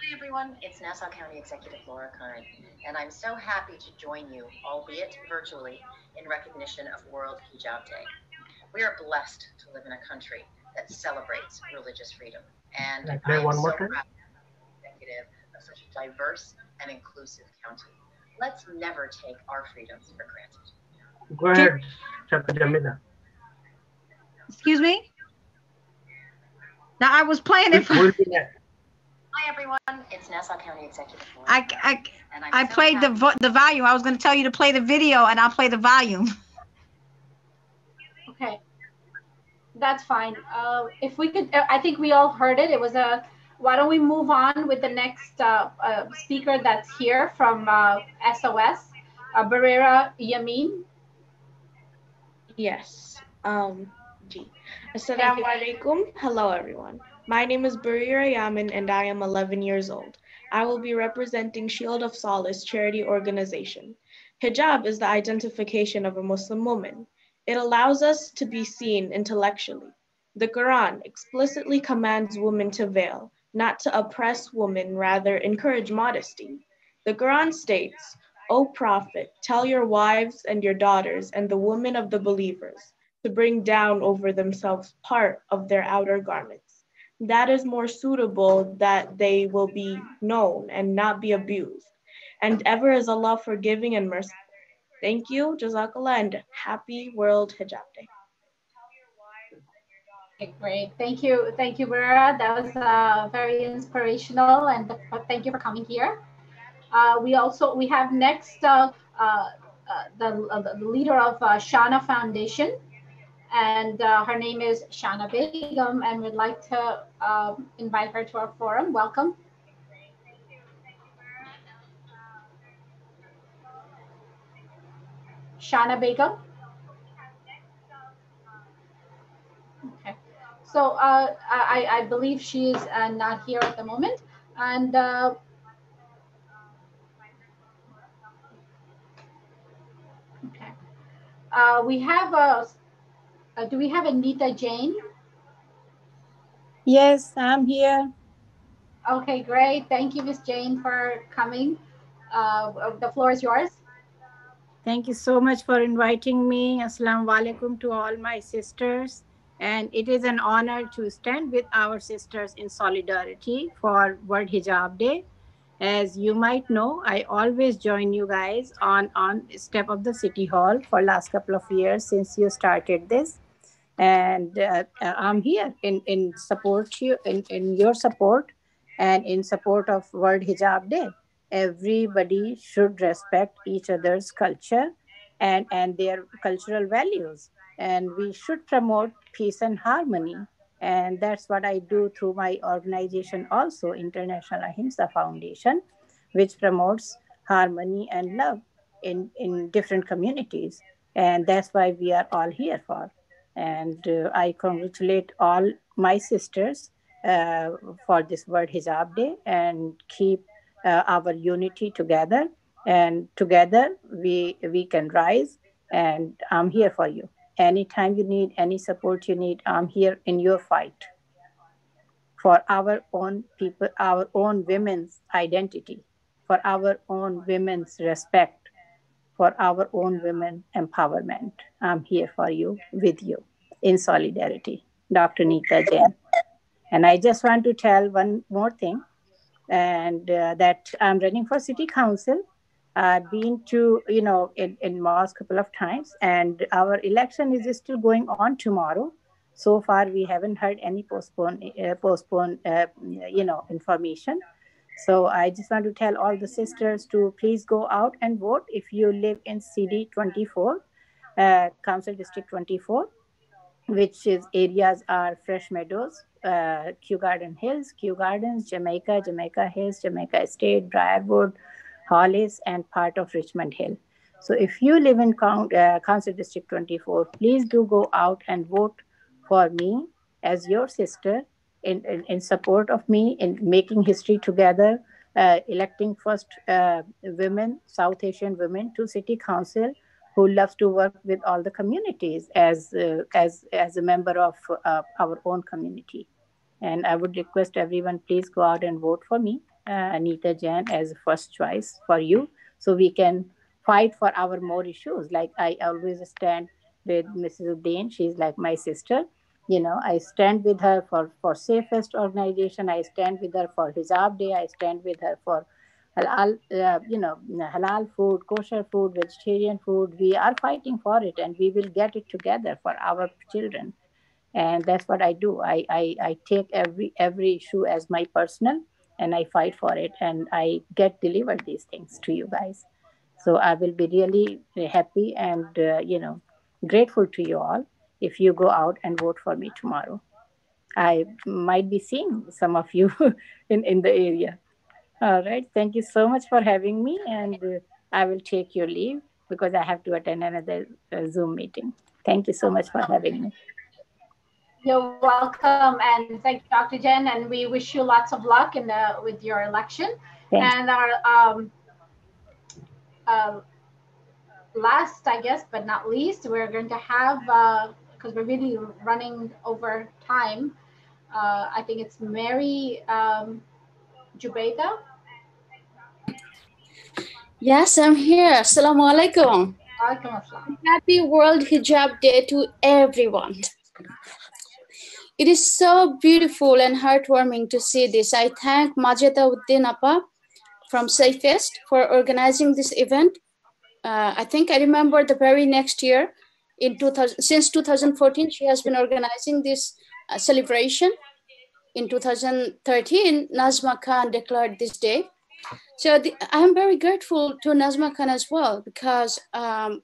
Speaker 23: Hi everyone, it's Nassau County Executive Laura Curran, and I'm so happy to join you, albeit virtually, in recognition of World Hijab Day. We are blessed to live in a country that celebrates religious freedom, and I am so proud to be executive of such a diverse and inclusive county. Let's never take our freedoms for granted.
Speaker 24: Go ahead, Chapter Jamila.
Speaker 13: Excuse me? Now I was playing it for...
Speaker 23: Hi everyone, it's Nassau County Executive.
Speaker 13: I played the volume. I was going to tell you to play the video, and I'll play the volume.
Speaker 2: Okay, that's fine. If we could, I think we all heard it. It was a. Why don't we move on with the next speaker that's here from SOS, Barrera Yamin.
Speaker 25: Yes. Assalamu alaikum. Hello everyone. My name is Barrera Yamin and I am 11 years old. I will be representing Shield of Solace charity organization. Hijab is the identification of a Muslim woman. It allows us to be seen intellectually. The Quran explicitly commands women to veil, not to oppress women, rather encourage modesty. The Quran states, "O Prophet, tell your wives and your daughters and the women of the believers to bring down over themselves part of their outer garments. That is more suitable that they will be known and not be abused. And ever is Allah forgiving and merciful." Thank you, Jazakallah, and happy World Hijab Day.
Speaker 2: Okay, great. Thank you, Barrera. That was very inspirational, and thank you for coming here. We have next the leader of Shana Foundation, and her name is Shana Begum, and we'd like to invite her to our forum. Welcome. Shana Begum. Okay, so I believe she is not here at the moment, and okay, we have do we have Anita Jane?
Speaker 15: Yes, I'm here.
Speaker 2: Okay, great. Thank you, Miss Jane, for coming. The floor is yours.
Speaker 15: Thank you so much for inviting me. Assalamu alaikum to all my sisters. And it is an honor to stand with our sisters in solidarity for World Hijab Day. As you might know, I always join you guys on step of the City Hall for last couple of years since you started this. And I'm here in support you in your support and in support of World Hijab Day. Everybody should respect each other's culture and their cultural values, and we should promote peace and harmony. And that's what I do through my organization also, International Ahimsa Foundation, which promotes harmony and love in different communities. And that's why we are all here for. And I congratulate all my sisters for this World Hijab Day, and keep our unity together. And together we can rise. And I'm here for you. Anytime you need any support you need, I'm here in your fight for our own people, our own women's identity, for our own women's respect, for our own women empowerment. I'm here for you, with you, in solidarity. Dr. Neeta Jain. And I just want to tell one more thing, and that I'm running for city council. I've been to, in Mosque a couple of times, and our election is still going on tomorrow. So far, we haven't heard any postpone information. So I just want to tell all the sisters to please go out and vote if you live in CD 24, Council District 24, which is areas are Fresh Meadows, Kew Garden Hills, Kew Gardens, Jamaica, Jamaica Hills, Jamaica Estate, Briarwood, Hollis, and part of Richmond Hill. So if you live in Council District 24, please do go out and vote for me as your sister, in support of me in making history together, electing first women, South Asian women to City Council, who loves to work with all the communities as a member of our own community. And I would request everyone, please go out and vote for me, Anita Jain, as first choice for you, so we can fight for our more issues. Like I always stand with Mrs. Udain. She's like my sister. I stand with her for safest organization. I stand with her for Hijab Day. I stand with her for halal, halal food, kosher food, vegetarian food. We are fighting for it, and we will get it together for our children. And that's what I do. I take every issue as my personal, and I fight for it, and I get delivered these things to you guys. So I will be really happy and grateful to you all if you go out and vote for me tomorrow. I might be seeing some of you in the area. All right. Thank you so much for having me, and I will take your leave because I have to attend another Zoom meeting. Thank you so much for having me.
Speaker 2: You're welcome, and thank you, Dr. Jen, and we wish you lots of luck with your election. And our last, I guess, but not least, we're going to have, because we're really running over time, I think it's Mary Jubaida.
Speaker 16: Yes, I'm here. Assalamu alaikum. Happy World Hijab Day to everyone. It is so beautiful and heartwarming to see this. I thank Majeda Uddin Appa from Safest for organizing this event. I think I remember the very next year, since 2014, she has been organizing this celebration. In 2013, Nozma Khan declared this day. So I'm very grateful to Nozma Khan as well, because, I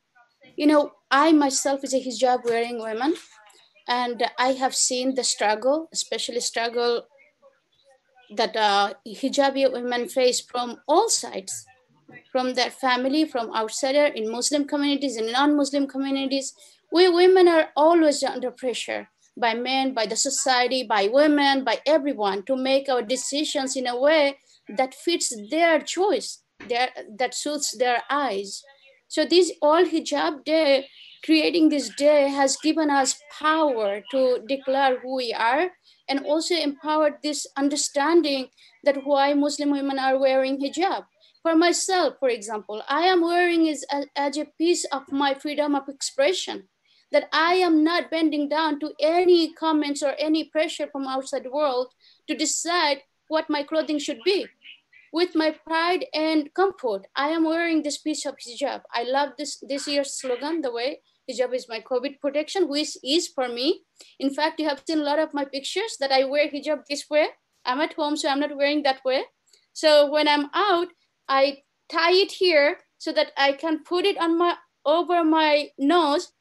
Speaker 16: I myself is a hijab wearing woman, and I have seen the struggle, especially struggle that hijabi women face from all sides, from their family, from outsider, in Muslim communities, in non-Muslim communities. We women are always under pressure by men, by the society, by women, by everyone to make our decisions in a way that fits their choice, that suits their eyes. So this all hijab day, creating this day has given us power to declare who we are, and also empowered this understanding that why Muslim women are wearing hijab. For myself, for example, I am wearing it as a piece of my freedom of expression, that I am not bending down to any comments or any pressure from outside the world to decide what my clothing should be. With my pride and comfort, I am wearing this piece of hijab. I love this year's slogan, the way hijab is my COVID protection, which is for me. In fact, you have seen a lot of my pictures that I wear hijab this way. I'm at home, so I'm not wearing that way. So when I'm out, I tie it here so that I can put it on over my nose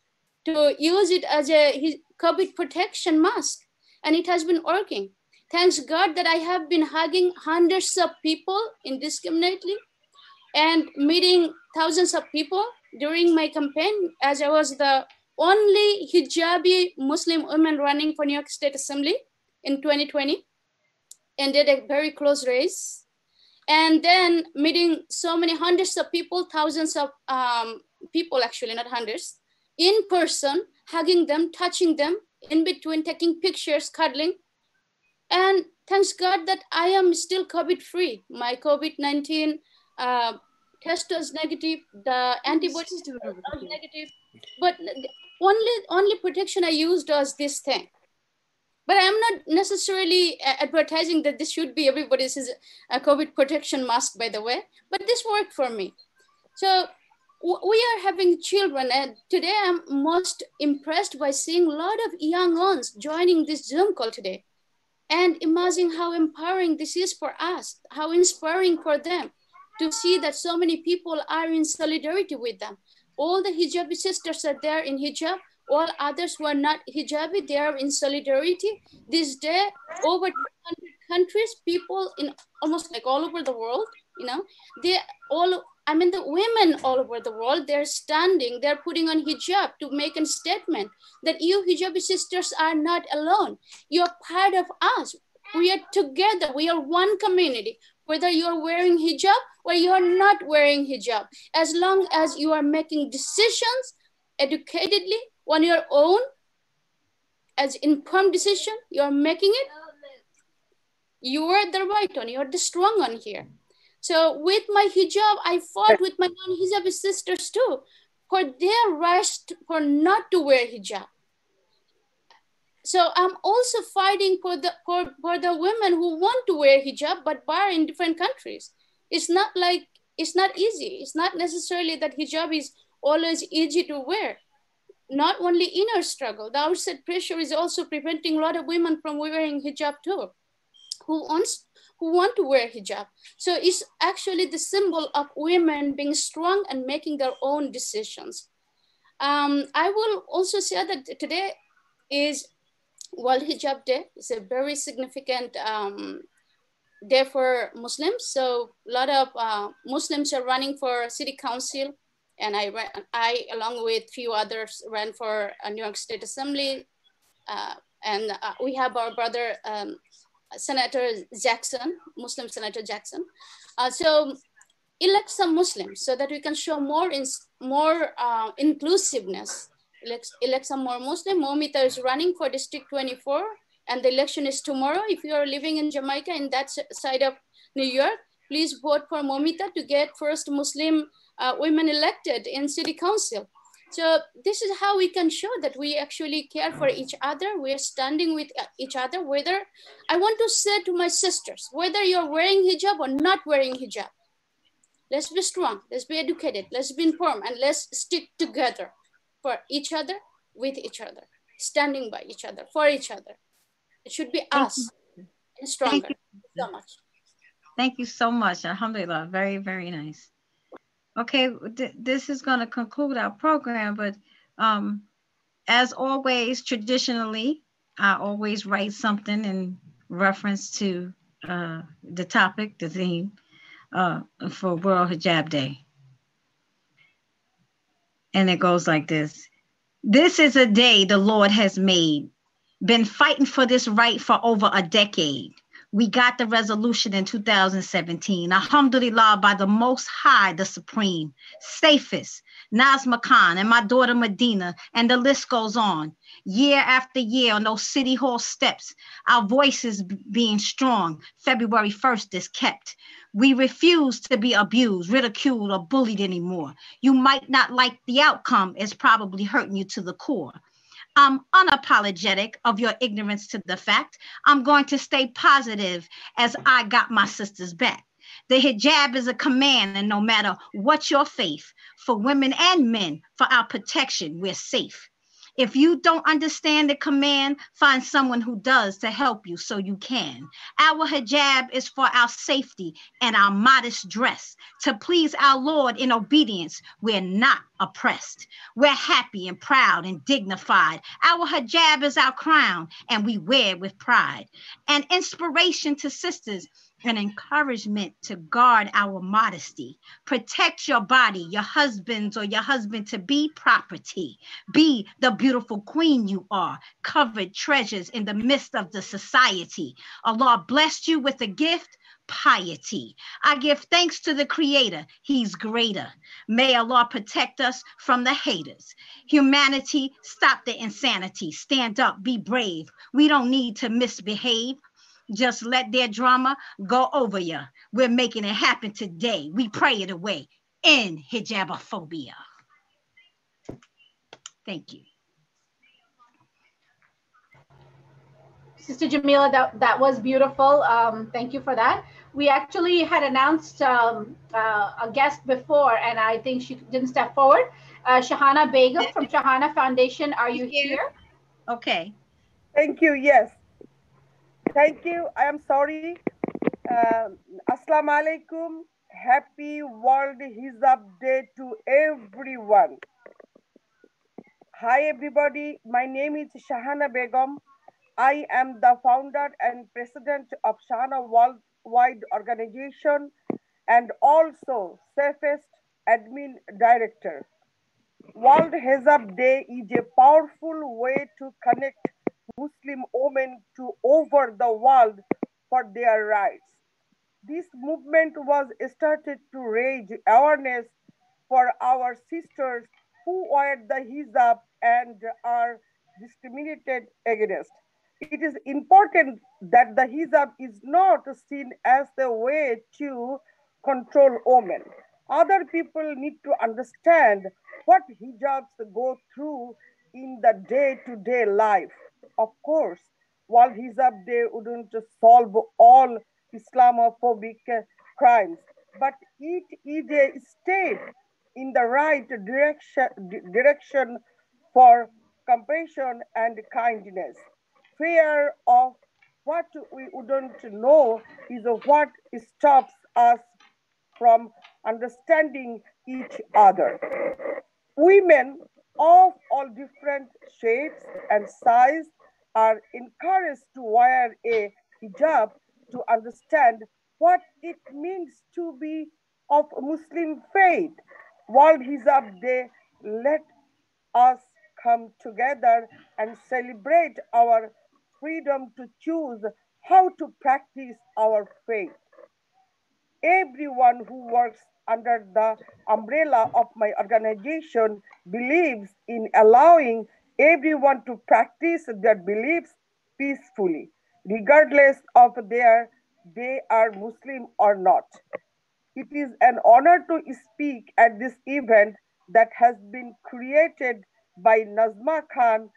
Speaker 16: to use it as a COVID protection mask. And it has been working. Thanks God that I have been hugging hundreds of people indiscriminately and meeting thousands of people during my campaign, as I was the only hijabi Muslim woman running for New York State Assembly in 2020, and did a very close race. And then meeting so many hundreds of people, thousands of people, actually not hundreds, in person, hugging them, touching them, in between, taking pictures, cuddling. And thanks God that I am still COVID-free. My COVID-19 test was negative, the antibodies was negative, but the only protection I used was this thing. But I'm not necessarily advertising that this should be everybody's COVID protection mask, by the way, but this worked for me. So we are having children, and today I'm most impressed by seeing a lot of young ones joining this Zoom call today. And imagine how empowering this is for us, how inspiring for them to see that so many people are in solidarity with them. All the hijabi sisters are there in hijab, all others who are not hijabi, they are in solidarity. This day, over 200 countries, people in almost like all over the world, you know, they all, I mean, the women all over the world, they're standing, they're putting on hijab to make a statement that you hijabi sisters are not alone. You're part of us. We are together. We are one community, whether you're wearing hijab or you're not wearing hijab. As long as you are making decisions educatedly on your own, as informed decision, you're making it, you are the right one, you're the strong one here. So with my hijab, I fought with my non-hijabi sisters too, for their rights for not to wear hijab. So I'm also fighting for the women who want to wear hijab, but are in different countries. It's not like, it's not easy. It's not necessarily that hijab is always easy to wear. Not only inner struggle, the outside pressure is also preventing a lot of women from wearing hijab too, who want to wear hijab. So it's actually the symbol of women being strong and making their own decisions. I will also say that today is World Hijab Day. It's a very significant day for Muslims. So a lot of Muslims are running for city council, and I along with few others ran for a New York State Assembly. And we have our brother, Senator Jackson, Muslim Senator Jackson. So elect some Muslims so that we can show more inclusiveness. Elect some more Muslim. Momita is running for District 24, and the election is tomorrow. If you are living in Jamaica, in that side of New York, please vote for Momita to get first Muslim women elected in city council. So this is how we can show that we actually care for each other. We are standing with each other. Whether, I want to say to my sisters, whether you're wearing hijab or not wearing hijab, let's be strong, let's be educated, let's be informed, and let's stick together for each other, with each other, standing by each other, for each other. It should be us and stronger. Thank you so much.
Speaker 13: Thank you so much. Alhamdulillah, very, very nice. Okay, this is going to conclude our program, but As always, traditionally, I always write something in reference to the topic, the theme for World Hijab Day. And it goes like this. This is a day the Lord has made. Been fighting for this right for over a decade. We got the resolution in 2017. Alhamdulillah, by the Most High, the Supreme, safest, Nozma Khan, and my daughter Medina, and the list goes on. Year after year on those city hall steps, our voices being strong, February 1st is kept. We refuse to be abused, ridiculed, or bullied anymore. You might not like the outcome. It's probably hurting you to the core. I'm unapologetic of your ignorance to the fact. I'm going to stay positive as I got my sisters back. The hijab is a command, and no matter what your faith, for women and men, for our protection, we're safe. If you don't understand the command, find someone who does to help you so you can. Our hijab is for our safety and our modest dress. To please our Lord in obedience, we're not oppressed. We're happy and proud and dignified. Our hijab is our crown, and we wear it with pride. An inspiration to sisters, an encouragement to guard our modesty. Protect your body, your husband's or your husband-to-be property. Be the beautiful queen you are, covered treasures in the midst of the society. Allah blessed you with a gift, piety. I give thanks to the Creator, He's greater. May Allah protect us from the haters. Humanity, stop the insanity. Stand up, be brave. We don't need to misbehave. Just let their drama go over you. We're making it happen today. We pray it away in hijabophobia. Thank you.
Speaker 2: Sister Jamila, that was beautiful. Thank you for that. We actually had announced a guest before, and I think she didn't step forward. Shahana Begum from Shahana Foundation. Are you here?
Speaker 13: Okay.
Speaker 17: Thank you. Yes. Thank you. I am sorry. Assalamu alaikum. Happy World Hijab Day to everyone. Hi everybody. My name is Shahana Begum. I am the founder and president of Shahana Worldwide Organization and also safest admin director. World Hijab Day is a powerful way to connect Muslim women over the world for their rights. This movement was started to raise awareness for our sisters who wear the hijab and are discriminated against. It is important that the hijab is not seen as the way to control women. Other people need to understand what hijabs go through in the day-to-day life. Of course, World Hijab Day wouldn't solve all Islamophobic crimes, but it is a step in the right direction for compassion and kindness. Fear of what we wouldn't know is what stops us from understanding each other. Women of all different shapes and sizes are encouraged to wear a hijab to understand what it means to be of Muslim faith. World Hijab Day let us come together and celebrate our freedom to choose how to practice our faith. Everyone who works under the umbrella of my organization believes in allowing everyone to practice their beliefs peacefully, regardless of they are Muslim or not. It is an honor to speak at this event that has been created by Nozma Khan,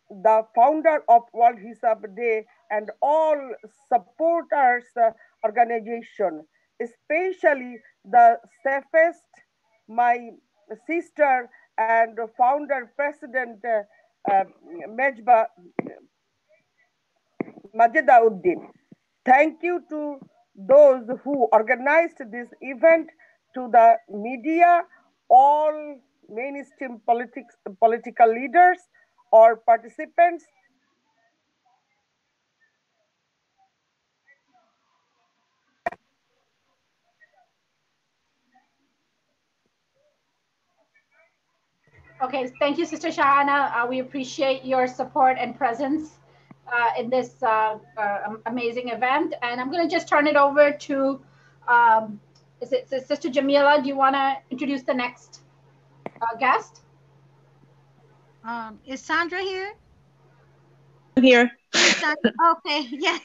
Speaker 17: the founder of World Hijab Day, and all supporters organization, especially the safest, my sister and founder president Majida Uddin. Thank you to those who organized this event, to the media, all mainstream political leaders or participants.
Speaker 2: Okay, thank you, Sister Shahana. We appreciate your support and presence in this amazing event. And I'm going to just turn it over to, is it Sister Jamila? Do you want to introduce the next guest?
Speaker 13: Is Sandra here?
Speaker 3: Here.
Speaker 13: Okay, yes.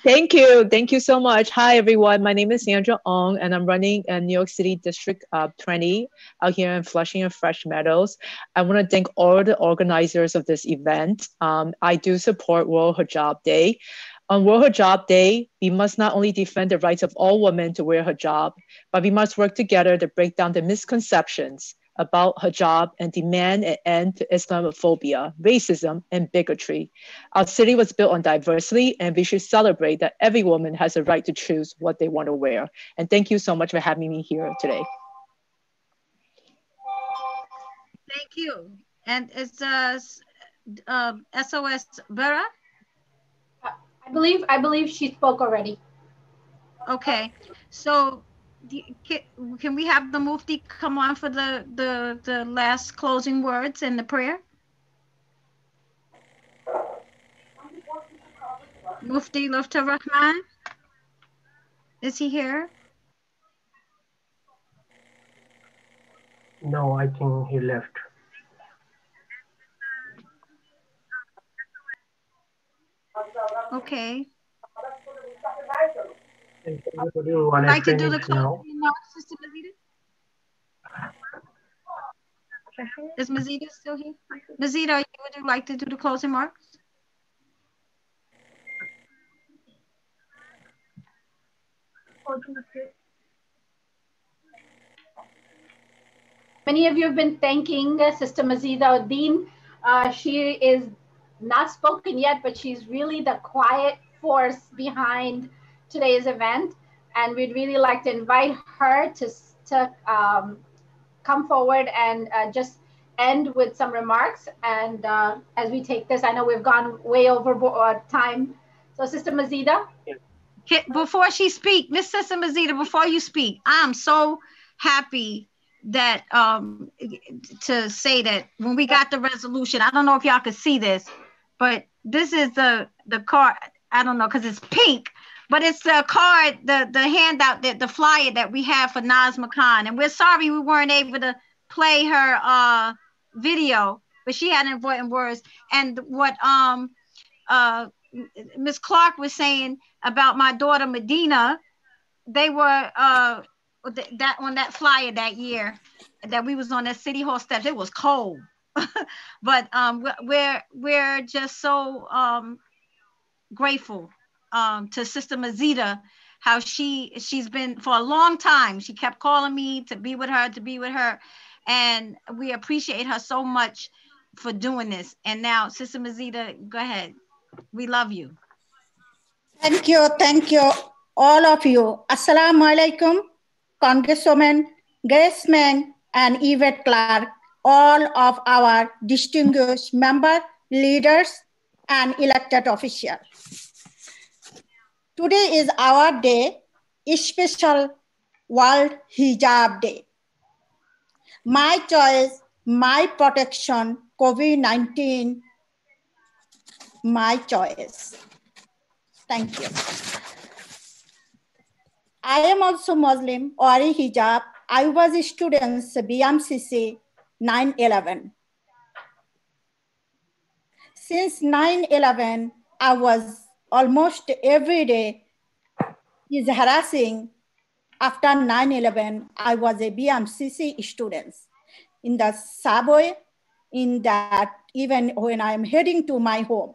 Speaker 3: Thank you. Thank you so much. Hi, everyone. My name is Sandra Ong, and I'm running in New York City District 20 out here in Flushing and Fresh Meadows. I want to thank all the organizers of this event. I do support World Hijab Day. On World Hijab Day, we must not only defend the rights of all women to wear hijab, but we must work together to break down the misconceptions about hijab and demand an end to Islamophobia, racism, and bigotry. Our city was built on diversity, and we should celebrate that every woman has a right to choose what they want to wear. And thank you so much for having me here today.
Speaker 13: Thank you. And it's SOS Vera?
Speaker 2: I believe she spoke already.
Speaker 13: Okay, so can we have the Mufti come on for the last closing words and the prayer? Mufti Lufta Rahman, is he here?
Speaker 24: No, I think he left.
Speaker 13: Okay.
Speaker 24: Would you want
Speaker 13: like to do the
Speaker 24: now?
Speaker 13: closing remarks, Sister Mazida? Is Mazida still here? Mazida, would you like to do the closing remarks?
Speaker 2: Many of you have been thanking Sister Mazida Uddin. She is not spoken yet, but she's really the quiet force behind today's event. And we'd really like to invite her to come forward and just end with some remarks. And as we take this, I know we've gone way over time. So Sister Mazida.
Speaker 13: Before she speaks, Miss Sister Mazida, before you speak, I'm so happy that to say that when we got the resolution, I don't know if y'all could see this, but this is the card. I don't know because it's pink, but it's the card, the handout, the flyer that we have for Nozma Khan. And we're sorry we weren't able to play her video, but she had important words. And what Miss Clark was saying about my daughter Medina, they were that on that flyer that year that we was on that City Hall steps. It was cold, but we're just so grateful to Sister Mazida, how she's been for a long time. She kept calling me to be with her, and we appreciate her so much for doing this. And now, Sister Mazida, go ahead. We love you.
Speaker 18: Thank you, all of you. Assalamu alaikum, Congresswoman, Graceman, and Yvette Clark, all of our distinguished members, leaders, and elected officials. Today is our day, a special World Hijab Day. My choice, my protection, COVID-19, my choice. Thank you. I am also Muslim, wearing hijab. I was a student, BMCC 9/11. Since 9/11, I was almost every day is harassing. After 9/11, I was a BMCC student in the subway, in that even when I'm heading to my home.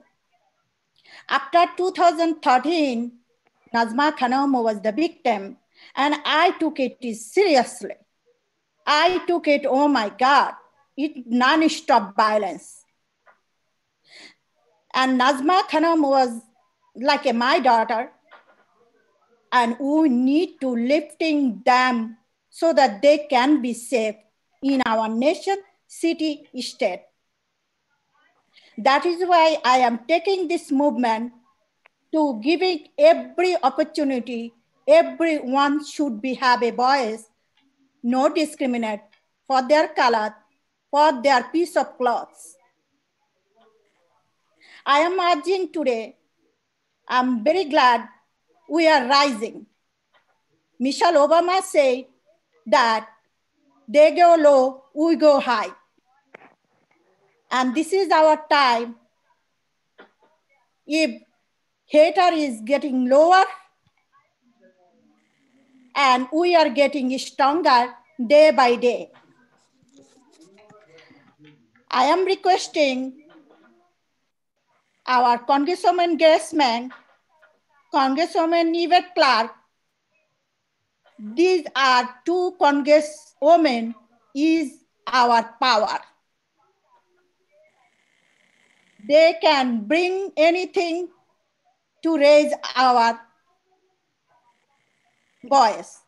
Speaker 18: After 2013, Nozma Khan was the victim, and I took it seriously. I took it, oh my God, it non-stop violence. And Nozma Khan was like my daughter, and we need to lifting them so that they can be safe in our nation city, state. That is why I am taking this movement to giving every opportunity. Everyone should have a voice, no discriminate for their color, for their piece of clothes. I am urging today, I'm very glad we are rising. Michelle Obama said that they go low, we go high. And this is our time. If hater is getting lower and we are getting stronger day by day. I am requesting our Congresswoman Graceman, Congresswoman Yvette Clark. These are two Congresswomen is our power. They can bring anything to raise our voice,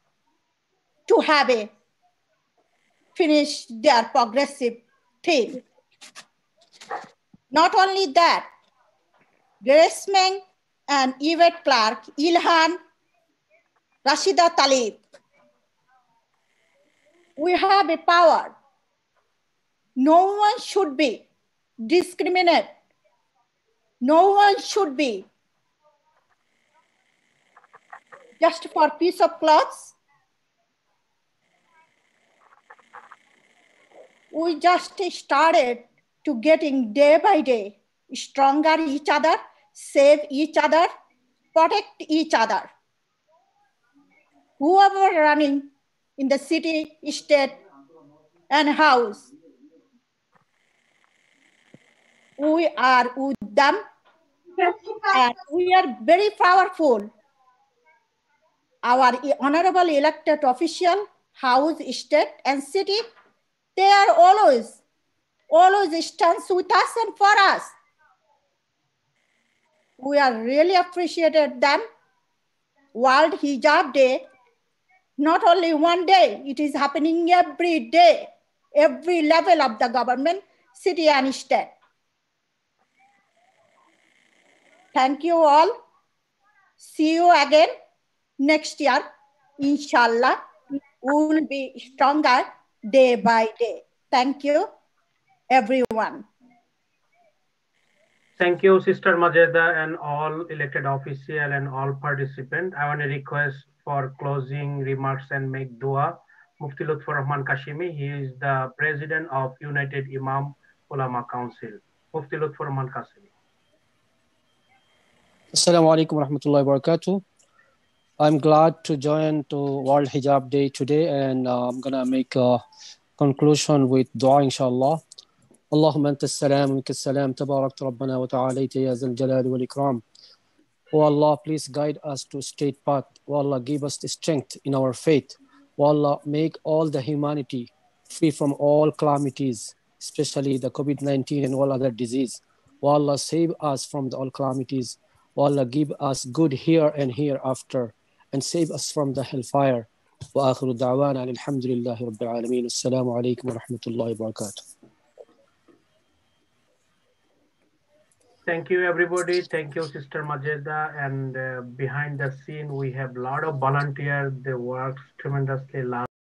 Speaker 18: to have a finish their progressive thing. Not only that, Graceman and Yvette Clark, Ilhan, Rashida Tlaib, we have a power. No one should be discriminated. No one should be just for a piece of cloth. We just started to getting day by day stronger each other, save each other, protect each other. Whoever running in the city, state, and house, we are with them, and we are very powerful. Our honorable elected official, house, state, and city, they are always stands with us and for us. We are really appreciated them. World Hijab Day, not only one day, it is happening every day, every level of the government, city and state. Thank you all. See you again next year. Inshallah, we will be stronger day by day. Thank you, everyone.
Speaker 24: Thank you, Sister Majeda, and all elected officials and all participants. I want to request for closing remarks and make dua. Mufti Lutfur Rahman Kashimi, he is the president of United Imam Ulama Council. Mufti Lutfur Rahman Kashimi.
Speaker 4: Assalamu alaikum wa rahmatullahi wa barakatuh. I'm glad to join to World Hijab Day today, and I'm gonna make a conclusion with dua, inshallah. اللهم أنت السلام ومنك السلام تبارك ربنا وتعاليت يا ذا الجلال والإكرام. Oh Allah, please guide us to straight path. Oh Allah, give us the strength in our faith. Oh Allah, make all the humanity free from all calamities, especially the COVID-19 and all other disease. Oh Allah, save us from all calamities. Oh Allah, give us good here and hereafter, and save us from the hellfire. وآخر دعوانا الحمد لله رب العالمين. السلام عليكم ورحمة الله وبركاته.
Speaker 24: Thank you, everybody. Thank you, Sister Majeda. And behind the scene, we have a lot of volunteers. They work tremendously.